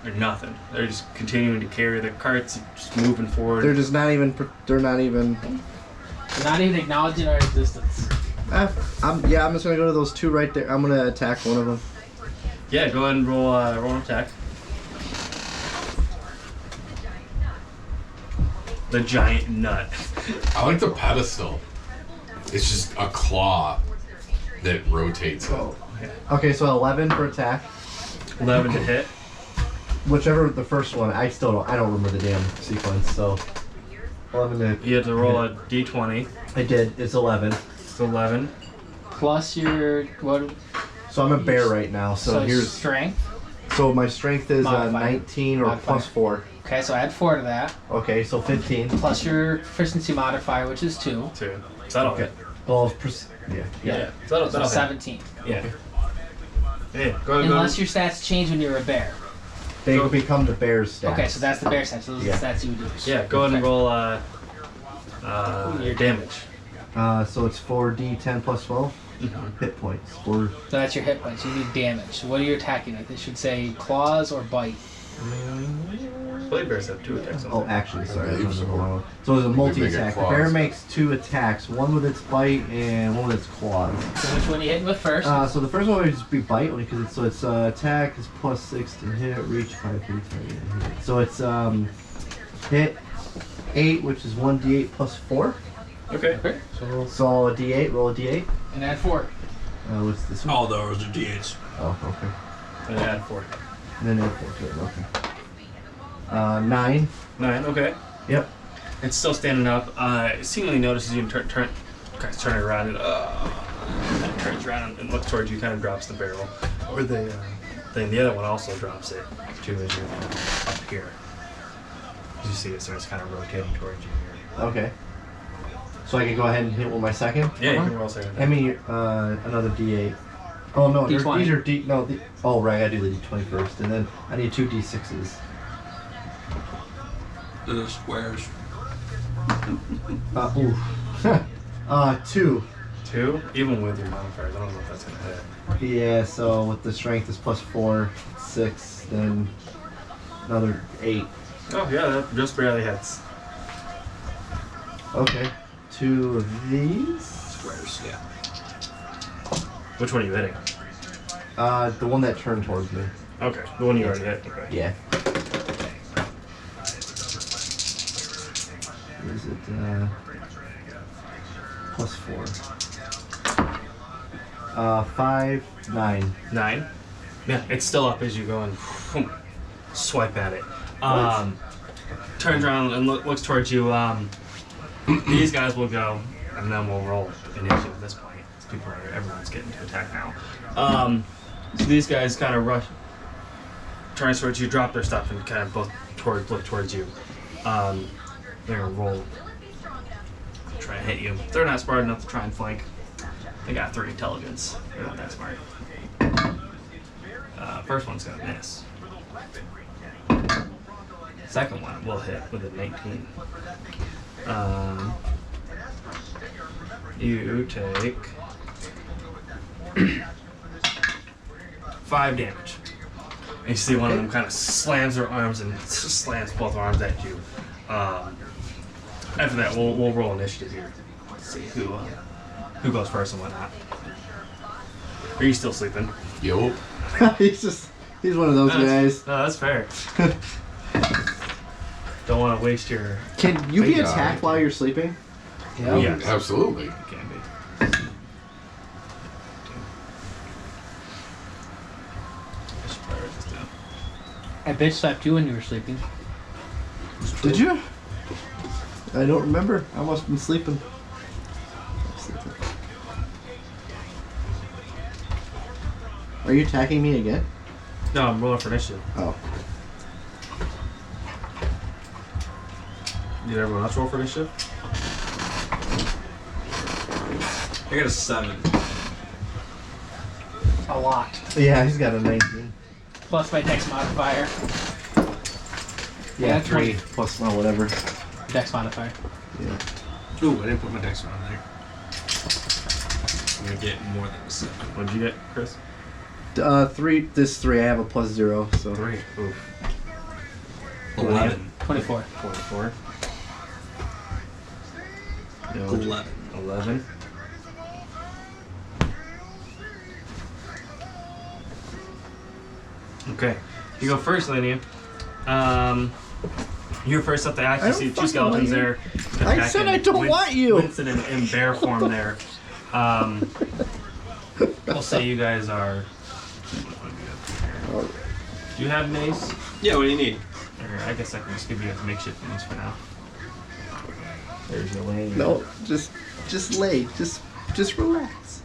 or nothing. They're just continuing to carry the carts, just moving forward. They're just not even. They're not even. They're not even acknowledging our existence. I'm just gonna go to those 2 right there. I'm gonna attack one of them. Yeah, go ahead and roll an attack. The giant nut. I like the pedestal. It's just a claw that rotates it. Okay, so 11 for attack. 11 to hit. Whichever the first one, I don't remember the damn sequence, so 11 to... You have to roll a d20. I did, it's 11. It's 11. Plus your, what? So I'm a bear right now, so here's... strength. So my strength is Modifier. 19 or Modifier. plus 4. Okay, so add 4 to that. Okay, so 15. Plus your proficiency modifier, which is 2. 2. So that'll hit. Well, yeah. So that'll hit. 17. Yeah. Yeah, go ahead. Unless your stats change when you're a bear. They become the bear's stats. Okay, so that's the bear stats. So those are the stats you would do. Yeah, go ahead and roll your damage. So it's 4d10 plus 12 hit points. So that's your hit points. You need damage. So what are you attacking with? It should say claws or bite. Blade bears have 2 attacks on Oh, them. actually, sorry. I believe so. So it's a They multi-attack. make The bear claws. makes 2 attacks, one with its bite and one with its claws. So which one are you hitting with first? So the first one would just be bite, only because it's attack is plus 6 to hit, reach 5 feet. So it's hit 8, which is 1d8 plus 4. Okay. So a d8, roll a d8. And add 4. What's this one? All those are D8s. Oh, okay. And add 4. And then add 4 to it, okay. 9. 9, okay. Yep. It's still standing up. It seemingly notices you and turn around and turns around and looks towards you, kind of drops the barrel. Or the thing. The other one also drops it too as you're up here. As you see it starts kind of rotating towards you here. Okay. So I can go ahead and hit with my second? Yeah, you can roll second. I mean, another d8. Oh no, D20. these are D. No, oh right, I do the D20 first, and then I need 2 D6s. The squares. Ooh. 2. 2? Even with your modifiers, I don't know if that's gonna hit. Yeah, so with the strength is +4, 6, then another 8. Oh yeah, that just barely hits. Okay. 2 of these. Squares, yeah. Which one are you hitting? The one that turned towards me. Okay, the one you already hit. Okay. Yeah. Where is it? +4. 5, 9. 9? Yeah, it's still up as you go and swipe at it. Turns around and looks towards you. These guys will go, and then we'll roll initiative at this point. Everyone's getting to attack now. So these guys kind of rush, turn towards you, drop their stuff, and kind of both look towards you. They're gonna roll, try and hit you. They're not smart enough to try and flank. They got 3 intelligence. They're not that smart. First one's gonna miss. Second one will hit with a 19. You take 5 damage. And you see one of them kind of slams their arms and slams both arms at you. After that, we'll roll initiative here. Let's see who goes first and whatnot. Are you still sleeping? Yo. he's one of those guys. No, that's fair. Don't want to waste your... Can you be attacked while you're sleeping? Yeah, Yes. absolutely. You can be. I bitch slapped you when you were sleeping. Did you? I don't remember. I must have been sleeping. Are you attacking me again? No, I'm rolling for initiative. Oh. Did everyone else roll for initiative? I got a 7. A lot. Yeah, he's got a 19. Plus my dex modifier. Yeah, 20. 3 plus well, whatever. Dex modifier. Yeah. Ooh, I didn't put my dex on there. I'm gonna get more than a 7. What did you get, Chris? 3. This 3. I have a +0, so. 3. Oof. 11. 24. 24. No. 11. 11. Okay. You go first, Linnea. You're first up to act. You see 2 skeletons there. I said I don't want you! Winston in bear form there. We'll say you guys are... Do you have mace? Yeah, what do you need? Or I guess I can just give you a makeshift mace for now. There's your lay. No, just lay. Just relax.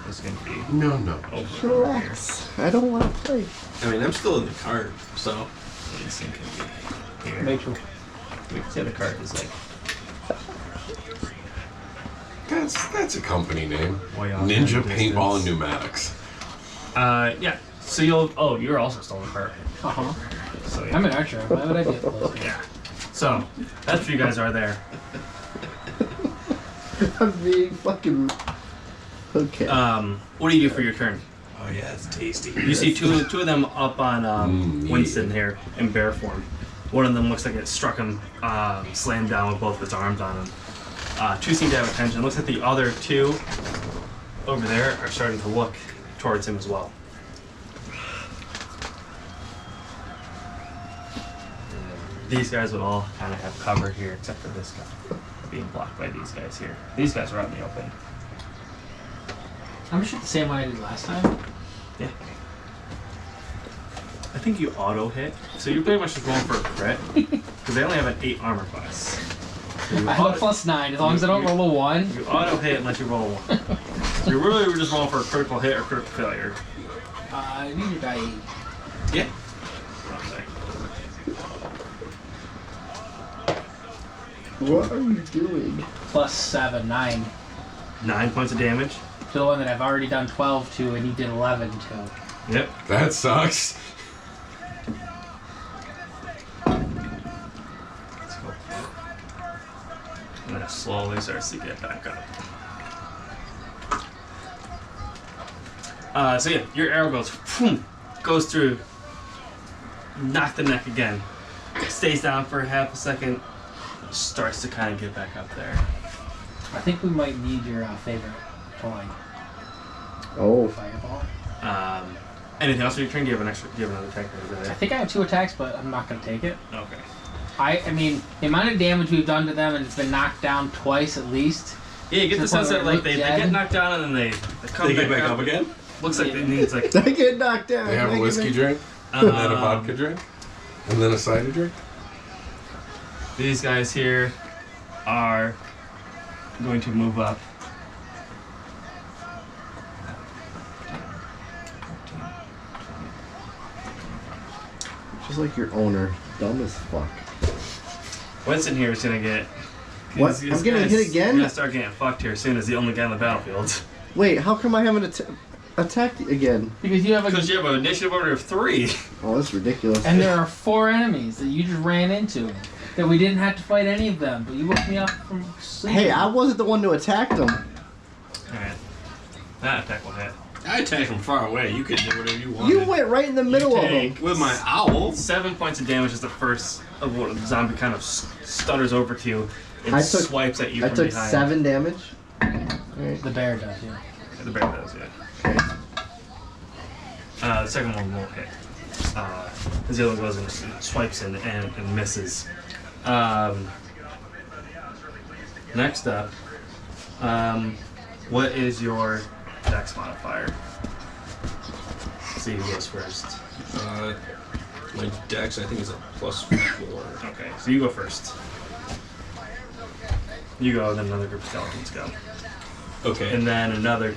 This is gonna be No. Just relax. I don't want to play. I mean, I'm still in the cart, so. this thing can be here. Rachel. We can say the card is like That's a company name. way off. Ninja in the Paintball and distance. Pneumatics. Yeah. So you're also still in the cart. Uh-huh. So yeah. I'm an archer. Why would I be close? Yeah. So that's what you guys are there. I'm being fucking. Okay. What do you do for your turn? Oh, yeah, it's tasty. You see two of them up on yeah. Winston here in bear form. One of them looks like it struck him, slammed down with both of its arms on him. 2 seem to have attention. It looks like the other 2 over there are starting to look towards him as well. These guys would all kind of have cover here, except for this guy being blocked by these guys here. These guys are out in the open. I'm gonna shoot the same way I did last time. Yeah. I think you auto hit, so you're pretty much just rolling for a crit because they only have an 8 armor class. So I have a +9 as long as I don't roll a 1. You auto hit unless you roll a 1. So you're really just rolling for a critical hit or critical failure. I need your die. Yeah. What are you doing? +7, 9. 9 points of damage. to the one that I've already done 12 to, and he did 11 to. Yep. That sucks. And then it slowly starts to get back up. So yeah, your arrow goes through, knock the neck again, stays down for half a second, starts to kind of get back up there. I think we might need your favorite toy. Oh. Fireball. Anything else on your turn? Do you have another attack? I think I have 2 attacks, but I'm not going to take it. Okay. I mean, the amount of damage we've done to them, and it's been knocked down twice at least. Yeah, you get the sense that like they get knocked down and then they come get back up again? Looks like it needs like... They get knocked down. They have a whiskey drink, and then a vodka drink, and then a cider drink. These guys here are going to move up. Just like your owner. Dumb as fuck. Winston here is gonna get... What? I'm getting hit again? You're gonna start getting fucked here soon as the only guy on the battlefield. Wait, how come I haven't attacked again? Because you have Because you have an initiative order of 3. Oh, that's ridiculous. And there are 4 enemies that you just ran into. That we didn't have to fight any of them, but you woke me up from sleep. Hey, I wasn't the one to attack them. Alright. That attack will hit. I attacked from far away. You could do whatever you wanted. You went right in the middle of them. With my owl. 7 points of damage is the first of what the zombie kind of stutters over to you and swipes at you from behind. I took 7 damage. Right. The bear does, yeah. The bear does, yeah. Okay. The second one won't hit. Because the other one goes and swipes and misses. Next up, what is your dex modifier? See who goes first. My dex, I think, is a +4. Okay, so you go first. You go, then another group of skeletons go. Okay. And then another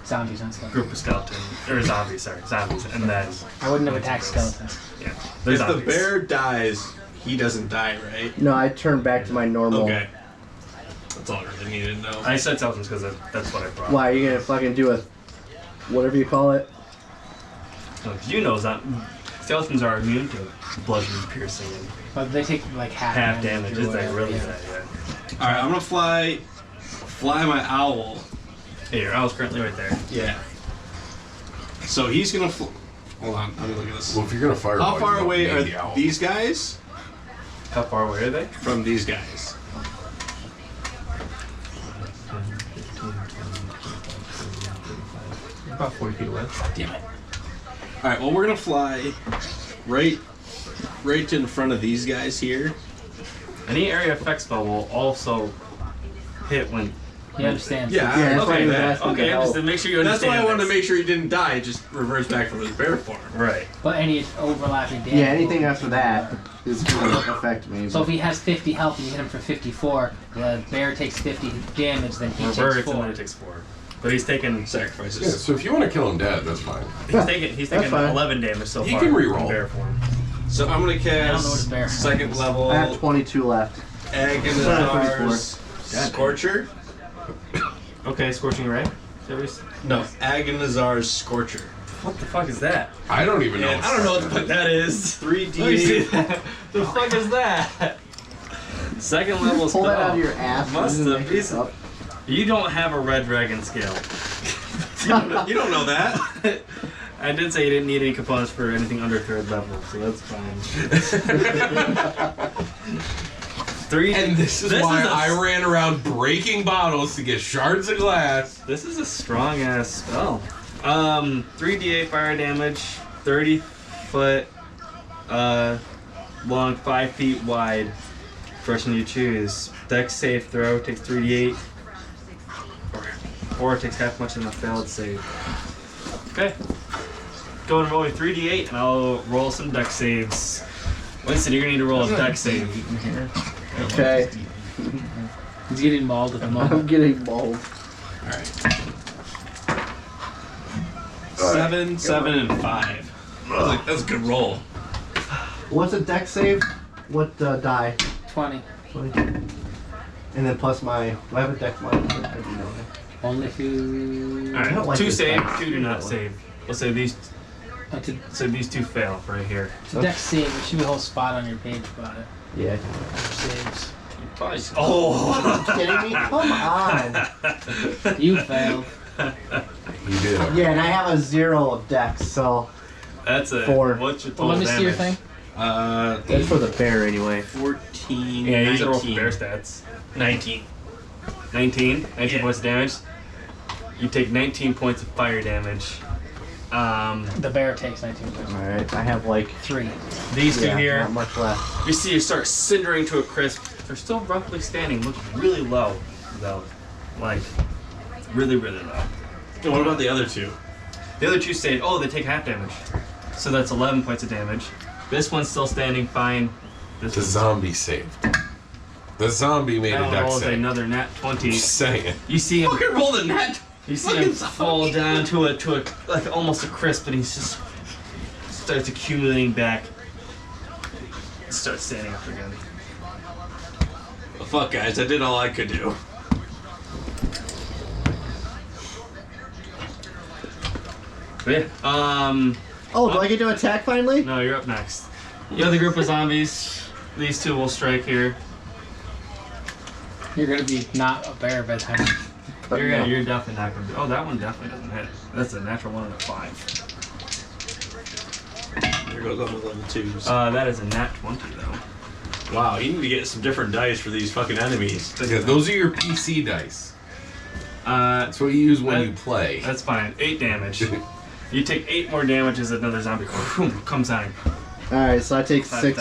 Zombies and stuff. group of skeletons, or zombies, and then... I wouldn't have attacked skeletons. Yeah. If There's the zombies. bear dies, he doesn't die, right? No, I turned back to my normal. Okay. That's all I really needed to know. I said skeletons because that's what I brought. Why, are you gonna fucking do a... whatever you call it? No, you know that skeletons are immune to bludgeoning, piercing, and But they take like half damage. or Is that whatever, really yeah. bad? Yeah. Alright, I'm gonna fly my owl. Hey, your owl's currently right there. Yeah. So he's gonna hold on, let me look at this. Well, if you're gonna fire, How far away are these guys How far away are they? from these guys? About 40 feet away. Damn it. Alright, well we're gonna fly right in front of these guys here. Any area effect spell will also hit when... He understands. Yeah, that's why okay, he was asking okay, to help. just to make sure you That's understand why I wanted to this. make sure he didn't die. It just reverts back from his bear form. Right. But any overlapping damage. Yeah, anything will- after that is gonna affect me. So if he has 50 health and you hit him for 54, the bear takes 50 damage, then he Reverts takes and 4. then it takes 4. But he's taken Sacrifices. Yeah, so if you want to kill him dead, that's fine. he's taken fine. 11 damage so He far. can from reroll. bear form. So I'm gonna I don't know what cast his bear second has. level I have 22 left. Agonizar's Scorcher. Okay, Scorching Ray. No, Agonizar's Scorcher. What the fuck is that? I don't even know. Yeah, I don't know what the fuck that is. 3d8. The fuck is that? Second level Pull that spell. out of your ass. Must and have make it been- up. You don't have a red dragon scale. You don't know that. I did say you didn't need any components for anything under 3rd level, so that's fine. 3. And this is why I ran around breaking bottles to get shards of glass. This is a strong ass spell. 3d8 fire damage, 30 foot long, 5 feet wide. First one you choose. Dex save throw takes 3d8. Or it takes half much in a failed save. Okay. Go and roll me 3d8 and I'll roll some dex saves. Winston, you're gonna need to roll a dex save. Okay. He's getting mauled at the moment. I'm getting mauled. Alright. 7, 7, and 5. That's a good roll. What's a dex save? What die? 20. 20. And then plus my... Do I have a dex modifier? I do know that. Only if you. All right, don't like 2 this save, dice. 2 do not save. We'll say these. So these 2 fail right here. It's a deck save. There should be a whole spot on your page about it. Yeah. Saves. Oh! Are you kidding me? Come on. You failed. You did. Yeah, and I have a 0 of dex, so That's a 4. What's your Well, total let me see your damage? thing. That's for the bear anyway. 14. Yeah, these are all 19. bear stats. 19. 19 Yeah. points of damage. You take 19 points of fire damage. The bear takes 19 points. Alright, I have like 3. These 2 here, not much left. you see, you start cindering to a crisp. They're still roughly standing. Look really low, though. Like, really, really low. And what about the other 2? The other 2 stayed. Oh, they take half damage. So that's 11 points of damage. This one's still standing fine. This The one's zombie saved. The zombie made that a one deck rolls save. another nat 20. Just saying. You see him. Fucking roll the net! You see him fall down to a like almost a crisp, and he's just starts accumulating back. Starts standing up again. Well, fuck, guys, I did all I could do. But yeah, Oh, do I get to attack finally? no, you're up next. You have the group of zombies. These 2 will strike here. You're gonna be not a bear by the time. You're definitely not gonna be. Oh, that one definitely doesn't hit. That's a natural 1 and a 5. There goes all the level 2s. That is a nat 20 though. Wow, you need to get some different dice for these fucking enemies. Yeah, those are your PC dice. That's That's what you use when you play. That's fine. 8 damage. You take 8 more damage as another zombie comes on. Alright, so I take Five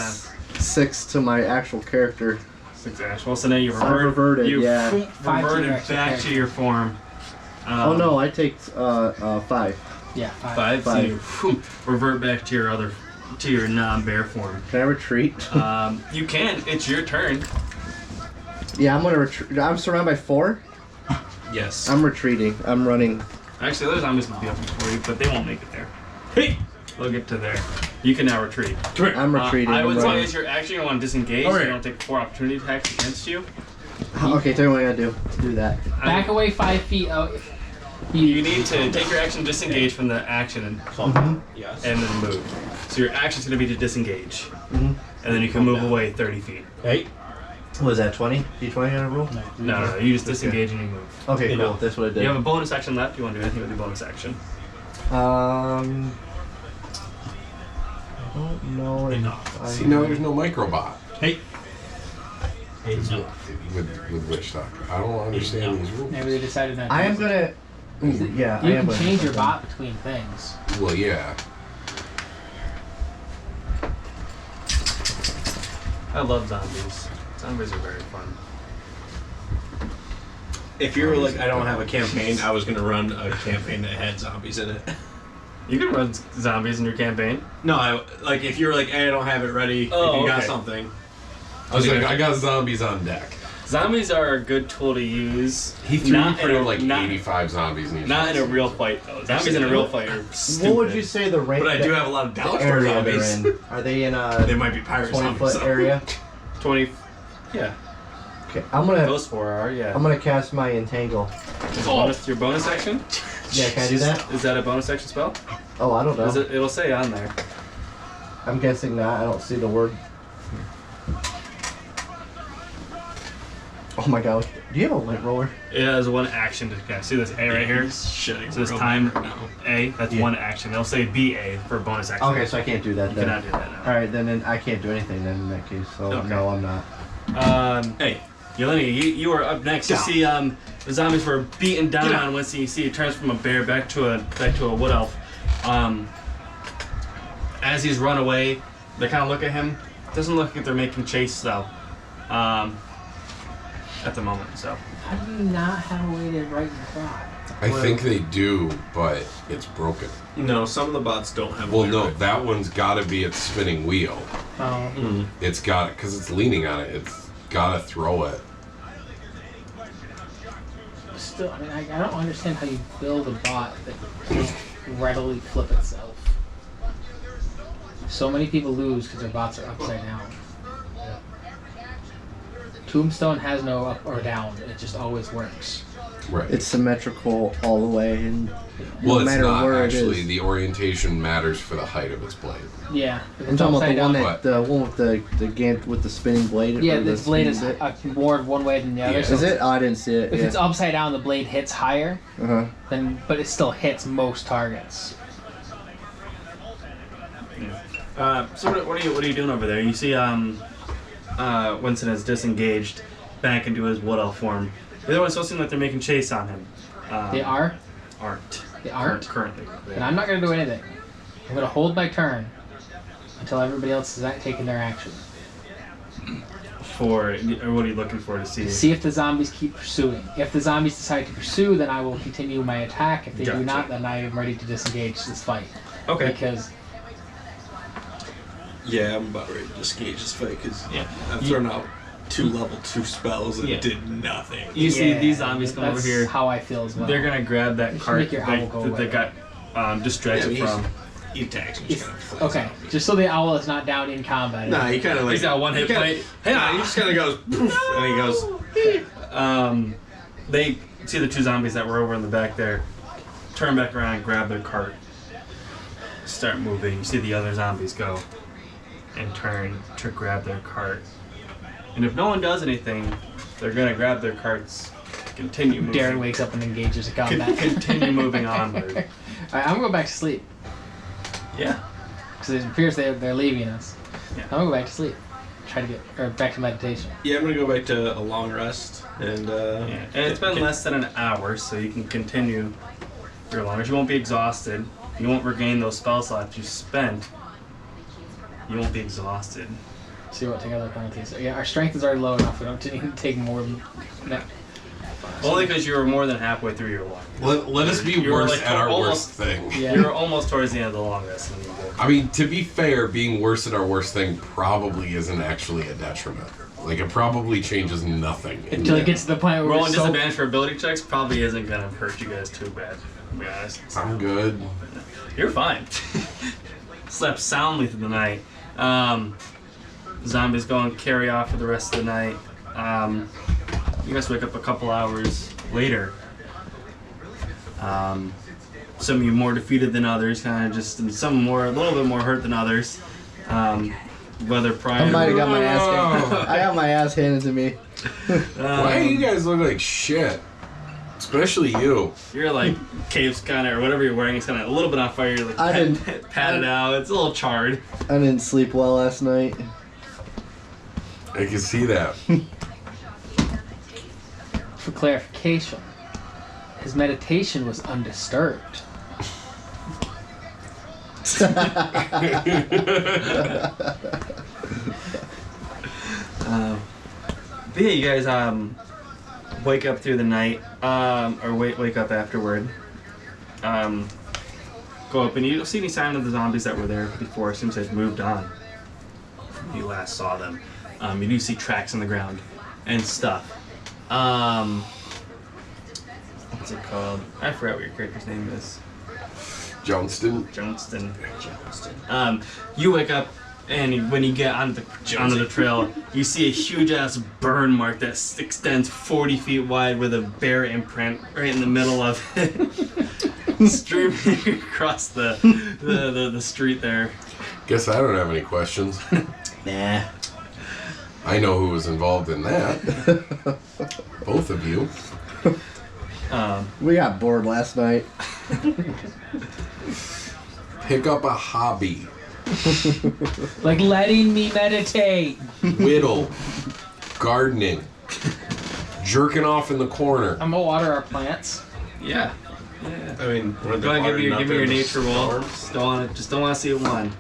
6 to my actual character. 6 actual. So now you I'm reverted, you yeah. reverted back to your form. Oh no, I take 5. Yeah, 5. 5. So you revert back to your non-bear form. Can I retreat? You can. It's your turn. Yeah, I'm gonna retreat. I'm surrounded by 4. Yes. I'm retreating. I'm running. Actually, other zombies will be up before you, but they won't make it there. Hey! They'll get to there. You can now retreat. I'm retreating. I would, I'm as long running. as you're actually going to disengage, Alright. you don't take 4 opportunity attacks against you. Okay, tell me what I gotta do. Do that. Back away 5 feet. Oh, You need to take your action, disengage from the action, and Yes. then move. So your action's going to be to disengage. Mhm. And then you can move away 30 feet. Hey. What is that, 20? D20 on a roll? No, you just disengage and you move. Okay, cool. Enough. That's what I did. You have a bonus action left. You want to do anything with your bonus action? I don't know. Enough. See, now there's no microbot Hey. with Witch Doctor. I don't understand these rules. maybe they decided not to. I am use it. gonna. Yeah, I You am can gonna change do your something. bot between things. Well, yeah. I love zombies. Zombies are very fun. If you were like, I don't have a campaign, I was gonna run a campaign that had zombies in it. You can run zombies in your campaign. No, like if you were like, hey, I don't have it ready. Oh, if you got okay. something. I was like, I got zombies on deck. Zombies are a good tool to use. He threw me Not in printed a- like not- 85 zombies in each Not in a one. real fight though. Zombies in a real fight are stupid. What would you say the range? But I do have a lot of the Dallas Star area zombies. they're in. Are they in They a might be pirate 20-foot zombies. area? 20. Yeah. Okay, I'm gonna. Those 4 are, yeah. I'm gonna cast my entangle. Is your bonus action? Yeah, can I do that? Is that a bonus action spell? Oh, I don't know. It'll say on there. I'm guessing not. I don't see the word. Oh my god! Do you have a light roller? It has 1 action to cast. See this A right here? Shitting. So this real time bad right now. A, that's Yeah. 1 action. They'll say BA for bonus action. Okay, so I can't do that You then. cannot do that now. All right, then I can't do anything then in that case. So Okay. no, I'm not. Hey, Yeleni, you are up next. You Down. see the zombies were beaten down Get out. on once you see it turns from a bear back to a wood elf. As he's run away, they kind of look at him. Doesn't look like they're making chase though. At the moment, so. How do you not have a way to write your bot? I think they do, but it's broken. No, some of the bots don't have. Well, a no, lyric. that one's got to be its spinning wheel. Oh, It's got, because it's leaning on it, it's got to throw it. still, I mean, I don't understand how you build a bot that can readily flip itself. So many people lose because their bots are upside down. Tombstone has no up or down; it just always works. Right. It's symmetrical all the way, and well, no matter it's not where actually. it is. The orientation matters for the height of its blade. Yeah. If I'm it's talking about upside the one down- that the one with the spinning blade. Yeah, or the this blade is spinning bit. more one way than the other. Yeah. So Is it? Oh, I didn't see it. if Yeah. it's upside down, the blade hits higher, Uh-huh. but it still hits most targets. So what are you doing over there? You see Winston has disengaged back into his wood elf form. The other ones still seem like they're making chase on him. They are? Aren't. They aren't? Currently. And I'm not going to do anything. I'm going to hold my turn until everybody else is taking their action. Or what are you looking for to see? See if the zombies keep pursuing. If the zombies decide to pursue, then I will continue my attack. If they do Gotcha. not, then I am ready to disengage this fight. Okay. Because Yeah, I'm about ready to disengage this fight because Yeah. I've thrown out 2 level 2 spells and it did nothing. You see yeah, these zombies come over that's here. how I feel as well. They're gonna grab that should cart make your owl go that they away. got distracted Yeah, from. He attacks me. If- okay, just so the owl is not down in combat. Nah, he kind of like. He's got one hit he kinda- point. Nah, he just kind of goes poof, and he goes. They see the 2 zombies that were over in the back there, turn back around, grab their cart, start moving. You see the other zombies go and turn to grab their cart. And if no one does anything, they're gonna grab their carts, continue moving. Darren wakes up and engages in combat. Continue moving onward. Alright, I'm gonna go back to sleep. Yeah. Because it appears they're leaving us. Yeah. I'm gonna go back to sleep. Try to back to meditation. Yeah, I'm gonna go back to a long rest and. Yeah. And it's been less than an hour, so you can continue your longer. You won't be exhausted. You won't regain those spell slots you spent. You won't be exhausted. See what take other penalties. Yeah, our strength is already low enough. We don't need to take more than that. Only because you were more than halfway through your long. Let us be You were worse like at our almost- worst thing. Yeah. You were almost towards the end of the long rest. And you go. I mean, to be fair, being worse at our worst thing probably isn't actually a detriment. Like, it probably changes nothing. in Until the it gets to the point where Rolling we're so... disadvantage for ability checks probably isn't gonna hurt you guys too bad. To be honest, I'm good. you're fine. Slept soundly through the night. Zombies go and carry off for the rest of the night. You guys wake up a couple hours later. Some of you more defeated than others, kind of just, and some more, a little bit more hurt than others. Whether prior. I might have got my ass handed. I got my ass handed to me. Why do you guys look like shit? Especially you. Your like cape's kind of, or whatever you're wearing, is kind of a little bit on fire. You're like I didn't- patted out. It's a little charred. I didn't sleep well last night. I can see that. For clarification, his meditation was undisturbed. But yeah, you guys wake up through the night, or wake up afterward. Go up and you don't see any sign of the zombies that were there before. It seems they've moved on. You last saw them. You do see tracks on the ground and stuff. What's it called? I forgot what your character's name is. Johnston. Johnston. You wake up, and when you get onto the trail, you see a huge ass burn mark that extends 40 feet wide with a bear imprint right in the middle of it, streaming across the street there. Guess I don't have any questions. Nah. I know who was involved in that. Both of you. We got bored last night. Pick up a hobby. Like letting me meditate. Whittle. Gardening. Jerking off in the corner. I'm gonna water our plants. Yeah. I mean, Go ahead and give me your nature roll. Just don't want to see a 1.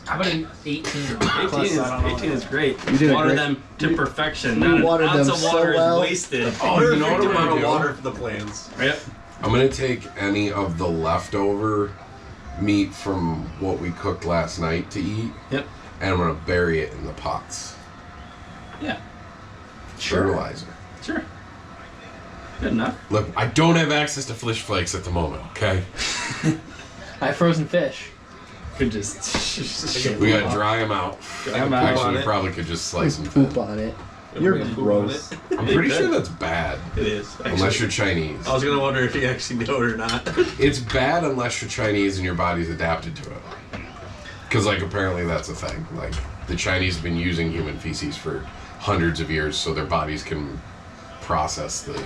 How about an 18? 18 is great. You did a Water great- them to perfection. You Not an watered ounce them of so water well. is wasted. Oh, you know what I'm amount gonna of do? water for the plants. Yep. I'm gonna take any of the leftover meat from what we cooked last night to eat, Yep. and I'm gonna bury it in the pots. Yeah. Fertilizer. Sure. Good enough. Look, I don't have access to fish flakes at the moment, okay? I have frozen fish. Could just. We gotta dry them out. Dry 'em out. Actually, we probably could just slice them Poop thin. on it. You're gross. I'm pretty sure that's bad. It is. Actually, unless you're Chinese. I was gonna wonder if you actually know it or not. It's bad unless you're Chinese and your body's adapted to it. Because, like, apparently that's a thing. Like, the Chinese have been using human feces for hundreds of years so their bodies can process the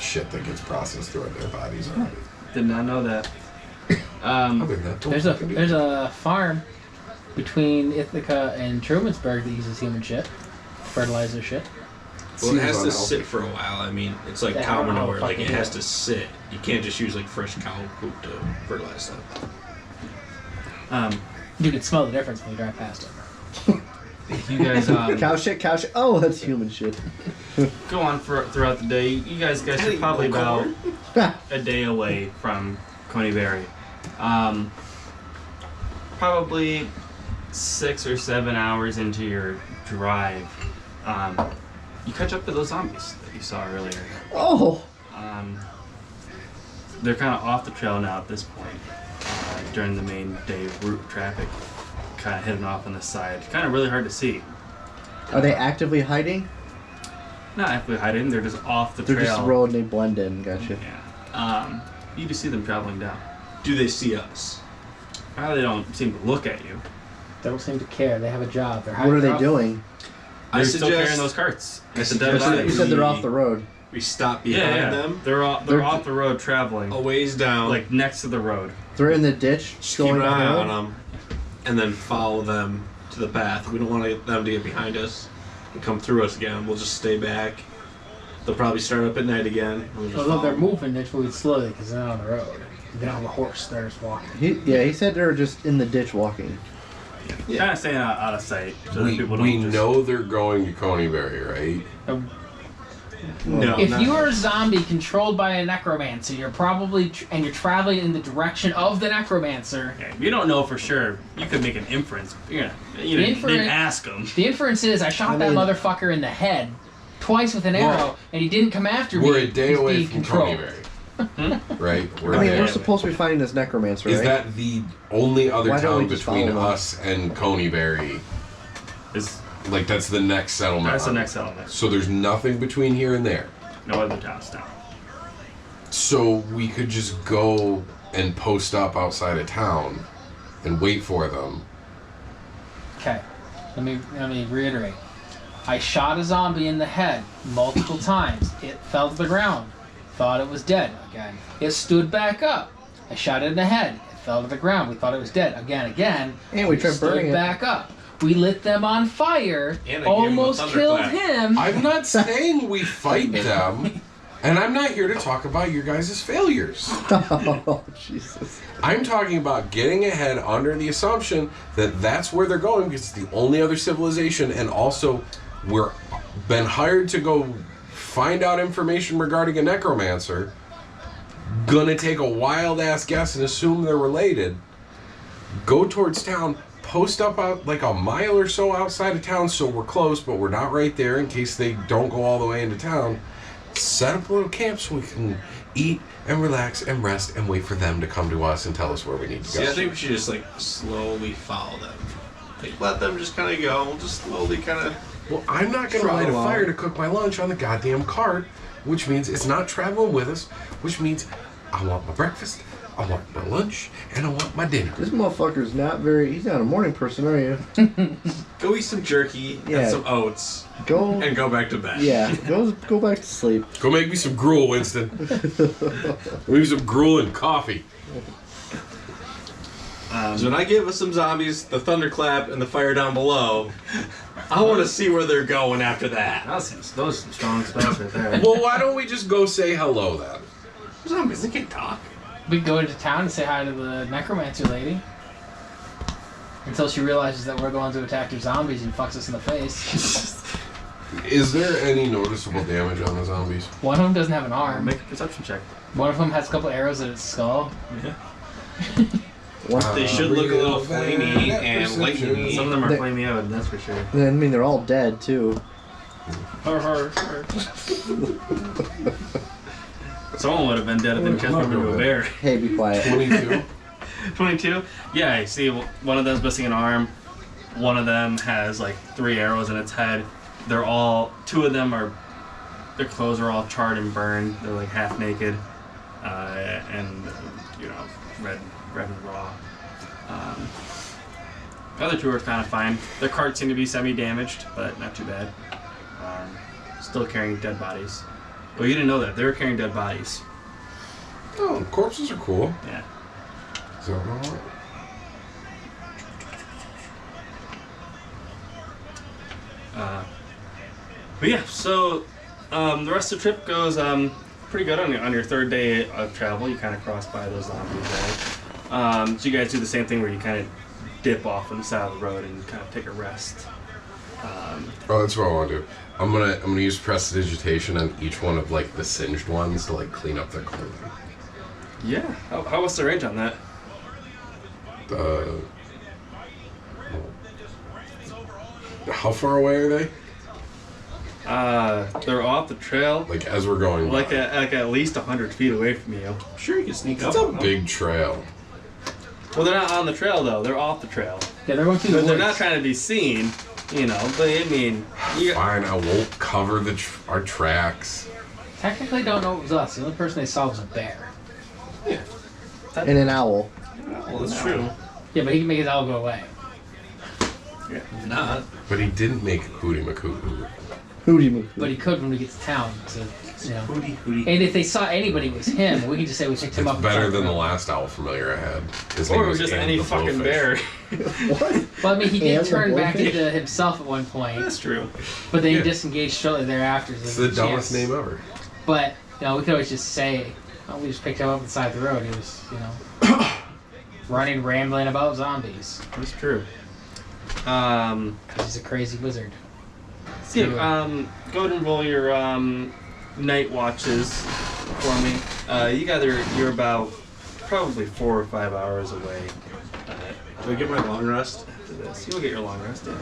shit that gets processed through their bodies already. Did not know that. Other than that, There's a farm between Ithaca and Trumansburg that uses human shit, fertilizer shit. Well, it has to unhealthy. sit for a while. I mean, it's like Yeah, I cow don't know manure. how Like, it fucking has it. to sit. You can't just use, like, fresh cow poop to fertilize stuff. You can smell the difference when you drive past it. You guys Cow shit. Oh, that's human shit. go on throughout the day. You guys are probably about a day away from Coneyberry. Probably 6 or 7 hours into your drive, you catch up to those zombies that you saw earlier. Oh. They're kind of off the trail now at this point. During the main day route traffic, kind of hidden off on the side. Kind of really hard to see. Are they actively hiding? Not actively hiding, they're just off the They're trail. just road and they blend in. Gotcha. Yeah. You just see them traveling down. Do they see us? They don't seem to look at you. They don't seem to care. They have a job. They're What are they high doing? They're still carrying those carts. It's a dead suggest body. that You said they're off the road. We stop behind them, They're off the road traveling, a ways down, like next to the road. They're in the ditch, keep going an down eye the on road. them, and then follow them to the path. We don't want them to get behind us and come through us again. We'll just stay back. They'll probably start up at night again. We'll just Although they're follow. moving, they're moving slowly because they're not on the road. They don't have a horse. They're just walking. He said they're just in the ditch walking. Yeah. Kind of staying out of sight, so that we people don't just... know they're going to Coneyberry, right? No, If not- you are a zombie controlled by a necromancer, you're probably and you're traveling in the direction of the necromancer. Okay, you don't know for sure. You could make an inference. You didn't ask them. The inference is I shot that motherfucker in the head twice with an arrow, and he didn't come after me. We're a day He's away being from controlled. Coneyberry. Right? We're I a mean, day we're away. supposed to be finding this necromancer, right? Is that the only other Why don't we town just between follow them? us and Coneyberry? Is Like, that's the next settlement. that's the on it. next settlement. So there's nothing between here and there. No other towns now. So we could just go and post up outside of town and wait for them. Okay, let me reiterate. I shot a zombie in the head multiple times. It fell to the ground. Thought it was dead again. It stood back up. I shot it in the head. It fell to the ground. We thought it was dead again. And we tried stood burning it. back up. We lit them on fire. And I gave him a Almost killed thunderclap. him. I'm not saying we fight them, and I'm not here to talk about your guys' failures. Oh, Jesus. I'm talking about getting ahead under the assumption that that's where they're going because it's the only other civilization, and also we're been hired to go find out information regarding a necromancer. Gonna take a wild ass guess and assume they're related. Go towards town, post up out like a mile or so outside of town so we're close, but we're not right there in case they don't go all the way into town. Set up a little camp so we can eat and relax and rest and wait for them to come to us and tell us where we need to go. See, I think we should just like slowly follow them. Like let them just kind of go. We'll just slowly kind of. Well, I'm not going to Trot light a along. fire to cook my lunch on the goddamn cart, which means it's not traveling with us, which means I want my breakfast, I want my lunch, and I want my dinner. This motherfucker's not very... He's not a morning person, are you? Go eat some jerky Yeah. and some oats Go... and go back to bed. Yeah, go back to sleep. Go make me some gruel, Winston. Maybe some gruel and coffee. So when I give us some zombies, the thunderclap, and the fire down below, I want to see where they're going after that. Those are some strong spells right there. Well, why don't we just go say hello then? Zombies, they can't talk. We go into town and say hi to the necromancer lady. Until she realizes that we're going to attack her zombies and fucks us in the face. Is there any noticeable damage on the zombies? One of them doesn't have an arm. Make a perception check. One of them has a couple arrows in its skull. Yeah. They should look a little flamey and lightning-y. Some of them are They- flaming out, that's for sure. I mean, they're all dead, too. Someone would have been dead if they been transformed into a bear. Hey, be quiet. 22? 22? Yeah, I see one of them's missing an arm. One of them has like 3 arrows in its head. they're all, two of them are, their clothes are all charred and burned. They're like half naked, and you know, red and raw. The other two are kind of fine. Their carts seem to be semi-damaged, but not too bad. Still carrying dead bodies. Well, you didn't know that. They were carrying dead bodies. Oh, corpses are cool. Yeah. So, but yeah, so the rest of the trip goes pretty good on your third day of travel. You kind of cross by those zombies there. So you guys do the same thing where you kind of dip off on the side of the road and kind of take a rest. oh, that's what I want to do. I'm gonna use prestidigitation on each one of like the singed ones to like clean up their clothing. Yeah. How was the range on that? How far away are they? They're off the trail. Like as we're going Like by. at least 100 feet away from you. Sure, you can sneak It's up. a big trail. Well, they're not on the trail though. They're off the trail. Yeah, they're going through the But they're woods. not trying to be seen, you know. But I mean, Fine, I won't cover our tracks. Technically, don't know it was us. The only person they saw was a bear. And an owl. Well, that's true. Yeah, but he can make his owl go away. Not. But he didn't make Hootie McHoo. Hootie move. But he could when we get to town. So, you know. Hoodie. And if they saw anybody, it was him. We can just say we picked him up. It's better than the last owl familiar I had. His name or was just Ann any the fucking Blowfish. bear. What? Well, I mean, he did And the turn back blowfish? into himself at one point, That's true. but then Yeah. he disengaged shortly thereafter. So It's there's the a dumbest chance. name ever. But you know, we could always just say, "Oh, we just picked him up on the side of the road." He was, you know, running, rambling about zombies That's true. because he's a crazy wizard. So yeah, go ahead and roll your night watches for me. You're about probably 4 or 5 hours away Do I get my long rest? after this. You'll get your long rest. Yeah.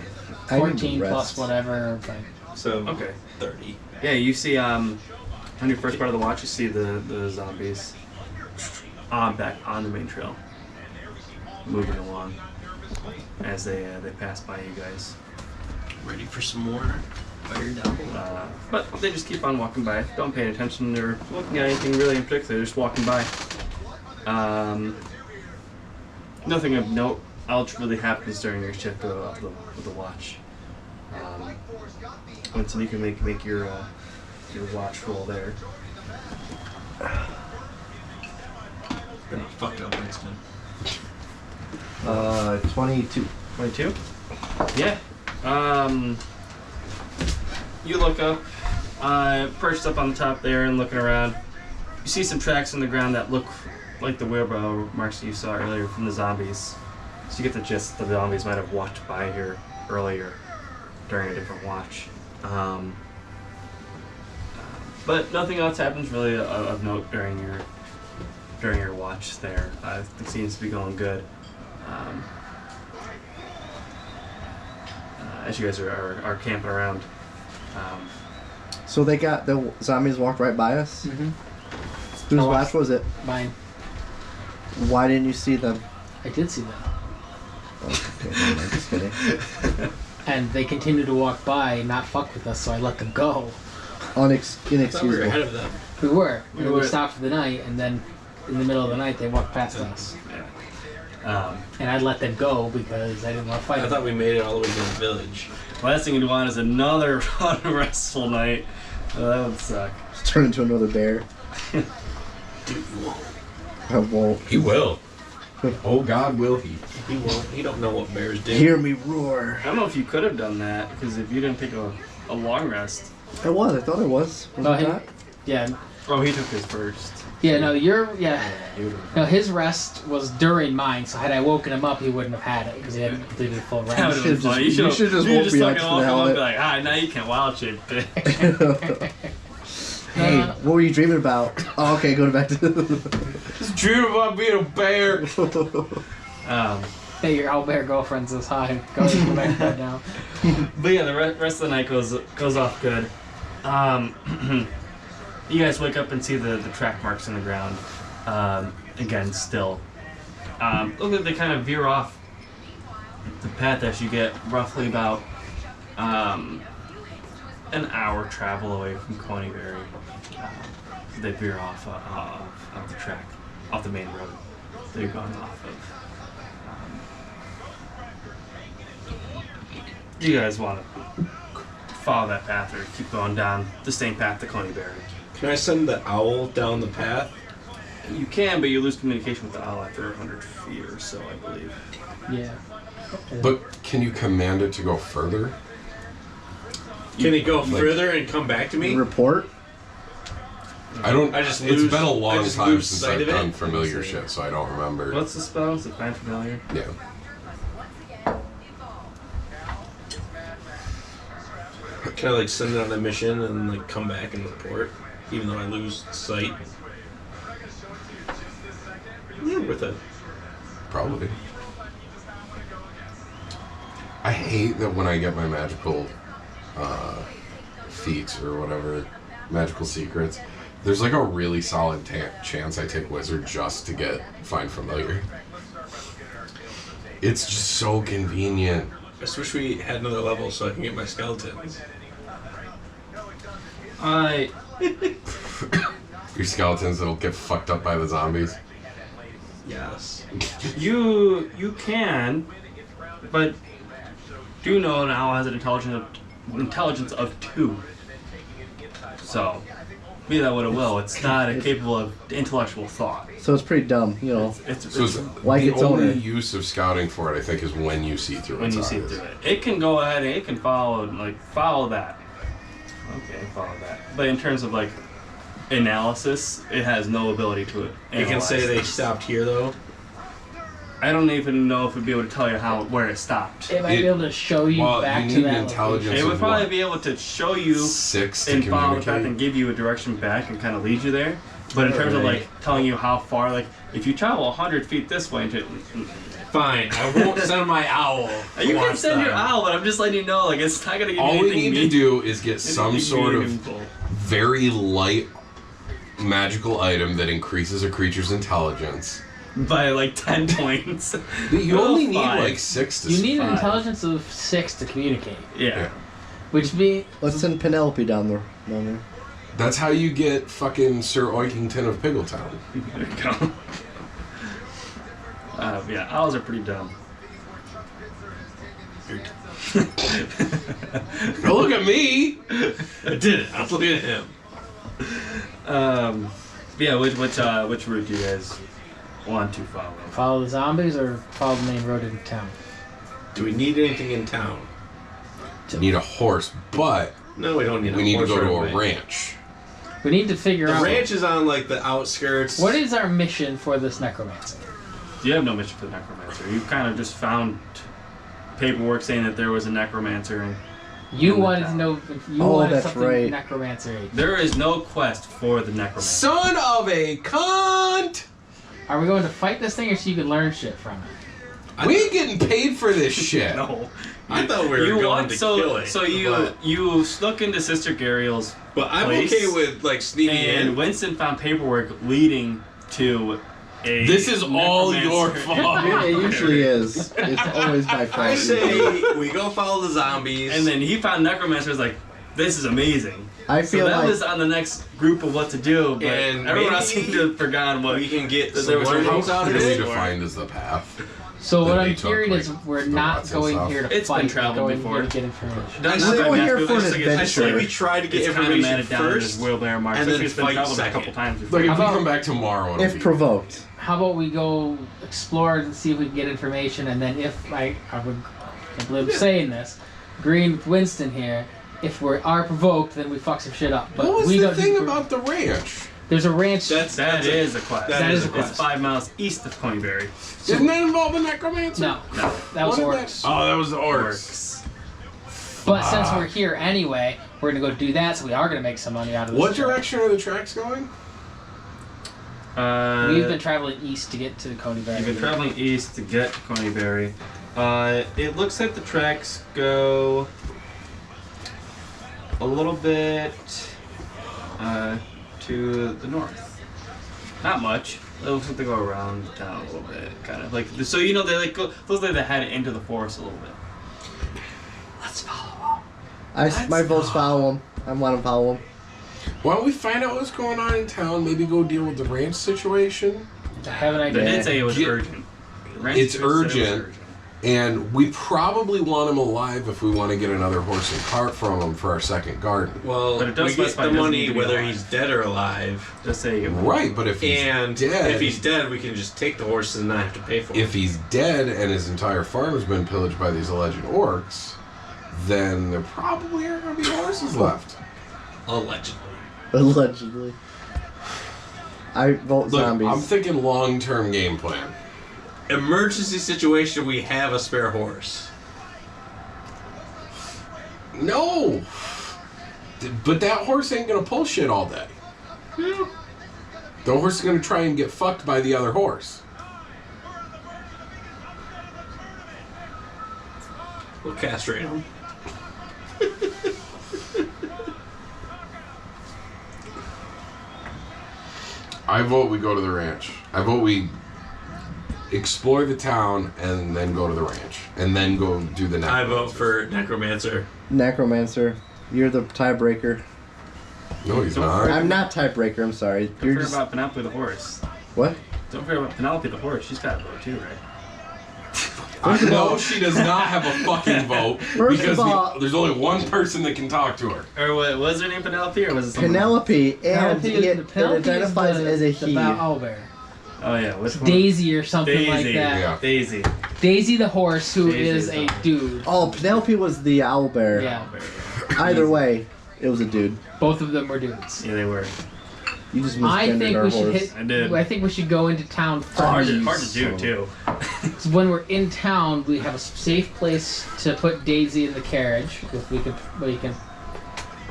I need to 14 plus rest. whatever. But So Okay. 30. Yeah, you see on your first part of the watch, you see the zombies back on the main trail, moving along as they pass by you guys. Ready for some more fire down. But they just keep on walking by. Don't pay attention or looking at anything really in particular. They're just walking by. Nothing of note else really happens during your shift of the watch. So you can make your watch roll there. Been a fucked up instant. 22. 22? Yeah. You look up, perched up on the top there and looking around. You see some tracks in the ground that look like the wheelbarrow marks that you saw earlier from the zombies. So you get the gist that the zombies might have walked by here earlier during a different watch. But nothing else happens really of note during your watch there. It seems to be going good. As you guys are camping around. So the zombies walked right by us? mm-hmm. Whose I watch was it? Mine. Why didn't you see them? I did see them. Oh, okay, never mind, just kidding. And they continued to walk by and not fuck with us, so I let them go. I thought we were Inexcusable. ahead of them. We were. We And were. we stopped for the night, and then in the middle of the night, they walked past us. And I let them go because I didn't want to fight I them. thought we made it all the way to the village. Last thing you'd want is another unrestful night. That would suck. Turn into another bear. Dude, you won't. I won't. He will. Oh God, will he? He won't. He don't know what bears do. Hear me roar. I don't know if you could have done that, because if you didn't take a long rest. I thought I was. Was No, I he- not? Yeah. Oh, he took his first. Yeah, no, no, his rest was during mine, so had I woken him up, he wouldn't have had it because he hadn't completed a full That rest. would have been should've funny. just- you should've just woke me up fucking for the woke him hell up of and it. be like, now you can't wild shape, bitch. Hey, what were you dreaming about? Oh, okay, go back to. Just dream about being a bear. Hey, your owlbear girlfriend says hi. Go back to bed now. But yeah, the rest of the night goes off good. You guys wake up and see the track marks in the ground. Again, still. Look like they kind of veer off the path as you get roughly about an hour travel away from Coneyberry. They veer off of the track, off the main road. They're going off of. Do you guys want to follow that path or keep going down the same path to Coneyberry? Can I send the owl down the path? You can, but you lose communication with the owl after 100 feet or so, I believe. Yeah. But can you command it to go further? Can it go further and come back to me? Report. It's been a long time since I've done familiar shit, so I don't remember. What's the spell? Is it find familiar? Yeah. Can I like send it on a mission and like come back and report, even though I lose sight? Yeah, worth it. Probably. I hate that when I get my magical feats or whatever, magical secrets, there's like a really solid chance I take wizard just to get find familiar. It's just so convenient. I just wish we had another level so I can get my skeletons. Your skeletons that'll get fucked up by the zombies. Yes. You can, but do know an owl has an intelligence of 2. So, be that what it will, it's not capable of intellectual thought. So it's pretty dumb, you know. It's like the its only owner. use of scouting for it, I think, is when you see through its eyes. When you see through it. It can go ahead and it can follow that. Okay, follow that. But in terms of like analysis, it has no ability to it. You can say they stopped here though. I don't even know if it'd be able to tell you where it stopped. It might be able to show you back you to need that intelligence. location. It would probably be able to show you 6 to and follow the path communicate. and give you a direction back and kind of lead you there. But in terms of like telling you how far, like if you travel 100 feet this way, Fine, I won't send my owl. you can send your owl, but I'm just letting you know, like it's not gonna give you All anything. we need to do is get some sort of very light magical item that increases a creature's intelligence. By like 10 points. You only need 5. like 6 to You need an 5. intelligence of 6 to communicate. Yeah. Which be Let's send Penelope down there. That's how you get fucking Sir Oikington of Piggletown. There you go. Yeah, owls are pretty dumb. Don't look at me! I did it. I was looking at him. Yeah, which route do you guys want to follow? follow the zombies or follow the main road into town. Do we need anything in town? We need a horse, but No, we don't need. we need to go to right a ranch. We need to figure The out ranch is on like the outskirts. what is our mission for this necromancer. You have no mission for the necromancer. You kind of just found paperwork saying that there was a necromancer, and You wanted to know if you wanted that's something right. necromancer age. there is no quest for the necromancer. Son of a cunt! Are we going to fight this thing or so you can learn shit from it? We ain't getting paid for this shit. No. I thought we were going to kill it. So you snuck into Sister Gariel's But I'm place, okay with like sneaking and in. Winston found paperwork leading to a This is all your necromancer. fault. It usually is. It's always my fault. I say we go follow the zombies. And then he found necromancer. Was like, this is amazing. I So feel that like was on the next group of what to do, but And everyone else maybe seemed to have forgotten what we can get that some there was a learnings house out of Really it. defined as the path. So That what they I'm took, hearing like, is we're the not lots and going stuff. here to It's fight. been traveled we're going before. here to get information. I We're say going we- here for an I say adventure. we try to get it's kind of information matted down in his first. wheelbarrow mark. and So then it's been fight traveled a second. couple times before. Like if we How come back tomorrow, it'll if be provoked. How about we go explore and see if we can get information, and then if I believe saying this, agreeing with Winston here, if we are provoked, then we fuck some shit up. But What was we the don't thing do- about the ranch? There's a ranch. That is a quest. that is a It's quest. 5 miles east of Coneyberry. Didn't that involve a necromancer? No, that was What did orcs. Oh, that was the orcs. But since we're here anyway, we're gonna go do that. So we are gonna make some money out of this. What trip. direction are the tracks going? We've been traveling east to get to Coneyberry. You've been traveling east to get to Coneyberry. It looks like the tracks go a little bit to the north. Not much. It looks like they go around town a little bit, kind of like. So they like go. Looks like they head into the forest a little bit. Let's follow My vote's follow him. I want to follow him. Why don't we find out what's going on in town? Maybe go deal with the ranch situation. I have an They idea. did say it was urgent. It's urgent. And we probably want him alive if we want to get another horse and cart from him for our second garden. Well, But it does we get specify the it doesn't money need to be whether alive. he's dead or alive. Just say Right, but if he's dead... if he's dead, we can just take the horses and not have to pay for them. If he's dead and his entire farm has been pillaged by these alleged orcs, then there probably aren't going to be horses left. Allegedly. Allegedly. I vote Look, zombies. I'm thinking long-term game plan. Emergency situation, we have a spare horse. No! But that horse ain't going to pull shit all day. Yeah. The horse is going to try and get fucked by the other horse. We'll castrate him. I vote we go to the ranch. I vote we explore the town and then go to the ranch. And then go do the I vote necromancer. for necromancer. Necromancer. You're the tiebreaker. No, he's Don't not. worry. I'm not tiebreaker, I'm sorry. Don't You're forget just... about Penelope the horse. What? Don't forget about Penelope the horse. She's got a vote too, right? No, she does not have a fucking vote. First because of all- there's only one person that can talk to her. Or was her name Penelope, or was it someone Penelope, and Penelope it identifies as a he. The owlbear. else? Oh yeah, which one? Daisy or something like Daisy. that. Yeah. Daisy. Daisy the horse, who Daisy is the a horse. dude. Oh, Penelope was the owlbear. Yeah, Either way, it was a dude. both of them were dudes. Yeah, they were. You just I misgendered think our we should horse. hit. I did. I think we should go into town Hard first. to do too. So when we're in town, we have a safe place to put Daisy in the carriage. If we can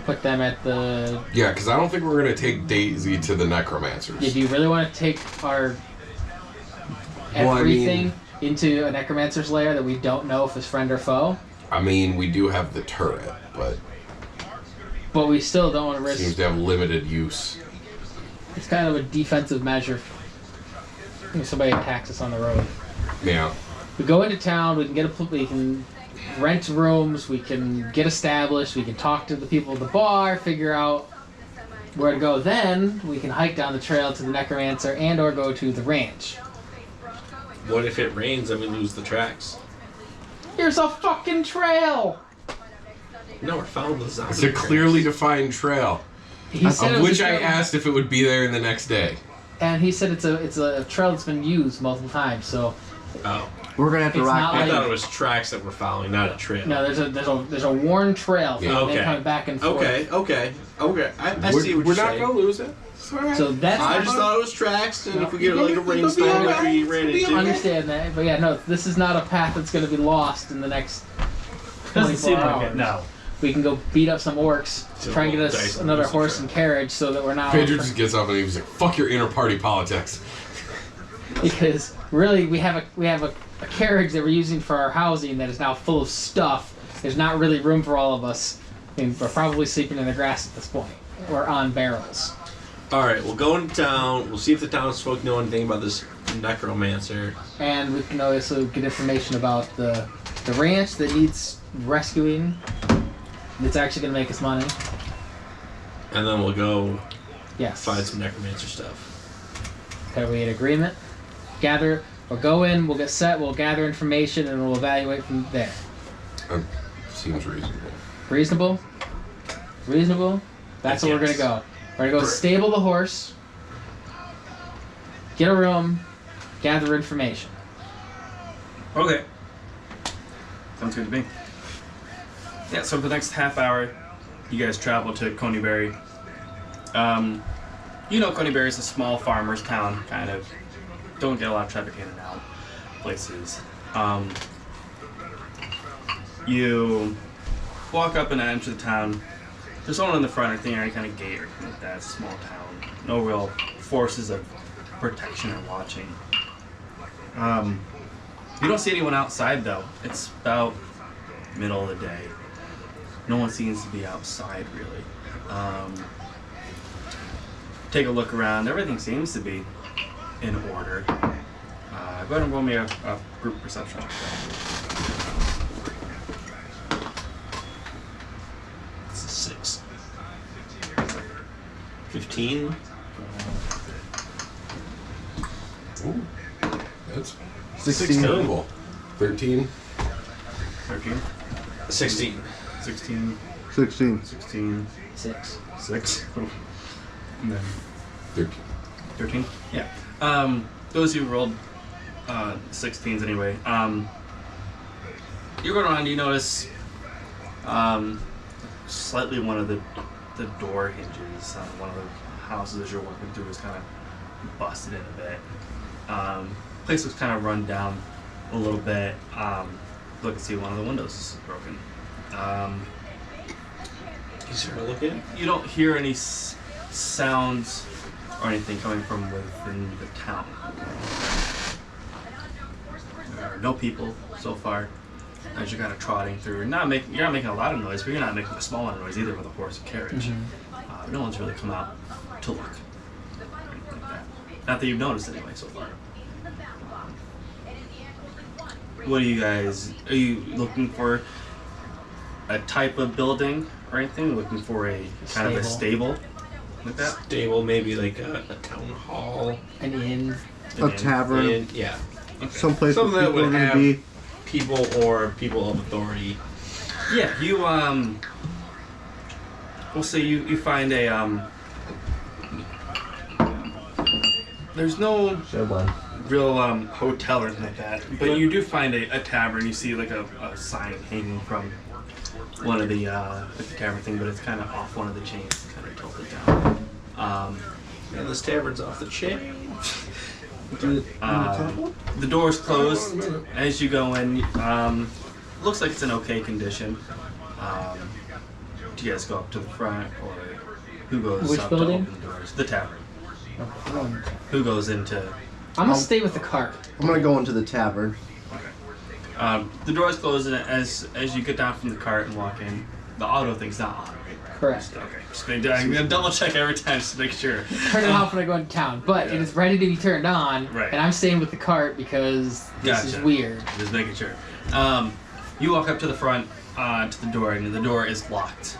put them at the. Yeah, because I don't think we're going to take Daisy to the necromancers. If you really want to take our Well, I mean- everything into a necromancer's lair that we don't know if it's friend or foe, I mean, we do have the turret, but we still don't want to it seems risk. to have limited use. It's kind of a defensive measure. If somebody attacks us on the road. Yeah. We go into town. We can rent rooms. We can get established. We can talk to the people at the bar. Figure out where to go. Then we can hike down the trail to the necromancer and/or go to the ranch. What if it rains and we lose the tracks? Here's a fucking trail. No, we're following the zombie. It's a clearly defined trail, He said it of was which a I trail- asked if it would be there in the next day. And he said it's a trail that's been used multiple times. So Oh, We're gonna have to It's rock not I like- thought it was tracks that we're following, not a trail. no, there's a worn trail from Yeah. them Okay. coming back and forth. Okay. I see what We're you're not saying. going to lose it. It's all right. So that's I just thought it was tracks, and No. if we get like a It'll be rainstorm alright. like we ran It'll be into. I understand that, but yeah, no, this is not a path that's going to be lost in the next Doesn't 24 seem like hours. it. No. We can go beat up some orcs to try and get us Dice on another this horse trail. and carriage so that we're not. Pedro just gets up and he's like, "Fuck your inter-party politics." Because really, we have a carriage that we're using for our housing that is now full of stuff. There's not really room for all of us. I mean, we're probably sleeping in the grass at this point. We're on barrels. All right, we'll go into town. We'll see if the townsfolk know anything about this necromancer. And we can also get information about the ranch that needs rescuing. It's actually going to make us money. And then we'll go Yes. find some necromancer stuff. Okay, we had agreement. We'll go in, we'll get set, we'll gather information, and we'll evaluate from there. Seems reasonable. Reasonable? Reasonable? That's where we're going to go. We're going to go stable the horse, get a room, gather information. Okay. Sounds good to me. Yeah, so for the next half hour, you guys travel to Coneyberry. You know Coneyberry is a small farmer's town, kind of. Don't get a lot of traffic in and out places. You walk up and enter the town. There's no one in the front or anything, or any kind of gate or anything like that. It's a small town. No real forces of protection or watching. You don't see anyone outside though. It's about middle of the day. No one seems to be outside really. Take a look around. Everything seems to be in order. Go ahead and roll me a group perception check. 15. Ooh, that's 16. terrible. 13. 13. 16. 16. 16. 16. 6. 6. And then 13. 13? Yeah. Those who rolled 16s anyway. You're going around, you notice slightly one of the door hinges on one of the houses you're working through is kind of busted in a bit. Place looks kind of run down a little bit. Look and see one of the windows is broken. You start to look in? You don't hear any sounds or anything coming from within the town. There are no people so far as you're kind of trotting through. You're not making a lot of noise, but you're not making a small amount of noise either with a horse and carriage. Mm-hmm. No one's really come out to look. Or anything like that. Not that you've noticed anyway so far. What are you looking for a type of building or anything? Looking for a kind of a stable like that? Stable, maybe like a town hall. An inn. A tavern. Yeah. Okay. Someplace Something where that people would are have going to be. people or people of authority. Yeah, you we'll say you find a there's no real hotel or anything like that, but you do find a tavern. You see like a sign hanging from one of the tavern thing, but it's kind of off one of the chains, kind of tilted down. Yeah, this tavern's off the chain. The door's closed as you go in. Looks like it's in okay condition. Do you guys go up to the front, or who goes Which up building? to open the doors? The tavern. I'm Who goes into? gonna stay with the cart. I'm going to go into the tavern. The door's closed, and as you get down from the cart and walk in, the auto thing's not on. Correct. Okay, I'm gonna double check every time just to make sure. Turn it off when I go into town, but it is ready to be turned on, Right. and I'm staying with the cart because this is Gotcha. weird. Just making sure. You walk up to the front to the door, and the door is locked.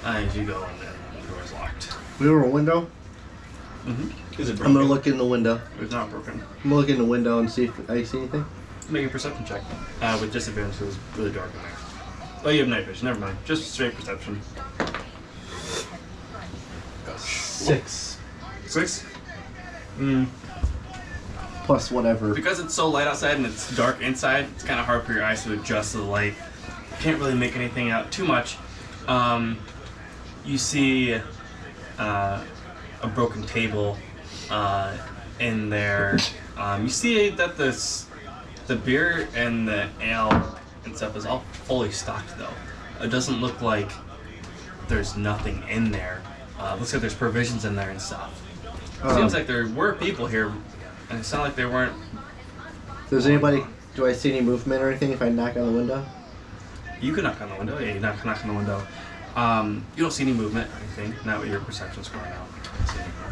As you go in there, the door is locked. We have a window. Is it I'm broken? going to look in the window. It's not broken. I'm going to look in the window and see if I see anything. Make a perception check with disadvantage because it was really dark in there. Oh, you have night vision. Never mind. Just straight perception. 6. 6. Plus whatever. Because it's so light outside and it's dark inside, it's kind of hard for your eyes to adjust to the light. Can't really make anything out too much. You see a broken table in there. You see that the beer and the ale and stuff is all fully stocked though. It doesn't look like there's nothing in there. Looks like there's provisions in there and stuff. Seems like there were people here, and it sounded like they weren't. Does anybody? Do I see any movement or anything if I knock on the window? You can knock on the window. Yeah, you knock on the window. You don't see any movement or anything. Not with your perception score now.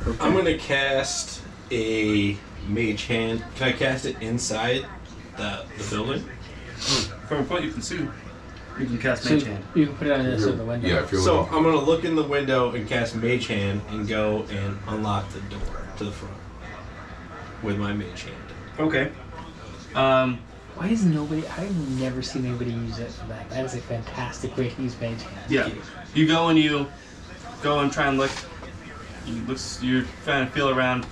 Okay. I'm gonna cast a mage hand. Can I cast it inside the building? From a point you can see, you can cast So Mage Hand. you can put it on this of the window. Yeah, if you're So looking. I'm gonna look in the window and cast mage hand and go and unlock the door to the front with my mage hand. Okay. Why is nobody? I've never seen anybody use it for that. That is a fantastic way to use Mage Hand. Yeah. You go and try and look. You're trying to feel around.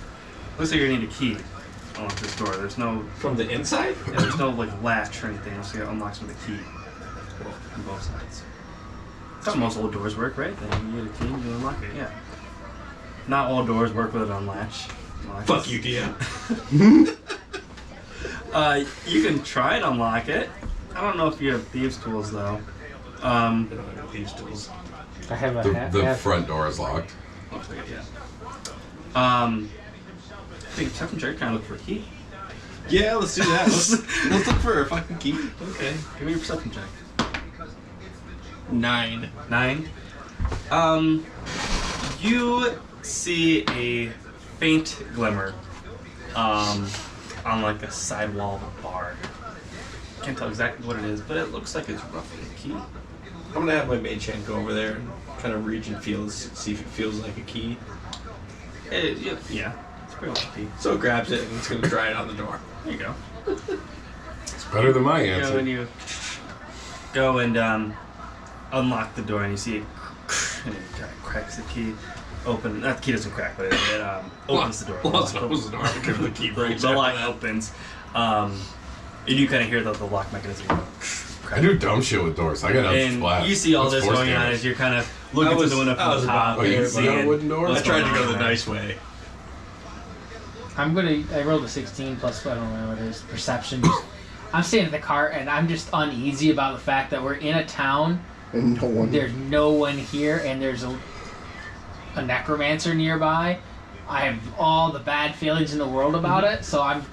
Looks like you need a key to unlock this door. There's no. From the inside? Yeah, there's no like latch or anything. So it unlocks with a key. On both sides. That's how most old doors work, right? Then you get a key and you unlock it. Yeah. Not all doors work with an unlatch. Fuck you, DM. You can try and unlock it. I don't know if you have thieves' tools though. These tools. I have a The front door is locked. Looks like it, yeah. I think perception check trying to look for a key. Yeah, let's do that. Let's look for a fucking key. Okay, give me a perception check. 9. 9. You see a faint glimmer on like a side wall of a bar. Can't tell exactly what it is, but it looks like it's roughly a key. gonna have my mage hand go over there and kind of reach and feel, see if it feels like a key. Yeah. It's pretty much a key. So it grabs it and it's gonna try it on the door. There you go. It's better than my You know, answer. when you go and unlock the door and you see it, and it kind of cracks the key open. Not the key doesn't crack, but it opens the door. Opens the door. Give the key breaks. The lock opens. And you kind of hear the lock mechanism go. I do dumb shit with doors. I got up And splat. you see all That's this force going on damage. as you're kind of looking through the window from the top. Oh, you and see a wooden door? I what's tried to going go on the there. nice way. I rolled a 16 plus, I don't know what it is, perception. I'm staying at the cart and I'm just uneasy about the fact that we're in a town. And no one. There's no one here and there's a necromancer nearby. I have all the bad feelings in the world about it, so I'm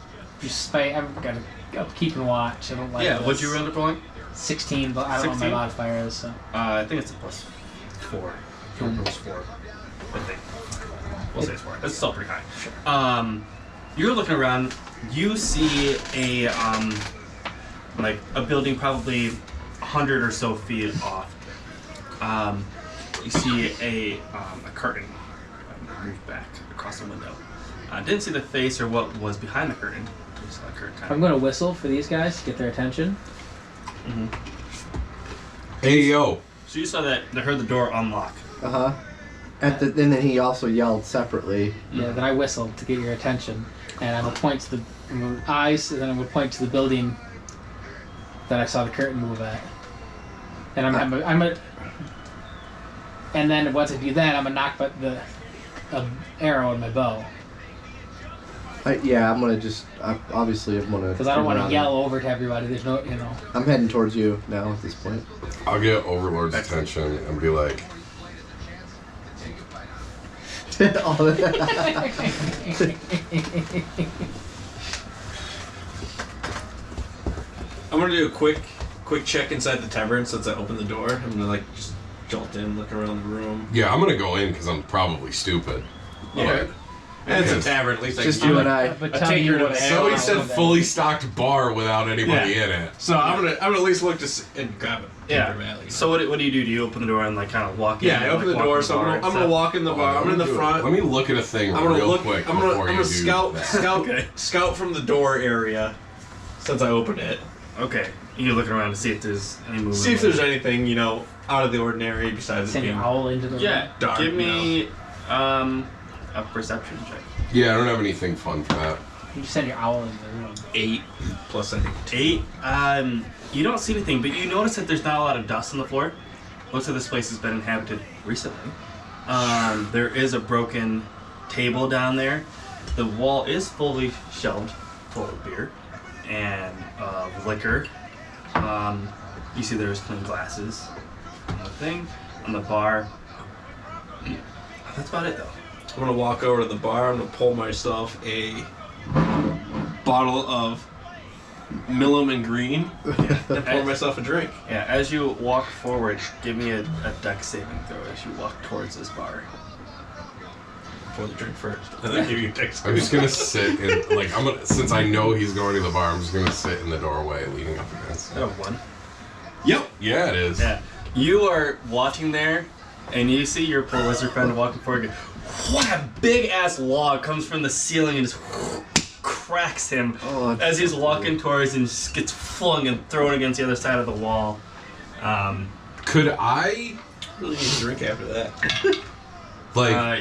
keeping watch. I don't like this. What'd you roll the point? 16, but I don't know what 16? my modifier is, so. I think it's a +4. Your rolls 4. I think. We'll say it's 4. That's still pretty high. You're looking around. You see a building probably 100 or so feet off. You see a curtain moved back across the window. Didn't see the face or what was behind the curtain. Just a curtain kind I'm going to whistle for these guys to get their attention. Hey, yo. So you saw that they heard the door unlock. Uh-huh. And then he also yelled separately. Yeah, then I whistle to get your attention. And I will point to the eyes, and then I will point to the building that I saw the curtain move at. And and then once I do that, I'm gonna knock the arrow in my bow. Yeah, I'm gonna just. Obviously, I'm gonna. Because I don't want to yell over to everybody. There's no, you know. I'm heading towards you now at this point. I'll get Overlord's attention and be like, All that. I'm gonna do a quick check inside the tavern since I opened the door. I'm gonna just jolt in, look around the room. yeah, I'm gonna go in because I'm probably stupid. Yeah. And it's a tavern, at least I Just can you get and I. But a tell me taker to what the I head. Somebody know. said fully stocked bar without anybody in it. So I'm gonna at least look and grab it. Yeah. So what do you do? Do you open the door and kind of walk in? Yeah, I open the door, so I'm gonna walk in the bar. I'm in the front. Let me look at a thing I'm gonna real look. quick I'm before gonna you do scout that. scout from the door area since I opened it. Okay. You're looking around to see if there's any movement. See if there's anything out of the ordinary besides it Send being your owl into the room. Yeah. dark. Give me a perception check. Yeah, I don't have anything fun for that. You send your owl into the room. 8 plus I think 8. You don't see anything, but you notice that there's not a lot of dust on the floor. Looks like this place has been inhabited recently. There is a broken table down there. The wall is fully shelved, full of beer and liquor. You see there's clean glasses on the thing, on the bar. That's about it, though. I'm gonna walk over to the bar. I'm gonna pull myself a bottle of Millum and Green and pour myself a drink. Yeah, as you walk forward, give me a dex saving throw as you walk towards this bar. Pour the drink first, and then give you a dex. I'm just gonna sit in, since I know he's going to the bar, I'm just gonna sit in the doorway leaning up against it. 1. Yep. Yeah, it is. Yeah. You are watching there, and you see your poor wizard friend walking forward. What a big ass log comes from the ceiling and just cracks him as he's walking towards and just gets flung and thrown against the other side of the wall. Could I, Really need a drink after that.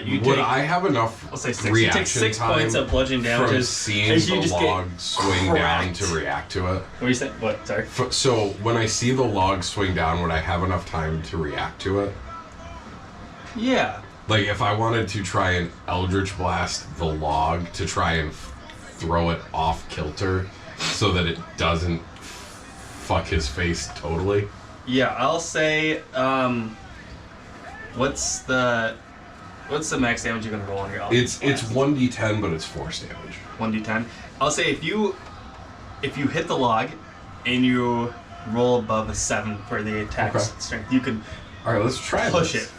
You I have enough I'll say 6. You reaction take 6 time points of bludgeoning from damages seeing as you the just log get swing down cracked. to react to it? What are you saying? What? Sorry. So when I see the log swing down, would I have enough time to react to it? Yeah. Like if I wanted to try and Eldritch Blast the log to try and throw it off kilter so that it doesn't fuck his face totally. Yeah, I'll say, what's the max damage you're gonna roll on your Eldritch It's Blast? 1d10, but it's force damage. 1d10. I'll say if you hit the log and you roll above a 7 for the attack strength, you could All right, let's try push this. it.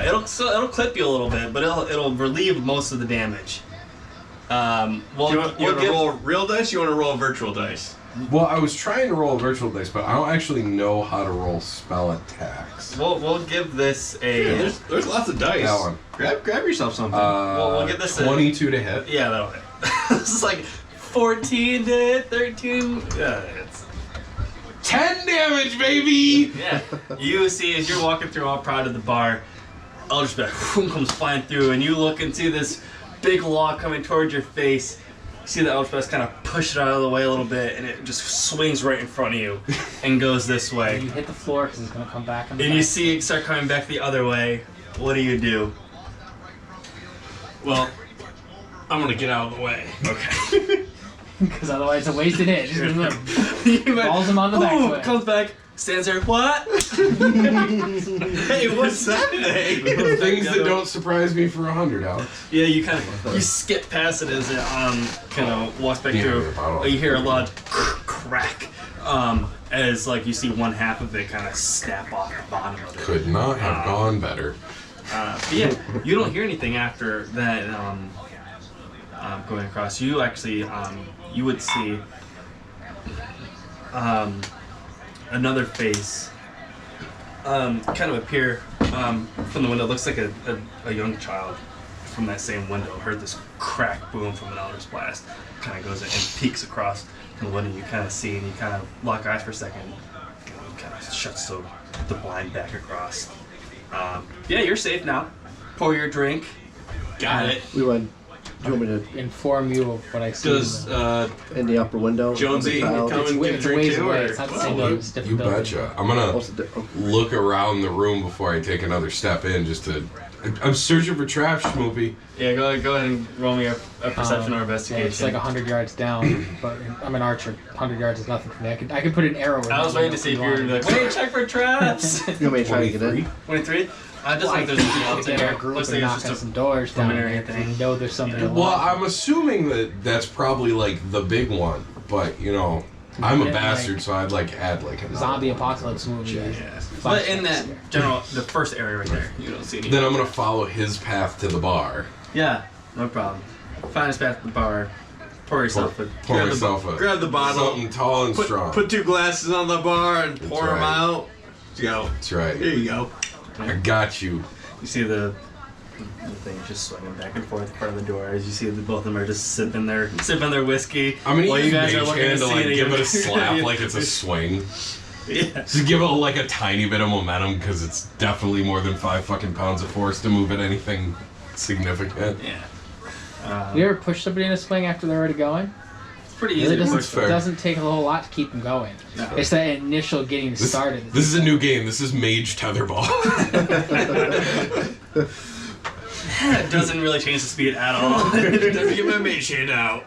It'll clip you a little bit, but it'll relieve most of the damage. We'll you want to roll real dice? Or you want to roll virtual dice? Well, I was trying to roll a virtual dice, but I don't actually know how to roll spell attacks. We'll give this a. Yeah, there's lots of dice. That one. Grab yourself something. We'll give this 22 to hit. Yeah, that'll hit. This is like 14 to hit, 13. Yeah, it's 10 damage, baby! yeah. You see as you're walking through all proud of the bar, Eldritch Blast comes flying through, and you look and see this big log coming towards your face. You see the Eldritch Blast kind of push it out of the way a little bit, and it just swings right in front of you and goes this way. You hit the floor because it's going to come back. And you see it start coming back the other way. What do? Well, I'm gonna get out of the way. Okay. Because otherwise it's a wasted hit. Balls him on the back. Boom, comes back, stands there. What? Hey, what's happening? Things that don't surprise me for 100, Alex. Yeah, you kind of you skip past it as it kind of walks back through. You hear a lot of crack as like you see one half of it kind of snap off the bottom of it. Could not have gone better. But yeah, you don't hear anything after that. Going across, you actually you would see another face kind of appear from the window. It looks like a young child from that same window. Heard this crack boom from an Eldritch Blast. Kind of goes in and peeks across from the window. You kind of see and you kind of lock eyes for a second. Kind of shuts the blind back across. Yeah, you're safe now. Pour your drink. Got it. We went. Do you want me to inform you of what I see? Does in the upper window? Jonesy come and get a It's drink ways too? away. Or? It's not the same building. It's a different You building. betcha. I'm gonna look around the room before I take another step in just to... I'm searching for traps, Schmoopy. Yeah, go ahead and roll me a perception or Yeah, investigation. it's like 100 yards down, but I'm an archer. 100 yards is nothing for me. I could put an arrow. I was waiting to see if you were like, wait, check for traps. You want me to try to get in? 23? It doesn't look like there's anything else in I here. grew up Looks and like knocking it's just some doors down preliminary there. thing. You know there's something. Well, I'm assuming that's probably like the big one, but you know, I'm a Yeah, bastard, like, so I'd like add like a zombie apocalypse movie. Yeah. But in that general, the first area right there, you don't see anything. Then I'm gonna follow his path to the bar. Yeah, no problem. Find his path to the bar. Pour yourself a... Pour myself a Grab the bottle. something tall and strong. Put 2 glasses on the bar and pour them right. out. Let's go. That's right. Here you go. I got you. You see the thing just swinging back and forth in front of the door as you see both of them are just sipping their whiskey. I'm gonna while use you guys are Mage looking Hand to see like it give it again. a slap like it's a swing. Yeah. Just give it like a tiny bit of momentum because it's definitely more than 5 fucking pounds of force to move at anything significant. Yeah. You ever push somebody in a swing after they're already going? It's pretty It easy to doesn't, push. fair. it doesn't take a whole lot to keep them going. No. It's that initial getting started. This is a new game. This is Mage Tetherball. It doesn't really change the speed at all. Doesn't get my mage hand out.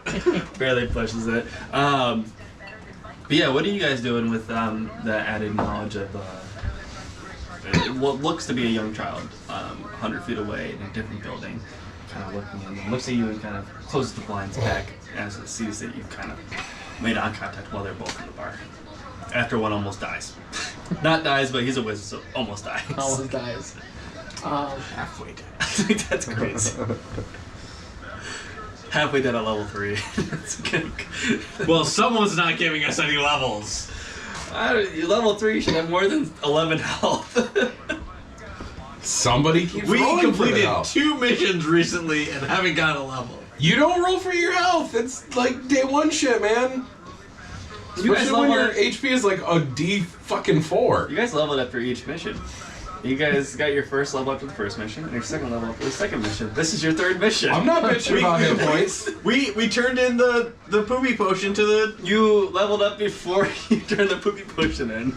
Barely pushes it. But yeah, what are you guys doing with the added knowledge of what looks to be a young child, 100 feet away in a different building, kind of looking in, looks at you and kind of closes the blinds back as it sees that you've kind of made eye contact while they're both in the bar. After one almost dies. Not dies, but he's a wizard, so almost dies. Almost dies. Halfway dead. That's crazy. Halfway dead at level 3. That's good. Well, someone's not giving us any levels. Level 3 should have more than 11 health. Somebody keeps We rolling for the completed health. 2 missions recently and haven't got a level. You don't roll for your health. It's like day 1 shit, man. You guys Especially when your leveled, HP is like a D fucking 4. you guys leveled up for each mission. You guys got your first level up for the first mission, and your second level up for the second mission. This is your third mission. I'm not bitching about hit points. We turned in the poopy potion to the... You leveled up before you turned the poopy potion in.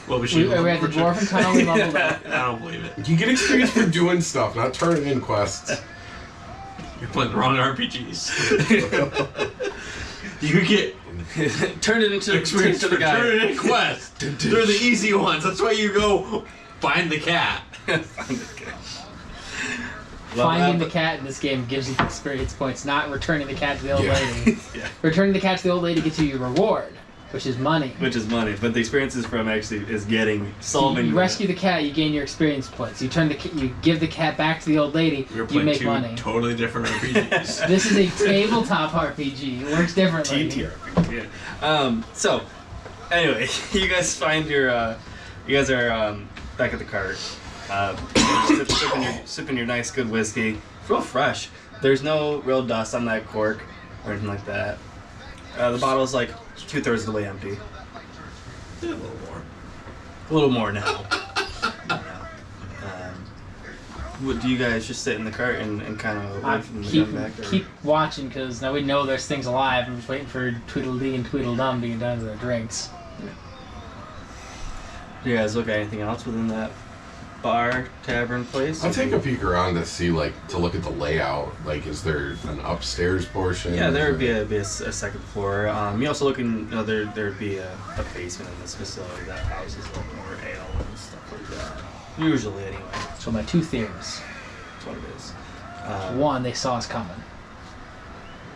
Well, we We should had the dwarven tunnel. We leveled up. I don't believe it. You get experience for doing stuff, not turning in quests. You're playing the wrong RPGs. You get Turn it into experience to for the guy. turning in quests. They're the easy ones. That's why you go find the cat. Finding the cat in this game gives you experience points, not returning the cat to the old lady. Yeah. Returning the cat to the old lady gets you your reward. Which is money. But the experience is from solving. You rescue the cat, you gain your experience points. You give the cat back to the old lady, you make money. Totally different RPGs. This is a tabletop RPG. It works differently. TTRPG. Yeah. So, anyway, you guys find you guys are back at the cart. Sipping your nice, good whiskey. Real fresh. There's no real dust on that cork or anything like that. The bottle's like 2/3 of the way empty. Yeah, a little more. A little more now. What do you guys just sit in the cart and kind of wait for them to come back? Keep watching because now we know there's things alive. I'm just waiting for Tweedledee and Tweedledum to get done with their drinks. Do you guys look at anything else within that bar, tavern place? I'll take a peek around to see, to look at the layout. Is there an upstairs portion? Yeah, there would be a second floor. You also look in, there'd be a basement in this facility that houses more ale and stuff like that. Usually, anyway. So my two theories. That's what it is. One, they saw us coming.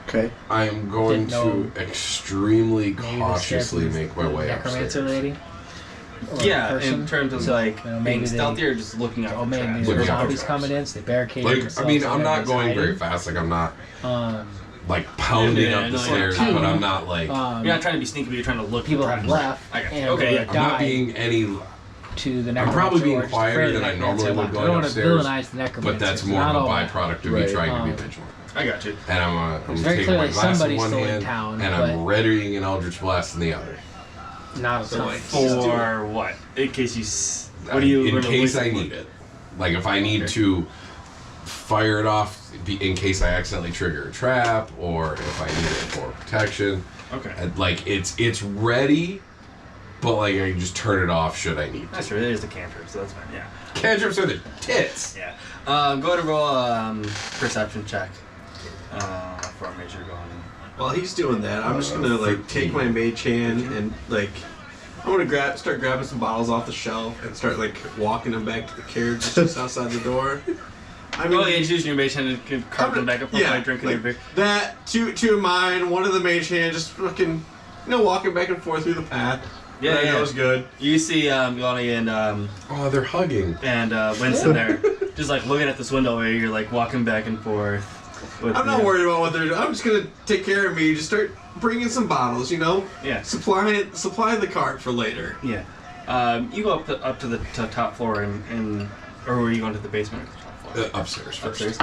Okay. I am going to extremely cautiously make my way necromancer upstairs. lady? Yeah, in terms of being stealthy or just looking out for maybe traps. there's zombies coming in, so they barricade themselves. I'm not going very fast. I'm not pounding up the stairs, but I'm not you're not trying to be sneaky, but you're trying to look. People have left. Okay, I'm not being any. To the I'm probably being quieter than I normally would going upstairs. But that's more of a byproduct of me trying to be vigilant. I got you. And I'm taking my glass in one hand, and I'm readying an Eldritch Blast in the other. Not a ton. For what? In case you. What do you? In case I need it. If I need to fire it off in case I accidentally trigger a trap, or if I need it for protection. Okay. It's ready, but I can just turn it off should I need to. That's true. It is the cantrip, so that's fine. Yeah. Cantrips are the tits. Yeah. Go ahead and roll a perception check for our major going. While he's doing that, I'm just gonna take my mage hand and I'm gonna start grabbing some bottles off the shelf and start walking them back to the carriage just outside the door. Introducing your mage hand and carve them back up by drinking your beer. That two of mine, one of the mage hand, just fucking walking back and forth through the path. Yeah, that was good. You see Yanni and they're hugging. And Winston there, just looking at this window where you're walking back and forth. I'm not worried about what they're doing. I'm just gonna take care of me. Just start bringing some bottles, Yeah. Supply the cart for later. Yeah. You go up to the top floor or were you going to the basement or the top floor? Upstairs first. Upstairs.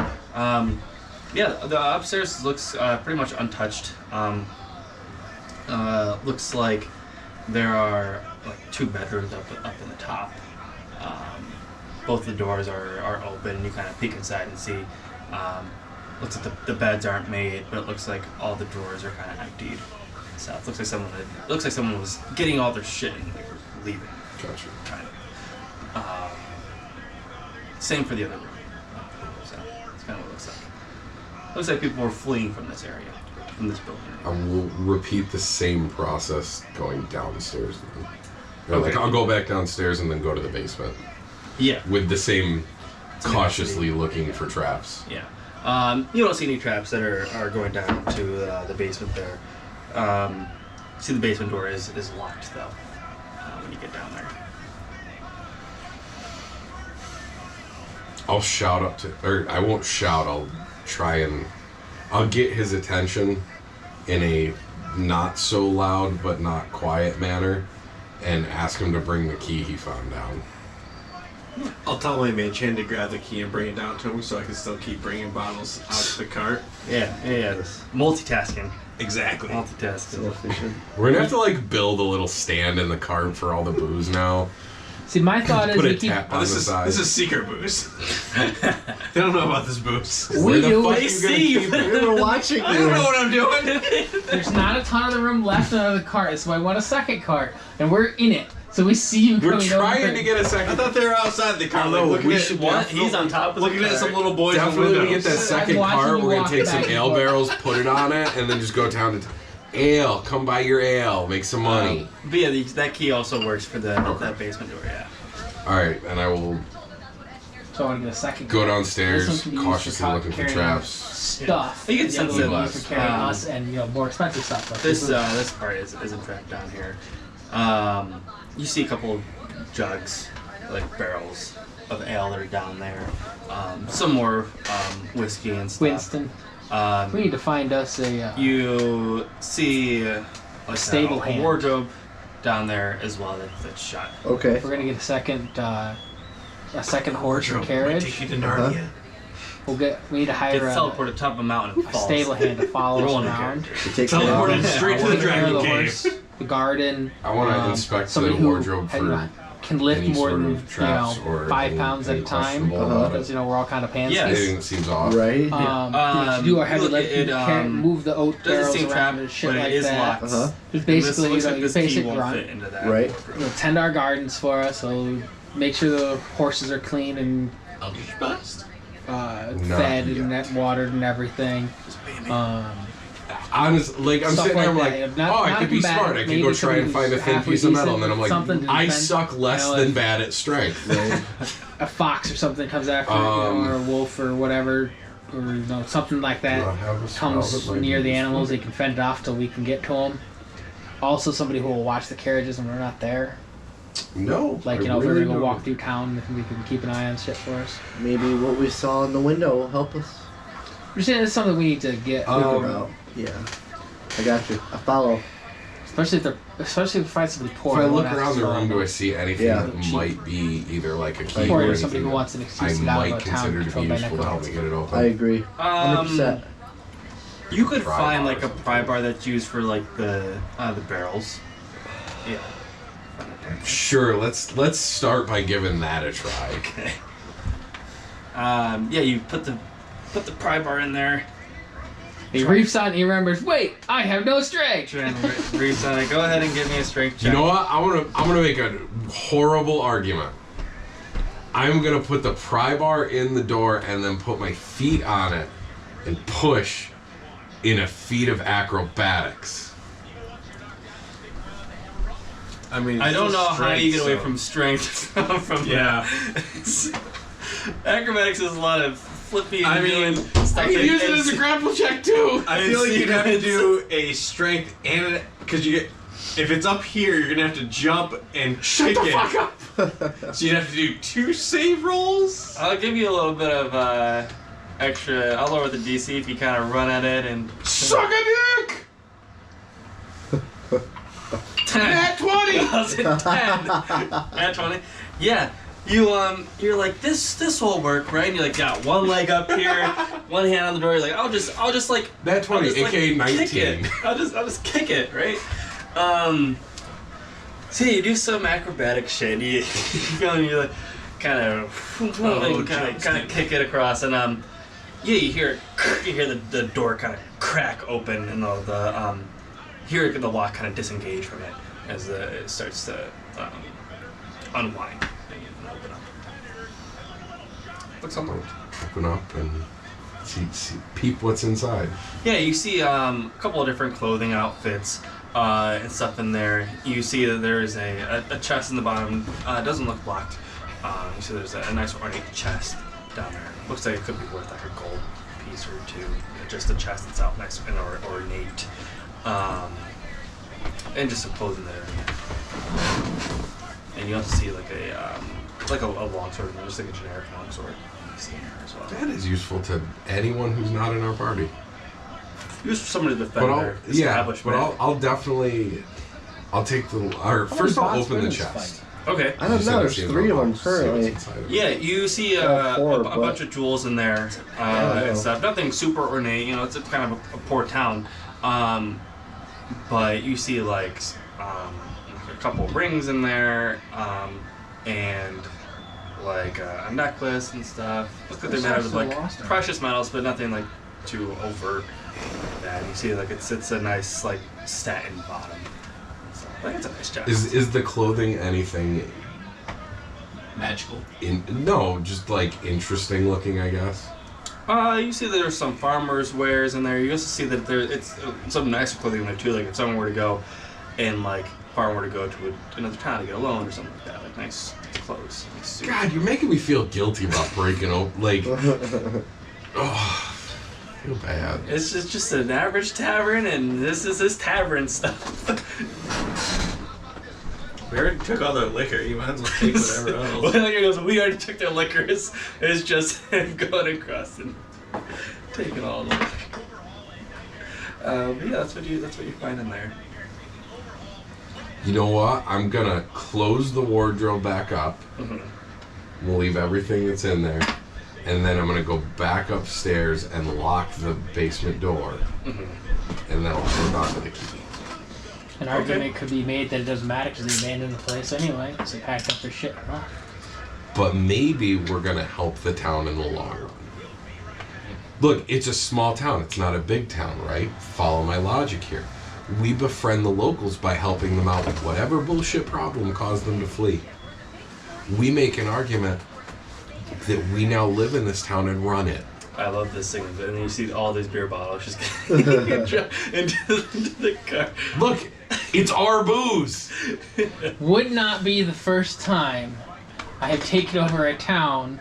The upstairs looks pretty much untouched. Looks like there are 2 bedrooms up in the top. Both the doors are open. You kind of peek inside and see. Looks like the beds aren't made, but it looks like all the drawers are kind of emptied. So it looks like someone was getting all their shit and they were leaving. Gotcha. Kind of. Same for the other room. So that's kind of what it looks like. Looks like people were fleeing from this area, from this building. I will repeat the same process going downstairs. I'll go back downstairs and then go to the basement. Yeah. With the same cautiously looking for traps. Yeah. You don't see any traps that are going down to the basement there. See the basement door is locked though when you get down there. I'll shout up I won't shout, I'll get his attention in a not so loud but not quiet manner and ask him to bring the key he found down. I'll tell my mage hand to grab the key and bring it down to him so I can still keep bringing bottles out to the cart. Yeah. Multitasking. Exactly. Multitasking. We're gonna have to build a little stand in the cart for all the booze now. See, my thought is put a tap on the side. This is secret booze. They don't know about this booze. We do. They see you. We're watching. I don't know what I'm doing. There's not a ton of the room left out of the cart, so I want a second cart, and we're in it. So we see you coming over. We're trying to get a second. I thought they were outside the car. He's on top of the looking cart. at some little boys. Definitely get that second cart. We're gonna take some ale barrels, put it on it, and then just go town to town. Ale, come buy your ale, make some money. But yeah, that key also works for that basement door. Yeah. All right, and I will So I want to get a second. Go gun. downstairs, This one can be used cautiously looking for carrying traps. Stuff. You can and the sense other it. one used for carrying us and more expensive stuff. But This part isn't tracked down here. You see a couple of jugs, like barrels of ale that are down there. Some more whiskey and stuff. Winston. We need to find us a. You see like stable a hand. wardrobe down there as well that's shut. Okay. We're gonna get a second horse or carriage. Take you to Narnia. We need to hire Get teleported top of a mountain and a falls. stable hand to follow us Roll on around. To take Teleported straight to the dragon the cave. horse, the garden. I want to inspect the somebody who wardrobe for can lift any more sort than of traps or 5 any- pounds at a any time. questionable about Because it. we're all kind of pansies. Yeah. Anything that seems off. Right? To do our heavy look, lifting, move the oat doesn't barrels seem around trapped, and shit but like it is that. locked. Just basically, This looks your like this key basic won't grunt. fit into that. Right. Tend our gardens for us. So make sure the horses are clean and fed and watered and everything. Honest, like I'm Stuff sitting there, I'm like like, that. I Not could be combative, smart. I could maybe go try and somebody find a who's thin halfway piece of metal, decent, and then I'm like, something to I defend, suck less you know, than if- bad at strength. A fox or something comes after you, or a wolf or whatever, or something like Do I that have a spell comes that might near be the useful? animals. They can fend it off till we can get to them. Also, somebody who will watch the carriages when we're not there. No, Like, I if we're really gonna go don't. walk through town, we can keep an eye on shit for us. Maybe what we saw in the window will help us I'm just saying it's something we need to get, think about. Yeah. I got you. I follow. especially if we find somebody poor. If I we look won't have around to the follow room, them. do I see anything Yeah. that might be either like a key Or or somebody anything who that wants an excuse I to get out might of town consider to be controlled by useful to help me necromancy. get it open? I agree. 100%. You could Pry find bar like a or pry bar that's used for like the barrels. Yeah. Sure, let's start by giving that a try. Okay. Yeah, you put the pry bar in there. He reefs on, he remembers, wait, I have no strength! Reefs on it. Go ahead and give me a strength check. You know what? I'm gonna make a horrible argument. I'm gonna put the pry bar in the door and then put my feet on it and push in a feat of acrobatics. I mean, I don't know how you get away so- from strength from Yeah. Acrobatics is a lot of flippy and I mean, doing stuff. I can use it as a grapple check too. I feel like you'd have to do a strength and because you get if it's up here, you're gonna have to jump and Shut kick the it. fuck up. So you'd have to do 2 save rolls. I'll give you a little bit of extra. I'll lower the DC if you kind of run at it and. Suck a dick. 10. Nat 20. Was it 10? Nat 20. Yeah. You're like this will work, right? And you're like got one leg up here, one hand on the door. You're like I'll just like Nat 20, I'll just, aka like, 19. kick it. I'll just kick it, right? So you do some acrobatic shit. You go and you like kind of kick it across, and yeah, you hear the door kind of crack open, and the hear the lock kind of disengage from it as it starts to unwind. And you can open up. What's up? Open up and see peep what's inside. Yeah, you see a couple of different clothing outfits and stuff in there. You see that there is a chest in the bottom. It doesn't look locked. You see there's a nice ornate chest down there. Looks like it could be worth like a gold piece or two. Just a chest that's out nice and ornate. And just some clothing there. And you also see like a longsword, just like a generic longsword. You see in there as well. That is useful to anyone who's not in our party. Used for somebody to defend But their I'll establishment. I'll take the first I'll open the chest. Okay. I don't know. There's 3 of them currently. Yeah, you see a bunch of jewels in there and stuff. Nothing super ornate, it's a kind of a poor town. But you see like a couple of rings in there and like a necklace and stuff. Looks like they're made out of like precious metals, but nothing like too overt like that. You see like it's a nice like satin bottom. So, I think it's a nice chest. Is the clothing anything Magical. No, just like interesting looking, I guess. You see that there's some farmers' wares in there. You also see that it's some nicer clothing in there too. Like if someone were to go and like far more to go to another town to get a loan or something like that. Like nice clothes. Nice suit. God, you're making me feel guilty about breaking open. Like, oh, I feel bad. It's just an average tavern, and this is his tavern stuff. We already took all their liquor. You might as well take whatever else. Well, he goes, we already took their liquor. It's just him going across and taking all the liquor. Yeah, that's what you find in there. You know what? I'm gonna close the wardrobe back up. We'll leave everything that's in there, and then I'm gonna go back upstairs and lock the basement door, and then I'll hold on to the key. An argument could be made that it doesn't matter because they abandoned the place anyway, because they packed up their shit. Huh? But maybe we're gonna help the town in the long run. Look, it's a small town. It's not a big town, right? Follow my logic here. We befriend the locals by helping them out with whatever bullshit problem caused them to flee. We make an argument that we now live in this town and run it. I love this thing, and then you see all these beer bottles just getting into the car. Look, it's our booze. Would not be the first time I have taken over a town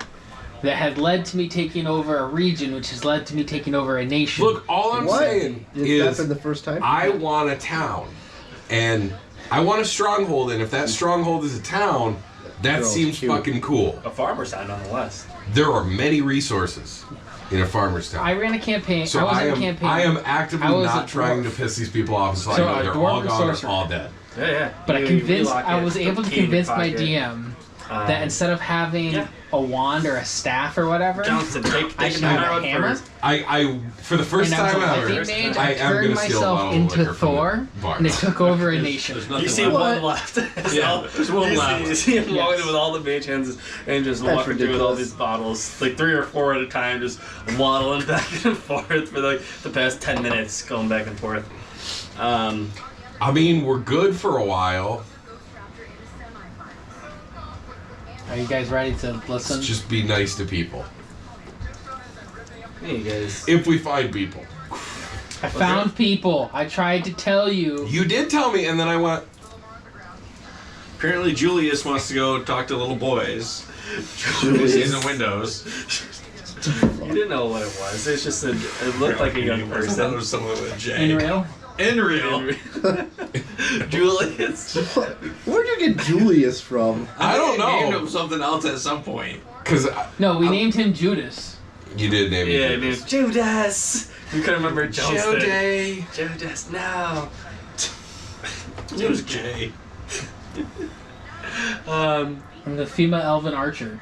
that had led to me taking over a region, which has led to me taking over a nation. Look, all I'm saying is that the first time? I want a town, and I want a stronghold, and if that stronghold is a town, that seems fucking cool. A farmer's town, nonetheless. There are many resources in a farmer's town. I ran a campaign. So I was in a campaign. I am actively not trying to dwarf. piss these people off, so I So know a they're dwarf all and gone or sorcerer. all dead. Yeah. But I was able to convince my DM DM that instead of having a wand or a staff or whatever, Johnson, I should have a hammer. I for the first And I was time a ever, living mage. I I am turned going to steal a myself bottle of into liquor from Thor, the bar. and it took over a nation. You see one left. Yeah, there's one left. You see him walking Yes. with all the mage hands and just That's walking through with all ridiculous. these bottles, like 3 or 4 at a time, just waddling back and forth for like the past 10 minutes, going back and forth. I mean, we're good for a while. Are you guys ready to listen? Just be nice to people. Hey, you guys. If we find people. I found people. I tried to tell you. You did tell me, and then I went, Apparently Julius wants to go talk to little boys. Julius. He's in windows. You didn't know what it was. It's just it looked like a young I thought it person. was someone with a J. In real? In real. Julius. Where'd you get Julius from? I don't Named know. him something else at some point. Because No, we named him Judas. you did name me. Yeah, it is Judas. You couldn't remember Johnston. Judas, no. It was J. I'm the female elven archer.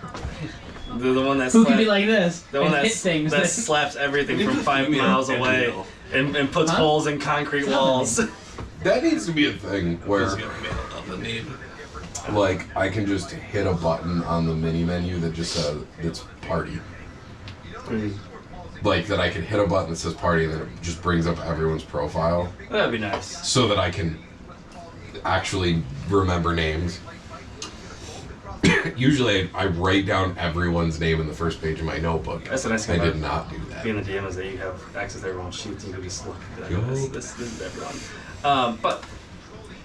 The one that Who can be slaps, like this the one and hit things. that slaps everything Maybe from the 5 female miles and away male. and puts Huh? holes in concrete walls. That needs to be a thing Who's where, gonna mail out the name? like, I can just hit a button on the mini menu that just says it's party. Like, that I can hit a button that says party and then it just brings up everyone's profile That'd be nice. so that I can actually remember names. Usually I write down everyone's name in the first page of my notebook. That's the nice I thing did about not do that. being the DM is that you have access to everyone's sheets and you can just look and be Yo. like, this is everyone. But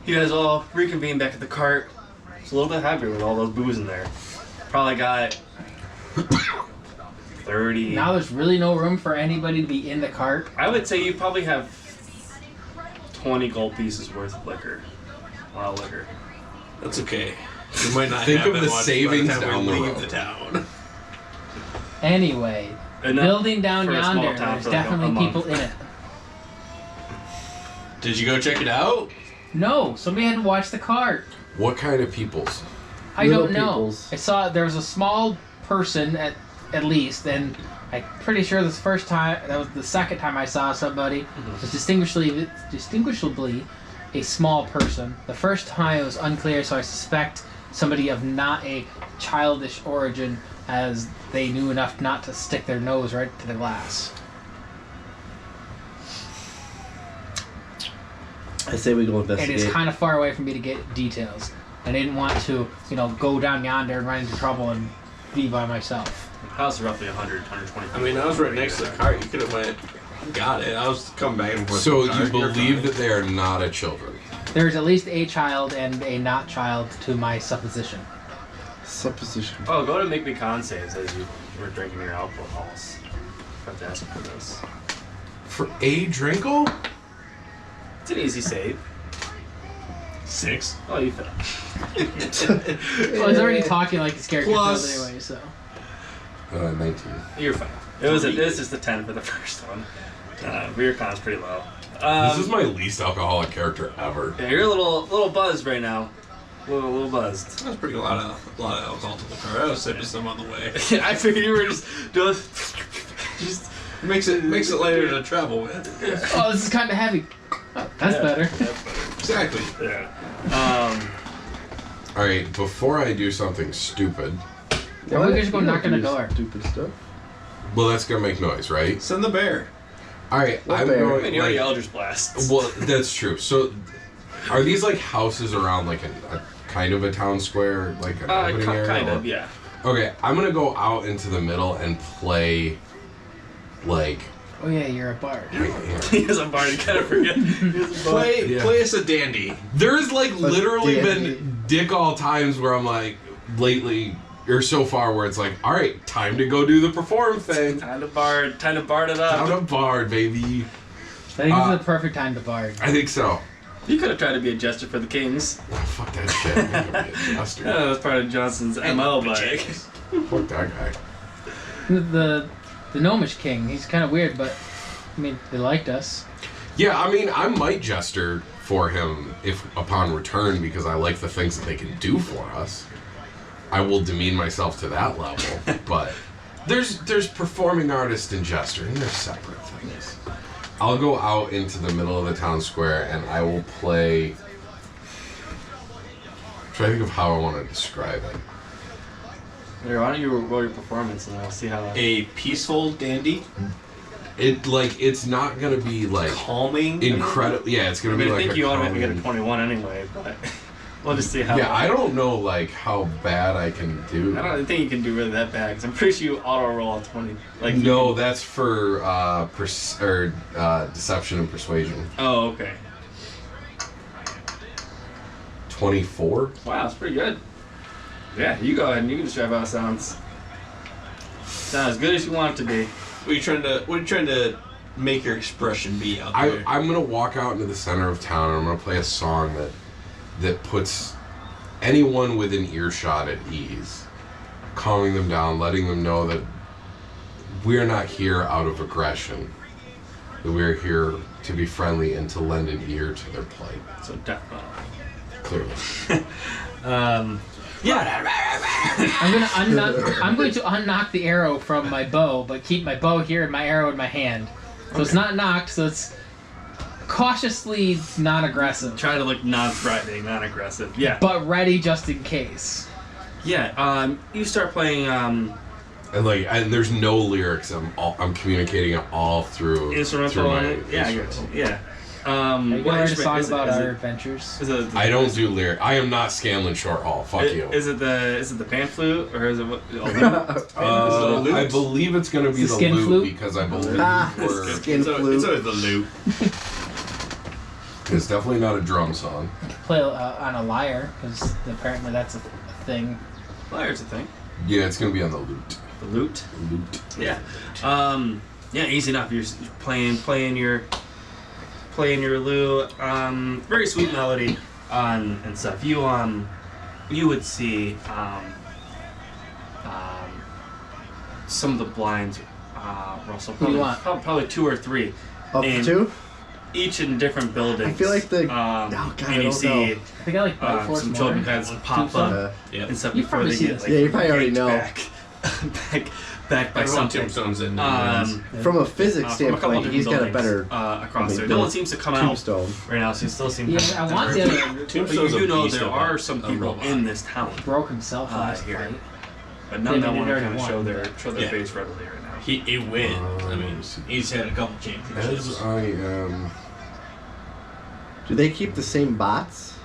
you guys all reconvene back at the cart. It's a little bit heavier with all those booze in there. Probably got 30. Now there's really no room for anybody to be in the cart. I would say you probably have 20 gold pieces worth of liquor. A lot of liquor. That's okay. You might not Think have of that the much savings by the time down we the leave road. the town. Anyway, Enough building down for a small yonder, town there's for like a definitely month. people in it. Did you go check it out? No, somebody had to watch the cart. What kind of peoples? I Little don't know. peoples. I saw there was a small person at least, and I'm pretty sure this first time, that was the second time I saw somebody, was distinguishably a small person. The first time it was unclear, so I suspect somebody of not a childish origin, as they knew enough not to stick their nose right to the glass. I say we go It investigate. is kind of far away from me to get details. I didn't want to, go down yonder and run into trouble and be by myself. The house is roughly 100, 120 I mean, I was right next to the cart. You could have went, got it. I was coming back and forth. So to the you cart. You're believe fine. that they are not a children? There's at least a child and a not child to my supposition. Supposition. Oh, go to make me con saves as you were drinking your alcohols. I have to ask for this. For a Drinkle? It's an easy save. 6. Oh, you failed. Well, he's already talking like his character Plus- failed anyway, so. 19. You're fine. This is the 10 for the first one. Rear con's pretty low. This is my least alcoholic character ever. Yeah, you're a little buzzed right now. A little buzzed. That's pretty a lot of alcohol to the car. I was sipping some on the way. I figured you were just doing. Just makes it lighter to travel with. Oh, this is kind of heavy. Oh, that's better. Exactly. Yeah. All right, before I do something stupid, Then we just go knock on the door. Stupid stuff. well, that's gonna make noise, right? Send the bear. All right, What I'm bear? I going. mean, you already Like, Eldritch Blasts. well, that's true. So, are these like houses around like a kind of a town square, like an opening area? Kind or- of, yeah. Okay, I'm gonna go out into the middle and play, like. Oh yeah, you're a bard. He is a bard. You kind of forget. Play us a dandy. There's like literally dandy. been dick all times where I'm like, lately or so far where it's like, all right, time to go do the perform thing. Time to bard it up. Time to bard, baby. I think this is the perfect time to bard. I think so. You could have tried to be a jester for the kings. Oh, fuck that shit. I'm gonna be a jester. Yeah, that's part of Johnson's ML, but Fuck that guy. The gnomish king, he's kind of weird, but I mean, they liked us. Yeah, I mean, I might jester for him if upon return because I like the things that they can do for us. I will demean myself to that level, but there's performing artist and jester, and they're separate things. I'll go out into the middle of the town square and I will play. Try to think of how I want to describe it. Here, why don't you roll your performance and we'll see how. A peaceful dandy, It's not gonna be like calming. incredible. Yeah, it's gonna be I like think a you automatically get a calming- 21 anyway, but we'll just see how. Yeah, I don't know like how bad I can do. I don't think you can do really that bad because I'm pretty sure you auto roll a 20. Like you No, can- that's for deception and persuasion. Oh, okay. 24. Wow, that's pretty good. Yeah, you go ahead and you can describe how it sounds. Sounds as good as you want it to be. What are you trying to make your expression be out there? I'm gonna walk out into the center of town and I'm gonna play a song that puts anyone within earshot at ease, calming them down, letting them know that we're not here out of aggression, that we're here to be friendly and to lend an ear to their plight. So death metal. Clearly. Yeah. I'm going to unknock the arrow from my bow, but keep my bow here and my arrow in my hand. So it's not knocked, so it's cautiously non-aggressive. Try to look non-threatening, non-aggressive. Yeah. But ready just in case. Yeah. You start playing And there's no lyrics. I'm communicating it all through instrumental. my Yeah, I instrumental. get you. Yeah. Are you What going to instrument song is it? about Is our it- adventures? Is it I don't do lyric. I am not Scanlan Short Hall. Fuck you. Is it the pan flute or is it what? I believe it's gonna be The the skin loot flute? because I believe we're. Skin It's flute. always the loop. It's definitely not a drum song. Play on a lyre, because apparently that's a thing. Lyre's a thing. Yeah, it's gonna be on the loot. The lute. Loot. Yeah. Yeah, easy enough. You're playing your lute. Very sweet melody and stuff. You would see some of the blinds rustle. Who do you want? Probably 2 or 3. Up to And 2? Each in different buildings. I feel like the. God, God, and I you don't see know. I think I like Bright Force some more. children's heads pop up Yeah. and stuff You've before probably they seen get this. like Yeah, you probably already yanked know. back by Everyone something. tombstones in. From a physics From a couple standpoint, different he's got a buildings, better across there. the No one seems to come out tombstone. right now, so you still seem. Yeah, I want the other. But you Tombstone's do a know beast there of are a- some a people robot. in this town, Broke himself last here. fight. but none that Maybe want to they kind of already show won, their Yeah. face readily right now. He wins. I mean, he's had a couple championships. As I am. Do they keep the same bots?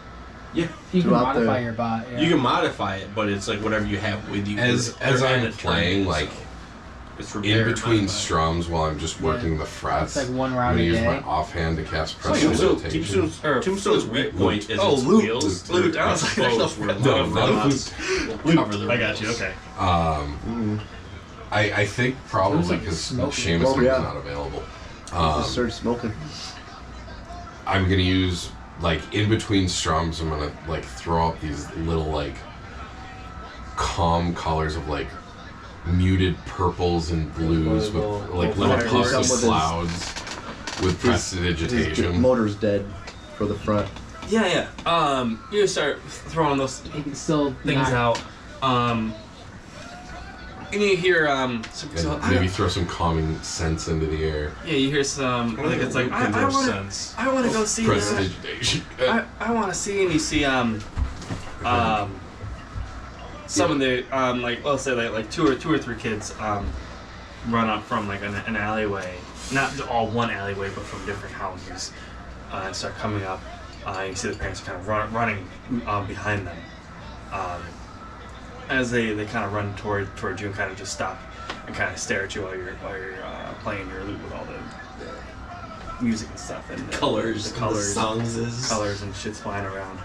You can Throughout modify the- your bot. Yeah. You can modify it, but it's like whatever you have with you. As Or I'm at a turn, playing, so. like repaired. In between strums, while I'm just working the frets, It's like one I'm round going to a use day. my offhand to cast Prestidigitation. Tombstone's weak point is its loot. wheels. Loot. I was like, there's no No, not loot. Cover the I got you. Okay. I think probably because Seamus is not available. Just started smoking. I'm gonna use like in between strums. I'm gonna like throw up these little like calm colors of like muted purples and blues with like little puffs of clouds with Prestidigitation. His motor's dead for the front. Yeah. You start throwing those You can still things out. And you hear And maybe throw some calming scents into the air. Yeah, you hear some. I think it's like I want to go see. Prestidigitation. I want to see, and you see some of the like let's say like two or three kids run up from like an alleyway, not all one alleyway, but from different houses, and start coming up. You see the parents kind of running behind them. As they kind of run toward you and kind of just stop and kind of stare at you while you're playing your lute with all the music and stuff and Colors, the colors, songs colors and shit's flying around.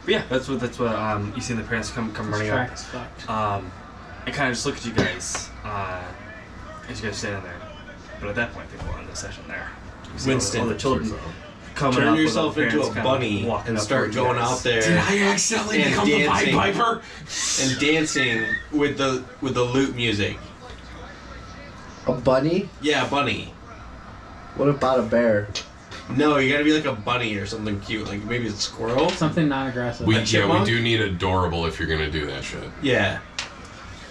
But yeah, that's what you see the parents come running up. Track is fucked. And kind of just look at you guys as you guys standing there. But at that point, they will end the session there. You see Winston, all the children. Coming turn up yourself with all the into a parents bunny kinda walking and up start towards you going guys. out there Did I accidentally and become the Pied dancing. Piper? and dancing with the lute music. A bunny? Yeah, bunny. What about a bear? No, you gotta be like a bunny or something cute, like maybe a squirrel. Something non-aggressive. We chipmunk? do need adorable if you're gonna do that shit. Yeah.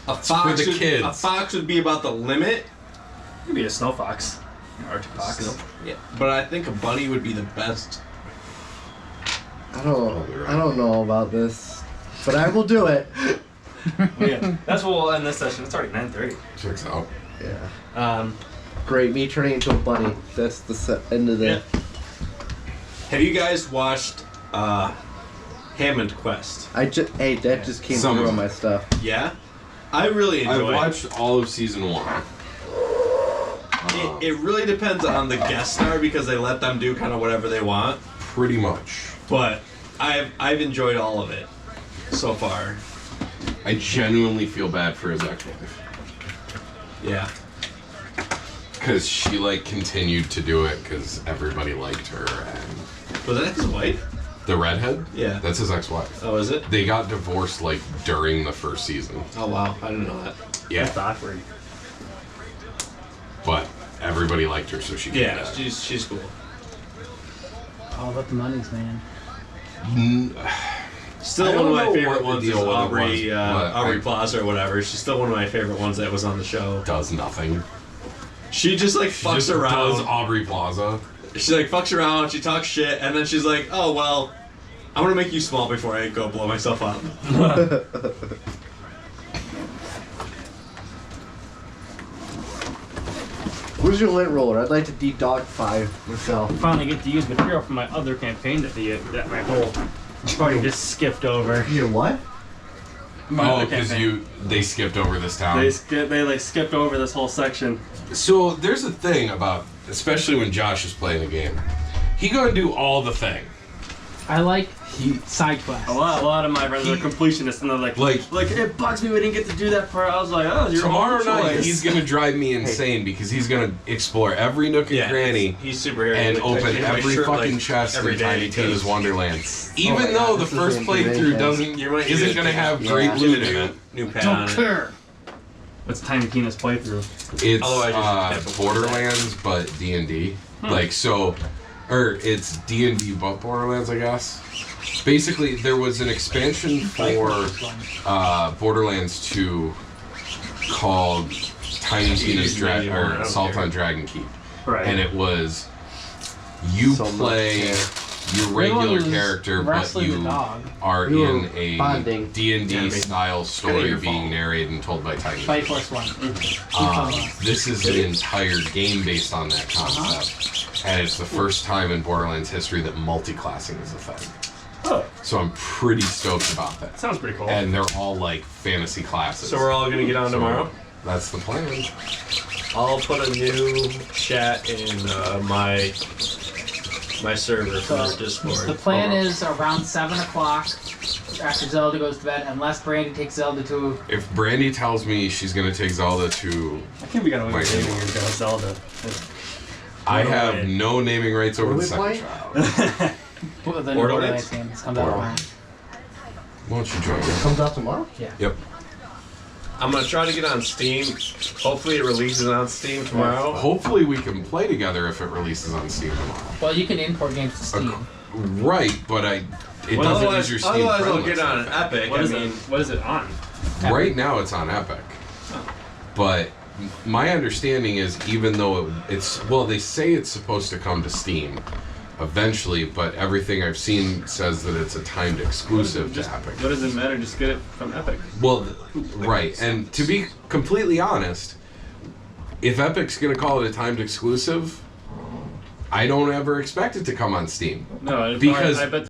A for fox the kids. A fox would be about the limit. Could be a snow fox, Arctic fox. Yeah, but I think a bunny would be the best. I don't know about this, but I will do it. Yeah, that's what we'll end this session. It's already 9:30. Checks out. Yeah. Great, me turning into a bunny. That's the end of the. Yeah. Have you guys watched Hammond Quest? Hey, that just came Some through of on them. my stuff. Yeah? I really enjoy I've watched all of season 1. it really depends on the guest star because they let them do kind of whatever they want. Pretty much. But I've enjoyed all of it so far. I genuinely feel bad for his ex-wife. Yeah. Because she, like, continued to do it because everybody liked her. And Was that his wife? the redhead? Yeah. That's his ex-wife. Oh, is it? They got divorced, like, during the first season. Oh, wow. I didn't know that. Yeah. That's awkward. But everybody liked her, so she came Yeah, back. she's cool. All about the monies, man. Still I one of don't my know favorite what the ones is deal with it Aubrey, was, but Aubrey I- Plaza or whatever. She's still one of my favorite ones that was on the show. Does nothing. She just like She fucks just around. does Aubrey Plaza. She like fucks around, she talks shit, and then she's like, oh well, I'm gonna make you small before I go blow myself up. Where's your lint roller? I'd like to de-dog 5 myself. Finally get to use material from my other campaign that my whole party just skipped over. Your what? My Oh, other because campaign. they skipped over this town. They like skipped over this whole section. So there's a thing about, especially when Josh is playing a game, he gonna do all the thing. I like side quests. A lot of my friends are completionists, and they're like it bugs me we didn't get to do that part. I was like, oh, your Tomorrow own night choice. he's gonna drive me insane because he's gonna explore every nook and cranny He's super and like, open I shave my every shirt, fucking like, chest every in day Tiny Tina's because- Wonderland. Oh Even my though God, the this first is playthrough amazing. isn't gonna have great Yeah. loot in it. New pad Don't on it. care. What's Tiny Tina's playthrough? It's Otherwise, you should get the Borderlands, but D&D. Like so, or it's D&D but Borderlands, I guess. Basically, there was an expansion for Borderlands 2 called Tiny Tina's Assault on Dragon Keep, Right. and it was you So much, play yeah. your regular Everyone was character, but wrestling you the dog. are We were in a bonding. D&D style story your being fault. narrated and told by Tiny. Fight Force 1. This is the entire game based on that concept, and it's the first time in Borderlands history that multi-classing is a thing. Oh. So I'm pretty stoked about that. Sounds pretty cool. And they're all like fantasy classes. So we're all gonna get on tomorrow? That's the plan. I'll put a new chat in my server for Discord. The plan is around 7 o'clock after Zelda goes to bed, unless Brandy takes Zelda to... If Brandy tells me she's gonna take Zelda to... I think we got away with naming her Zelda. I have no naming rights over the second child. The new Borderlands game. It's comes out tomorrow. Why don't you join me? It comes out tomorrow? Yeah. Yep. I'm gonna try to get on Steam. Hopefully it releases on Steam tomorrow. Hopefully we can play together if it releases on Steam tomorrow. Well, you can import games to Steam. Right, but it doesn't use your Steam Otherwise friend I'll get list. on an Epic. What is it on? Right now it's on Epic. But my understanding is even though they say it's supposed to come to Steam eventually, but everything I've seen says that it's a timed exclusive to Epic. What does it matter? Just get it from Epic. Well, right. And to be completely honest, if Epic's going to call it a timed exclusive, I don't ever expect it to come on Steam. No, because I bet